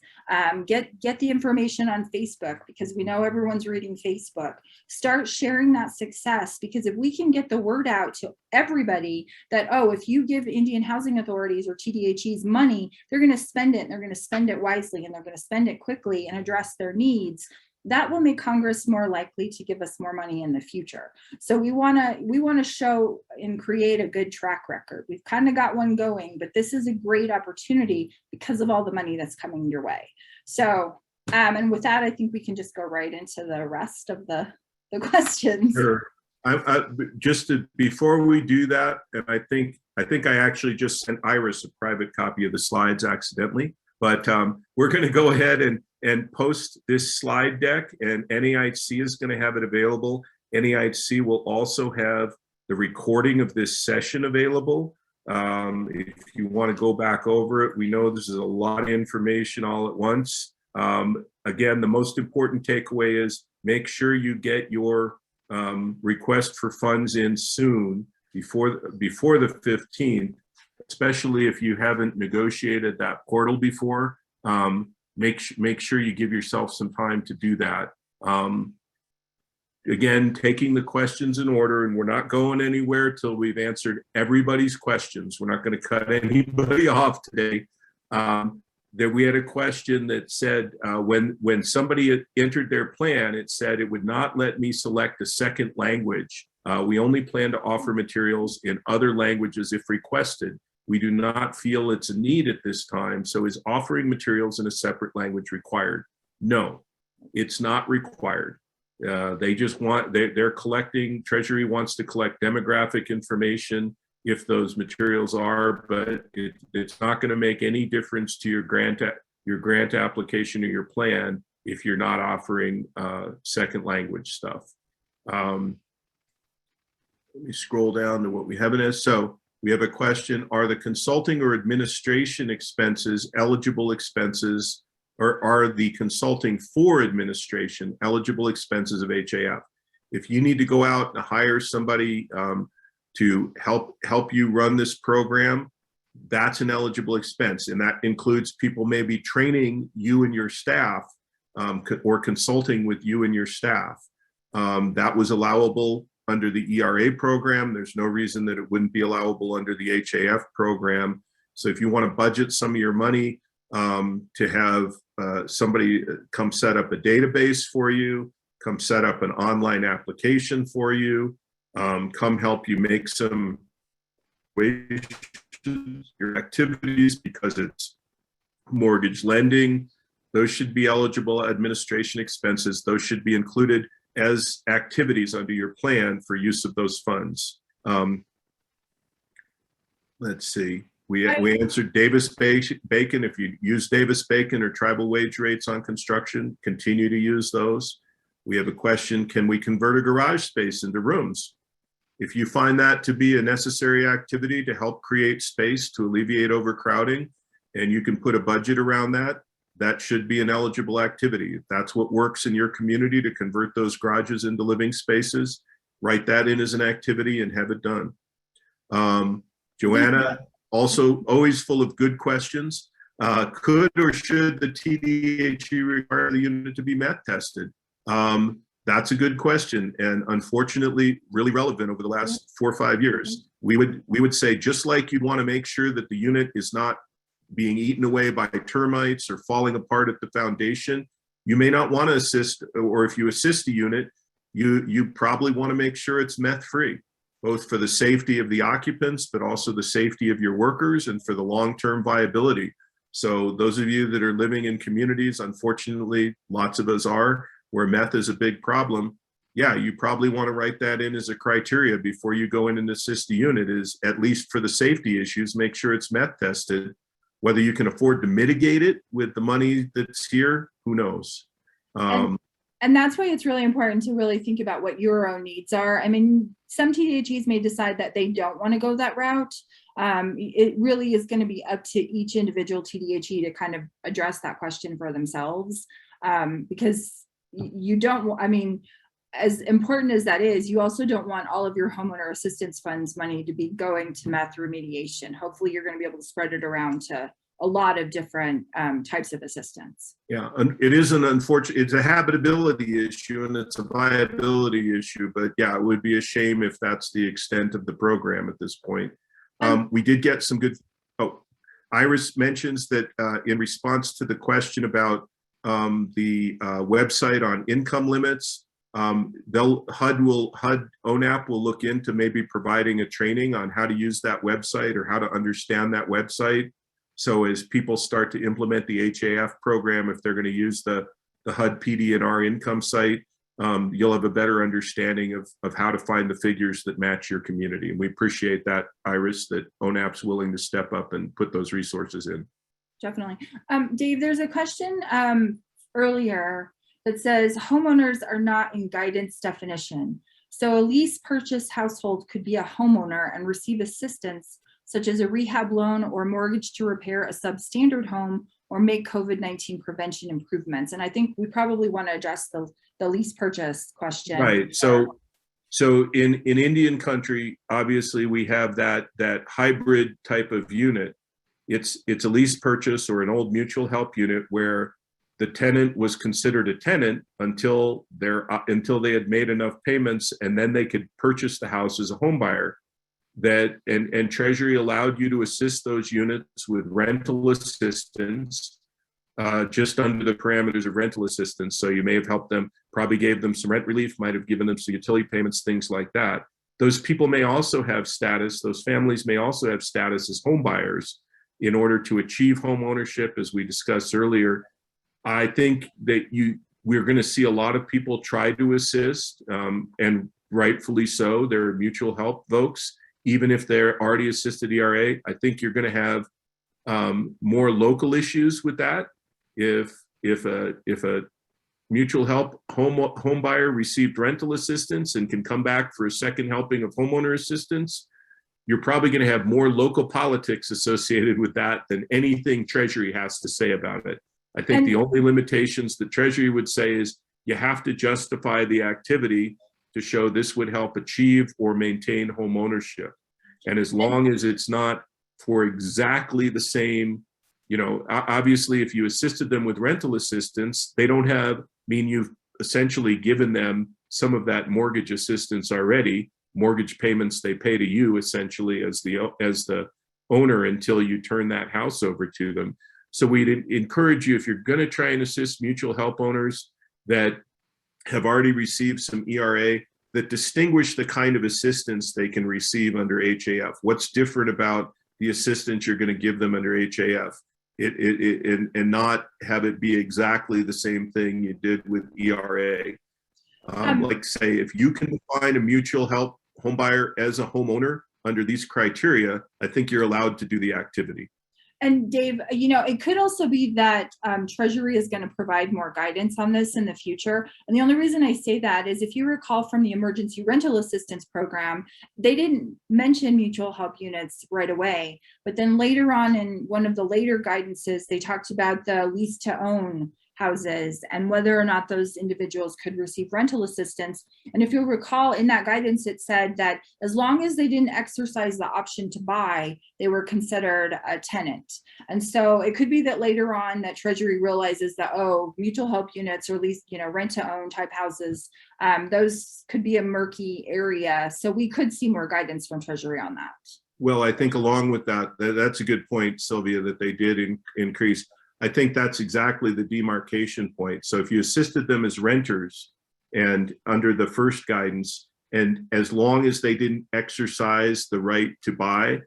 get the information on Facebook, because we know everyone's reading Facebook. Start sharing that success, because if we can get the word out to everybody that, oh, if you give Indian housing authorities or TDHEs money, they're going to spend it, and they're going to spend it wisely, and they're going to spend it quickly and address their needs, that will make Congress more likely to give us more money in the future. So we want to show and create a good track record. We've kind of got one going, but this is a great opportunity because of all the money that's coming your way. So, and with that, I think we can just go right into the rest of the questions. Sure. Before we do that, and I think I actually just sent Iris a private copy of the slides accidentally, but we're going to go ahead and post this slide deck, and NAIHC is going to have it available. NAIHC will also have the recording of this session available. If you want to go back over it, we know this is a lot of information all at once. Again, the most important takeaway is make sure you get your request for funds in soon before the 15th, especially if you haven't negotiated that portal before. Make sure you give yourself some time to do that. Again, taking the questions in order, and we're not going anywhere till we've answered everybody's questions. We're not going to cut anybody off today. That we had a question that said, when somebody entered their plan, it said it would not let me select a second language. We only plan to offer materials in other languages if requested. We do not feel it's a need at this time. So is offering materials in a separate language required? No, it's not required. They just want, they're collecting, Treasury wants to collect demographic information if those materials are, but it's not going to make any difference to your grant application or your plan if you're not offering second language stuff. Let me scroll down to what we have in this. So we have a question: are the consulting or administration expenses eligible expenses, or are the consulting for administration eligible expenses of HAF? If you need to go out and hire somebody to help you run this program, that's an eligible expense. And that includes people maybe training you and your staff or consulting with you and your staff. That was allowable under the ERA program. There's no reason that it wouldn't be allowable under the HAF program. So if you want to budget some of your money to have somebody come set up a database for you, come set up an online application for you, come help you make some your activities because it's mortgage lending, those should be eligible administration expenses. Those should be included as activities under your plan for use of those funds. Let's see, we answered Davis-Bacon. If you use Davis-Bacon or tribal wage rates on construction, continue to use those. We have a question: can we convert a garage space into rooms? If you find that to be a necessary activity to help create space to alleviate overcrowding, and you can put a budget around that, that should be an eligible activity. If that's what works in your community to convert those garages into living spaces, write that in as an activity and have it done. Joanna, also always full of good questions. Could or should the TDHE require the unit to be meth tested? That's a good question, and unfortunately really relevant over the last 4 or 5 years. We would say, just like you'd want to make sure that the unit is not being eaten away by termites or falling apart at the foundation, you may not want to assist, or if you assist a unit, you probably want to make sure it's meth free, both for the safety of the occupants, but also the safety of your workers and for the long-term viability. So those of you that are living in communities, unfortunately, lots of us are, where meth is a big problem, yeah, you probably want to write that in as a criteria before you go in and assist the unit, is at least for the safety issues, make sure it's meth tested. Whether you can afford to mitigate it with the money that's here, who knows? And that's why it's really important to really think about what your own needs are. I mean, some TDHEs may decide that they don't want to go that route. It really is going to be up to each individual TDHE to kind of address that question for themselves, because you don't, I mean, as important as that is, you also don't want all of your homeowner assistance funds money to be going to meth remediation. Hopefully you're going to be able to spread it around to a lot of different types of assistance. Yeah, and it is an unfortunate, it's a habitability issue and it's a viability issue, but yeah, it would be a shame if that's the extent of the program at this point. We did get some good, Iris mentions that in response to the question about the website on income limits. ONAP will look into maybe providing a training on how to use that website or how to understand that website. So as people start to implement the HAF program, if they're going to use the HUD PD&R income site, you'll have a better understanding of how to find the figures that match your community. And we appreciate that, Iris, that ONAP's willing to step up and put those resources in. Definitely. Dave, there's a question earlier that says homeowners are not in guidance definition. So a lease purchase household could be a homeowner and receive assistance such as a rehab loan or mortgage to repair a substandard home or make COVID-19 prevention improvements. And I think we probably want to address the lease purchase question. Right. So in Indian country, obviously we have that hybrid type of unit. It's a lease purchase or an old mutual help unit where the tenant was considered a tenant until they had made enough payments, and then they could purchase the house as a home buyer. And Treasury allowed you to assist those units with rental assistance, just under the parameters of rental assistance. So you may have helped them, probably gave them some rent relief, might have given them some utility payments, things like that. Those people may also have status, those families may also have status as home buyers in order to achieve home ownership, as we discussed earlier. I think that we're going to see a lot of people try to assist, and rightfully so. There are mutual help folks, even if they're already assisted ERA. I think you're going to have more local issues with that. If a mutual help home buyer received rental assistance and can come back for a second helping of homeowner assistance, you're probably going to have more local politics associated with that than anything Treasury has to say about it. I think the only limitations that Treasury would say is you have to justify the activity to show this would help achieve or maintain home ownership. And as long as it's not for exactly the same, obviously if you assisted them with rental assistance, they don't you've essentially given them some of that mortgage assistance already, mortgage payments they pay to you essentially as the owner until you turn that house over to them. So we'd encourage you, if you're going to try and assist mutual help owners that have already received some ERA, that distinguish the kind of assistance they can receive under HAF. What's different about the assistance you're going to give them under HAF? And not have it be exactly the same thing you did with ERA. Like say, if you can find a mutual help home buyer as a homeowner under these criteria, I think you're allowed to do the activity. And Dave, it could also be that Treasury is going to provide more guidance on this in the future. And the only reason I say that is if you recall from the emergency rental assistance program, they didn't mention mutual help units right away. But then later on in one of the later guidances, they talked about the lease to own houses and whether or not those individuals could receive rental assistance. And if you'll recall in that guidance, it said that as long as they didn't exercise the option to buy, they were considered a tenant. And so it could be that later on that Treasury realizes that, mutual help units or at least, rent to own type houses, those could be a murky area. So we could see more guidance from Treasury on that. Well, I think along with that's a good point, Sylvia, that they did increase. I think that's exactly the demarcation point. So if you assisted them as renters and under the first guidance, and as long as they didn't exercise the right to buy,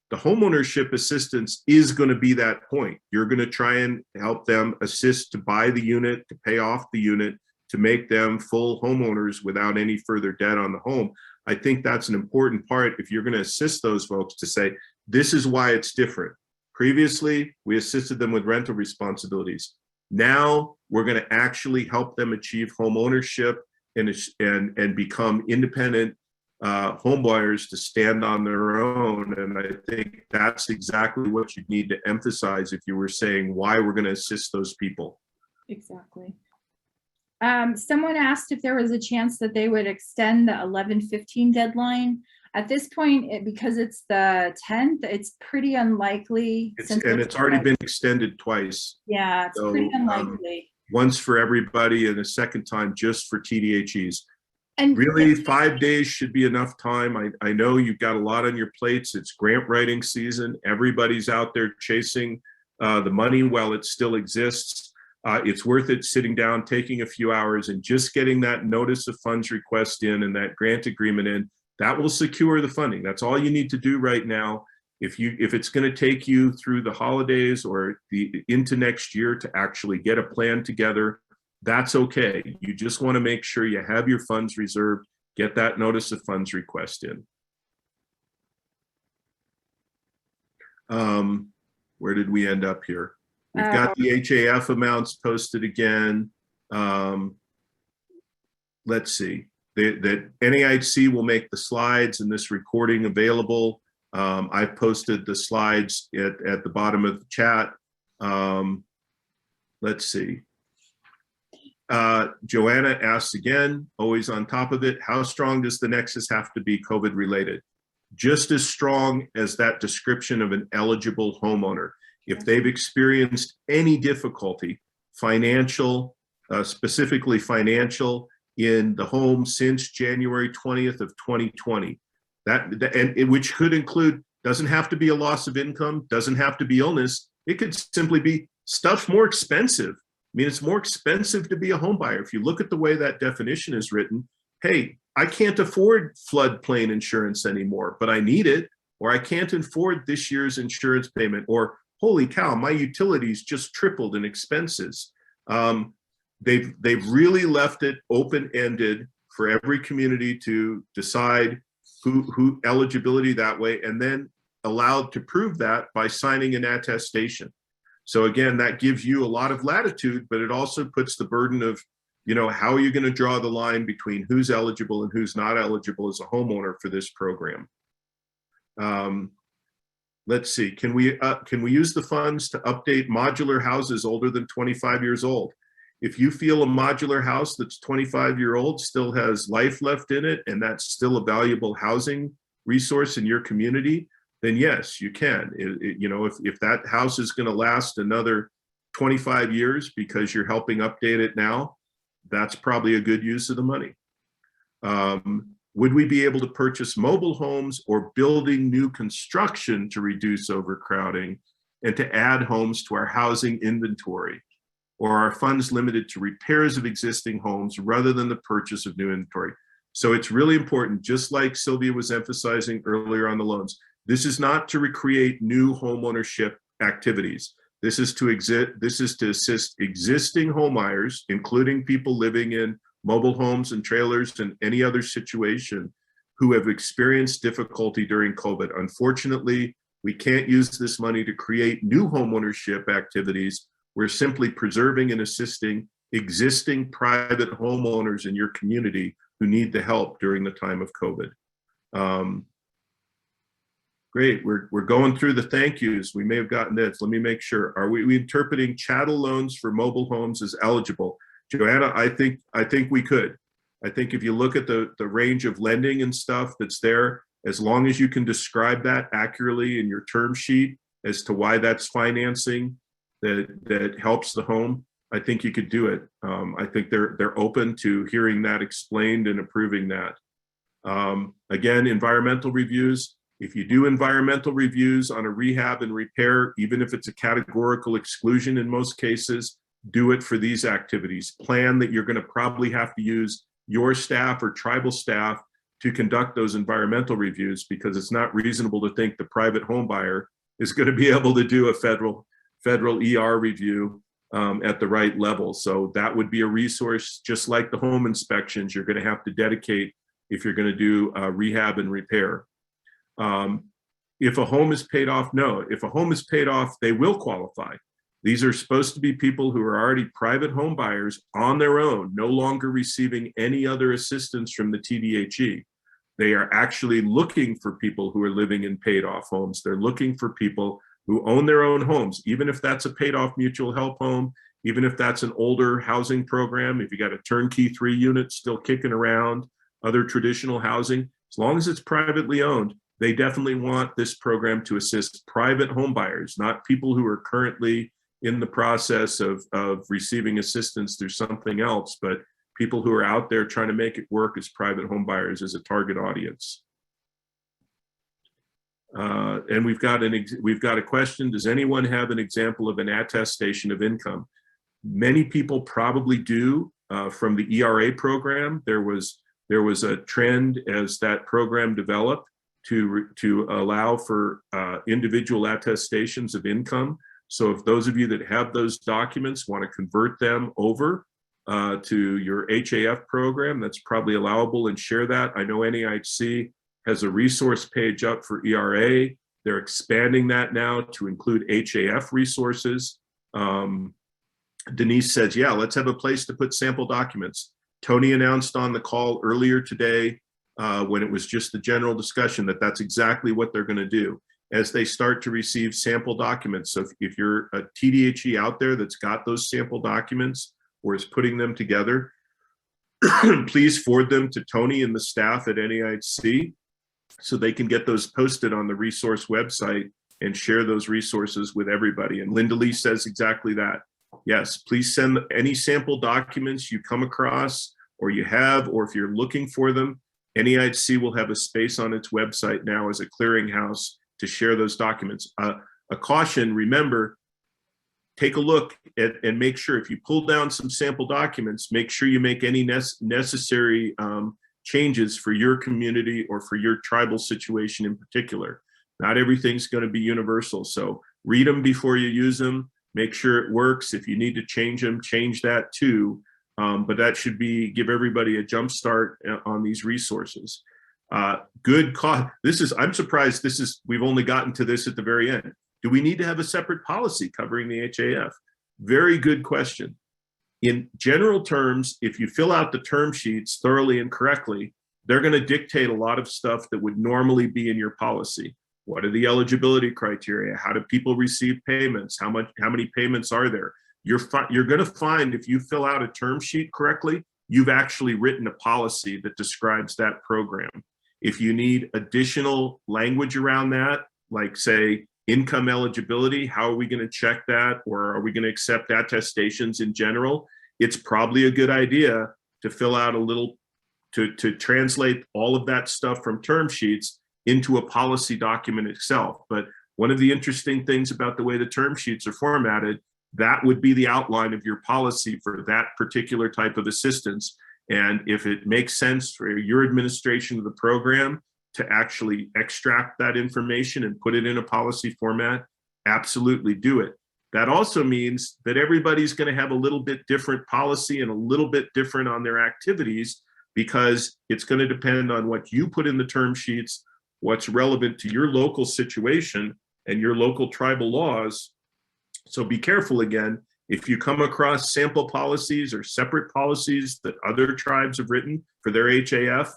the homeownership assistance is going to be that point. You're going to try and help them assist to buy the unit, to pay off the unit, to make them full homeowners without any further debt on the home. I think that's an important part if you're going to assist those folks to say, this is why it's different. Previously, we assisted them with rental responsibilities. Now we're going to actually help them achieve home ownership and become independent home buyers to stand on their own. And I think that's exactly what you need to emphasize if you were saying why we're going to assist those people. Exactly. Someone asked if there was a chance that they would extend the 11/15 deadline. At this point, because it's the 10th, it's pretty unlikely. It's already been extended twice. Yeah, it's pretty unlikely. Once for everybody and a second time just for TDHEs. And really, 5 days should be enough time. I know you've got a lot on your plates. It's grant writing season. Everybody's out there chasing the money while it still exists. It's worth it sitting down, taking a few hours and just getting that notice of funds request in and that grant agreement in. That will secure the funding. That's all you need to do right now. If it's going to take you through the holidays or into next year to actually get a plan together, that's okay. You just want to make sure you have your funds reserved, get that notice of funds request in. Where did we end up here? We've got the HAF amounts posted again. Let's see. That NAIHC will make the slides and this recording available. I've posted the slides at the bottom of the chat. Let's see. Joanna asks again, always on top of it, how strong does the nexus have to be COVID related? Just as strong as that description of an eligible homeowner. If they've experienced any difficulty, financial, specifically financial, in the home since January 20th of 2020, which could include, doesn't have to be a loss of income, doesn't have to be illness. It could simply be stuff more expensive. I mean, it's more expensive to be a home buyer. If you look at the way that definition is written, hey, I can't afford floodplain insurance anymore, but I need it, or I can't afford this year's insurance payment, or holy cow, my utilities just tripled in expenses. They've really left it open-ended for every community to decide who eligibility that way, and then allowed to prove that by signing an attestation. So again, that gives you a lot of latitude, but it also puts the burden of, you know, how are you going to draw the line between who's eligible and who's not eligible as a homeowner for this program? Let's see, can we use the funds to update modular houses older than 25 years old? If you feel a modular house that's 25-year-old still has life left in it, and that's still a valuable housing resource in your community, then yes, you can. You know, if that house is going to last another 25 years because you're helping update it now, that's probably a good use of the money. Would we be able to purchase mobile homes or building new construction to reduce overcrowding and to add homes to our housing inventory? Or are funds limited to repairs of existing homes rather than the purchase of new inventory? So it's really important, just like Sylvia was emphasizing earlier on the loans, this is not to recreate new homeownership activities. This is to assist existing homebuyers, including people living in mobile homes and trailers and any other situation, who have experienced difficulty during COVID. Unfortunately, we can't use this money to create new homeownership activities. We're simply preserving and assisting existing private homeowners in your community who need the help during the time of COVID. Great, we're going through the thank yous. We may have gotten this. Let me make sure. Are we interpreting chattel loans for mobile homes as eligible? Joanna, I think we could. I think if you look at the range of lending and stuff that's there, as long as you can describe that accurately in your term sheet as to why that's financing that helps the home, I think you could do it. I think they're open to hearing that explained and approving that. Again, environmental reviews. If you do environmental reviews on a rehab and repair, even if it's a categorical exclusion in most cases, do it for these activities. Plan that you're going to probably have to use your staff or tribal staff to conduct those environmental reviews, because it's not reasonable to think the private home buyer is going to be able to do a federal ER review at the right level. So that would be a resource, just like the home inspections you're going to have to dedicate if you're going to do rehab and repair. If a home is paid off, no. If a home is paid off, they will qualify. These are supposed to be people who are already private home buyers on their own, no longer receiving any other assistance from the TDHE. They are actually looking for people who are living in paid off homes. They're looking for people who own their own homes, even if that's a paid off mutual help home, even if that's an older housing program, if you got a turnkey 3 units still kicking around, other traditional housing, as long as it's privately owned, they definitely want this program to assist private home buyers, not people who are currently in the process of receiving assistance through something else, but people who are out there trying to make it work as private home buyers as a target audience. And we've got a question. Does anyone have an example of an attestation of income? Many people probably do from the ERA program. There was a trend as that program developed to allow for individual attestations of income. So if those of you that have those documents want to convert them over to your HAF program, that's probably allowable, and share that. I know NAIHC has a resource page up for ERA. They're expanding that now to include HAF resources. Denise says, yeah, let's have a place to put sample documents. Tony announced on the call earlier today when it was just the general discussion that that's exactly what they're going to do as they start to receive sample documents. So if you're a TDHE out there that's got those sample documents or is putting them together, please forward them to Tony and the staff at NAIHC so they can get those posted on the resource website and share those resources with everybody. And Linda Lee says exactly that. Yes, please send any sample documents you come across or you have, or if you're looking for them. NAIHC will have a space on its website now as a clearinghouse to share those documents. A caution, remember, take a look at and make sure if you pull down some sample documents, make sure you make any necessary changes for your community or for your tribal situation in particular. Not everything's going to be universal. So read them before you use them. Make sure it works. If you need to change them, change that too. But that should give everybody a jump start on these resources. Good cause. I'm surprised we've only gotten to this at the very end. Do we need to have a separate policy covering the HAF? Very good question. In general terms, if you fill out the term sheets thoroughly and correctly, they're going to dictate a lot of stuff that would normally be in your policy. What are the eligibility criteria? How do people receive payments? How many payments are there? You're going to find if you fill out a term sheet correctly, you've actually written a policy that describes that program. If you need additional language around that, like say income eligibility, how are we going to check that? Or are we going to accept attestations in general? It's probably a good idea to fill out a little, to translate all of that stuff from term sheets into a policy document itself. But one of the interesting things about the way the term sheets are formatted, that would be the outline of your policy for that particular type of assistance. And if it makes sense for your administration of the program to actually extract that information and put it in a policy format, absolutely do it. That also means that everybody's going to have a little bit different policy and a little bit different on their activities, because it's going to depend on what you put in the term sheets, what's relevant to your local situation and your local tribal laws. So be careful again. If you come across sample policies or separate policies that other tribes have written for their HAF,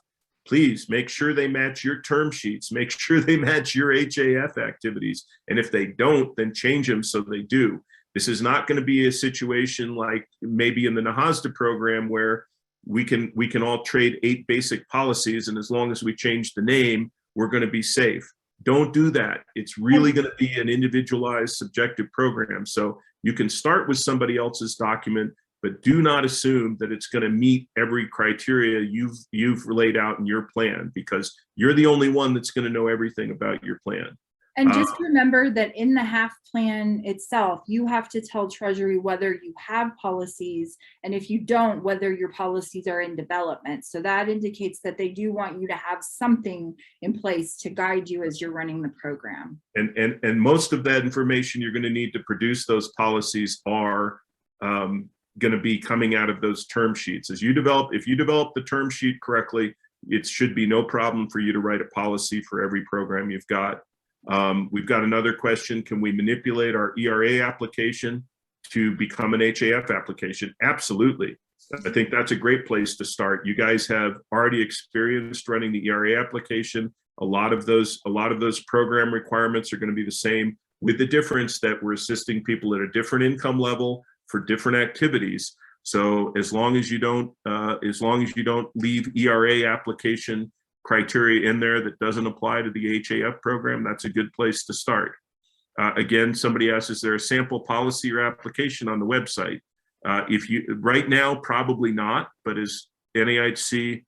please make sure they match your term sheets. Make sure they match your HAF activities. And if they don't, then change them so they do. This is not going to be a situation like maybe in the NAIHC program where we can all trade 8 basic policies, and as long as we change the name, we're going to be safe. Don't do that. It's really going to be an individualized, subjective program. So you can start with somebody else's document, but do not assume that it's going to meet every criteria you've laid out in your plan, because you're the only one that's going to know everything about your plan. And just remember that in the HAF plan itself, you have to tell Treasury whether you have policies, and if you don't, whether your policies are in development. So that indicates that they do want you to have something in place to guide you as you're running the program. And most of that information you're going to need to produce those policies are going to be coming out of those term sheets. If you develop the term sheet correctly, it should be no problem for you to write a policy for every program you've got. We've got another question. Can we manipulate our ERA application to become an HAF application? Absolutely. I think that's a great place to start. You guys have already experienced running the ERA application. A lot of those program requirements are going to be the same, with the difference that we're assisting people at a different income level for different activities. So as long as you don't leave ERA application criteria in there that doesn't apply to the HAF program, that's a good place to start. Again, somebody asked, is there a sample policy or application on the website? Right now, probably not, but as NAIHC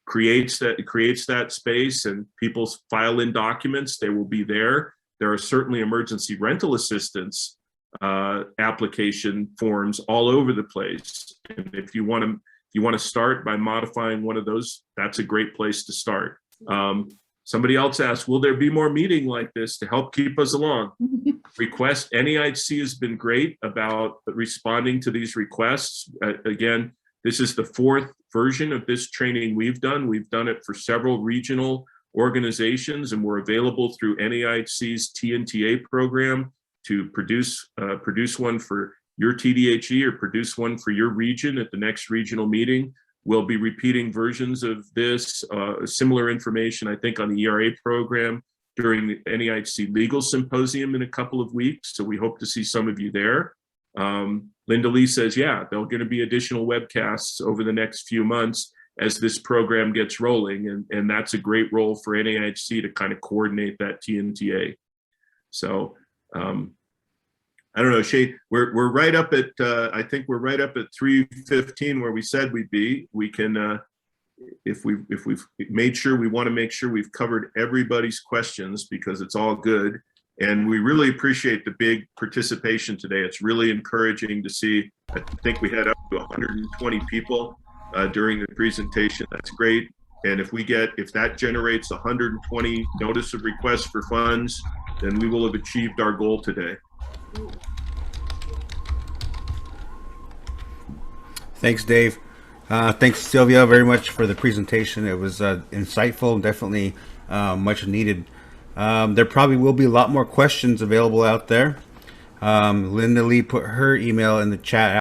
creates that space and people file in documents, they will be there. There are certainly emergency rental assistance application forms all over the place. And if you want to start by modifying one of those, that's a great place to start. Somebody else asked, will there be more meeting like this to help keep us along? Request, NAIHC has been great about responding to these requests. Again, this is the 4th version of this training we've done. We've done it for several regional organizations, and we're available through NAIHC's TNTA program to produce one for your TDHE or produce one for your region at the next regional meeting. We'll be repeating versions of this, similar information, I think, on the ERA program during the NAIHC Legal Symposium in a couple of weeks. So we hope to see some of you there. Linda Lee says, yeah, there are going to be additional webcasts over the next few months as this program gets rolling. And that's a great role for NAIHC to kind of coordinate that TNTA. So I don't know, Shay, we're right up at, I think we're right up at 3:15 where we said we'd be. We can, if we've made sure, we want to make sure we've covered everybody's questions because it's all good. And we really appreciate the big participation today. It's really encouraging to see. I think we had up to 120 people during the presentation. That's great. And if that generates 120 notice of request for funds, then we will have achieved our goal today. Thanks, Dave. Thanks, Sylvia, very much for the presentation. It was insightful, definitely much needed. There probably will be a lot more questions available out there. Linda Lee put her email in the chat.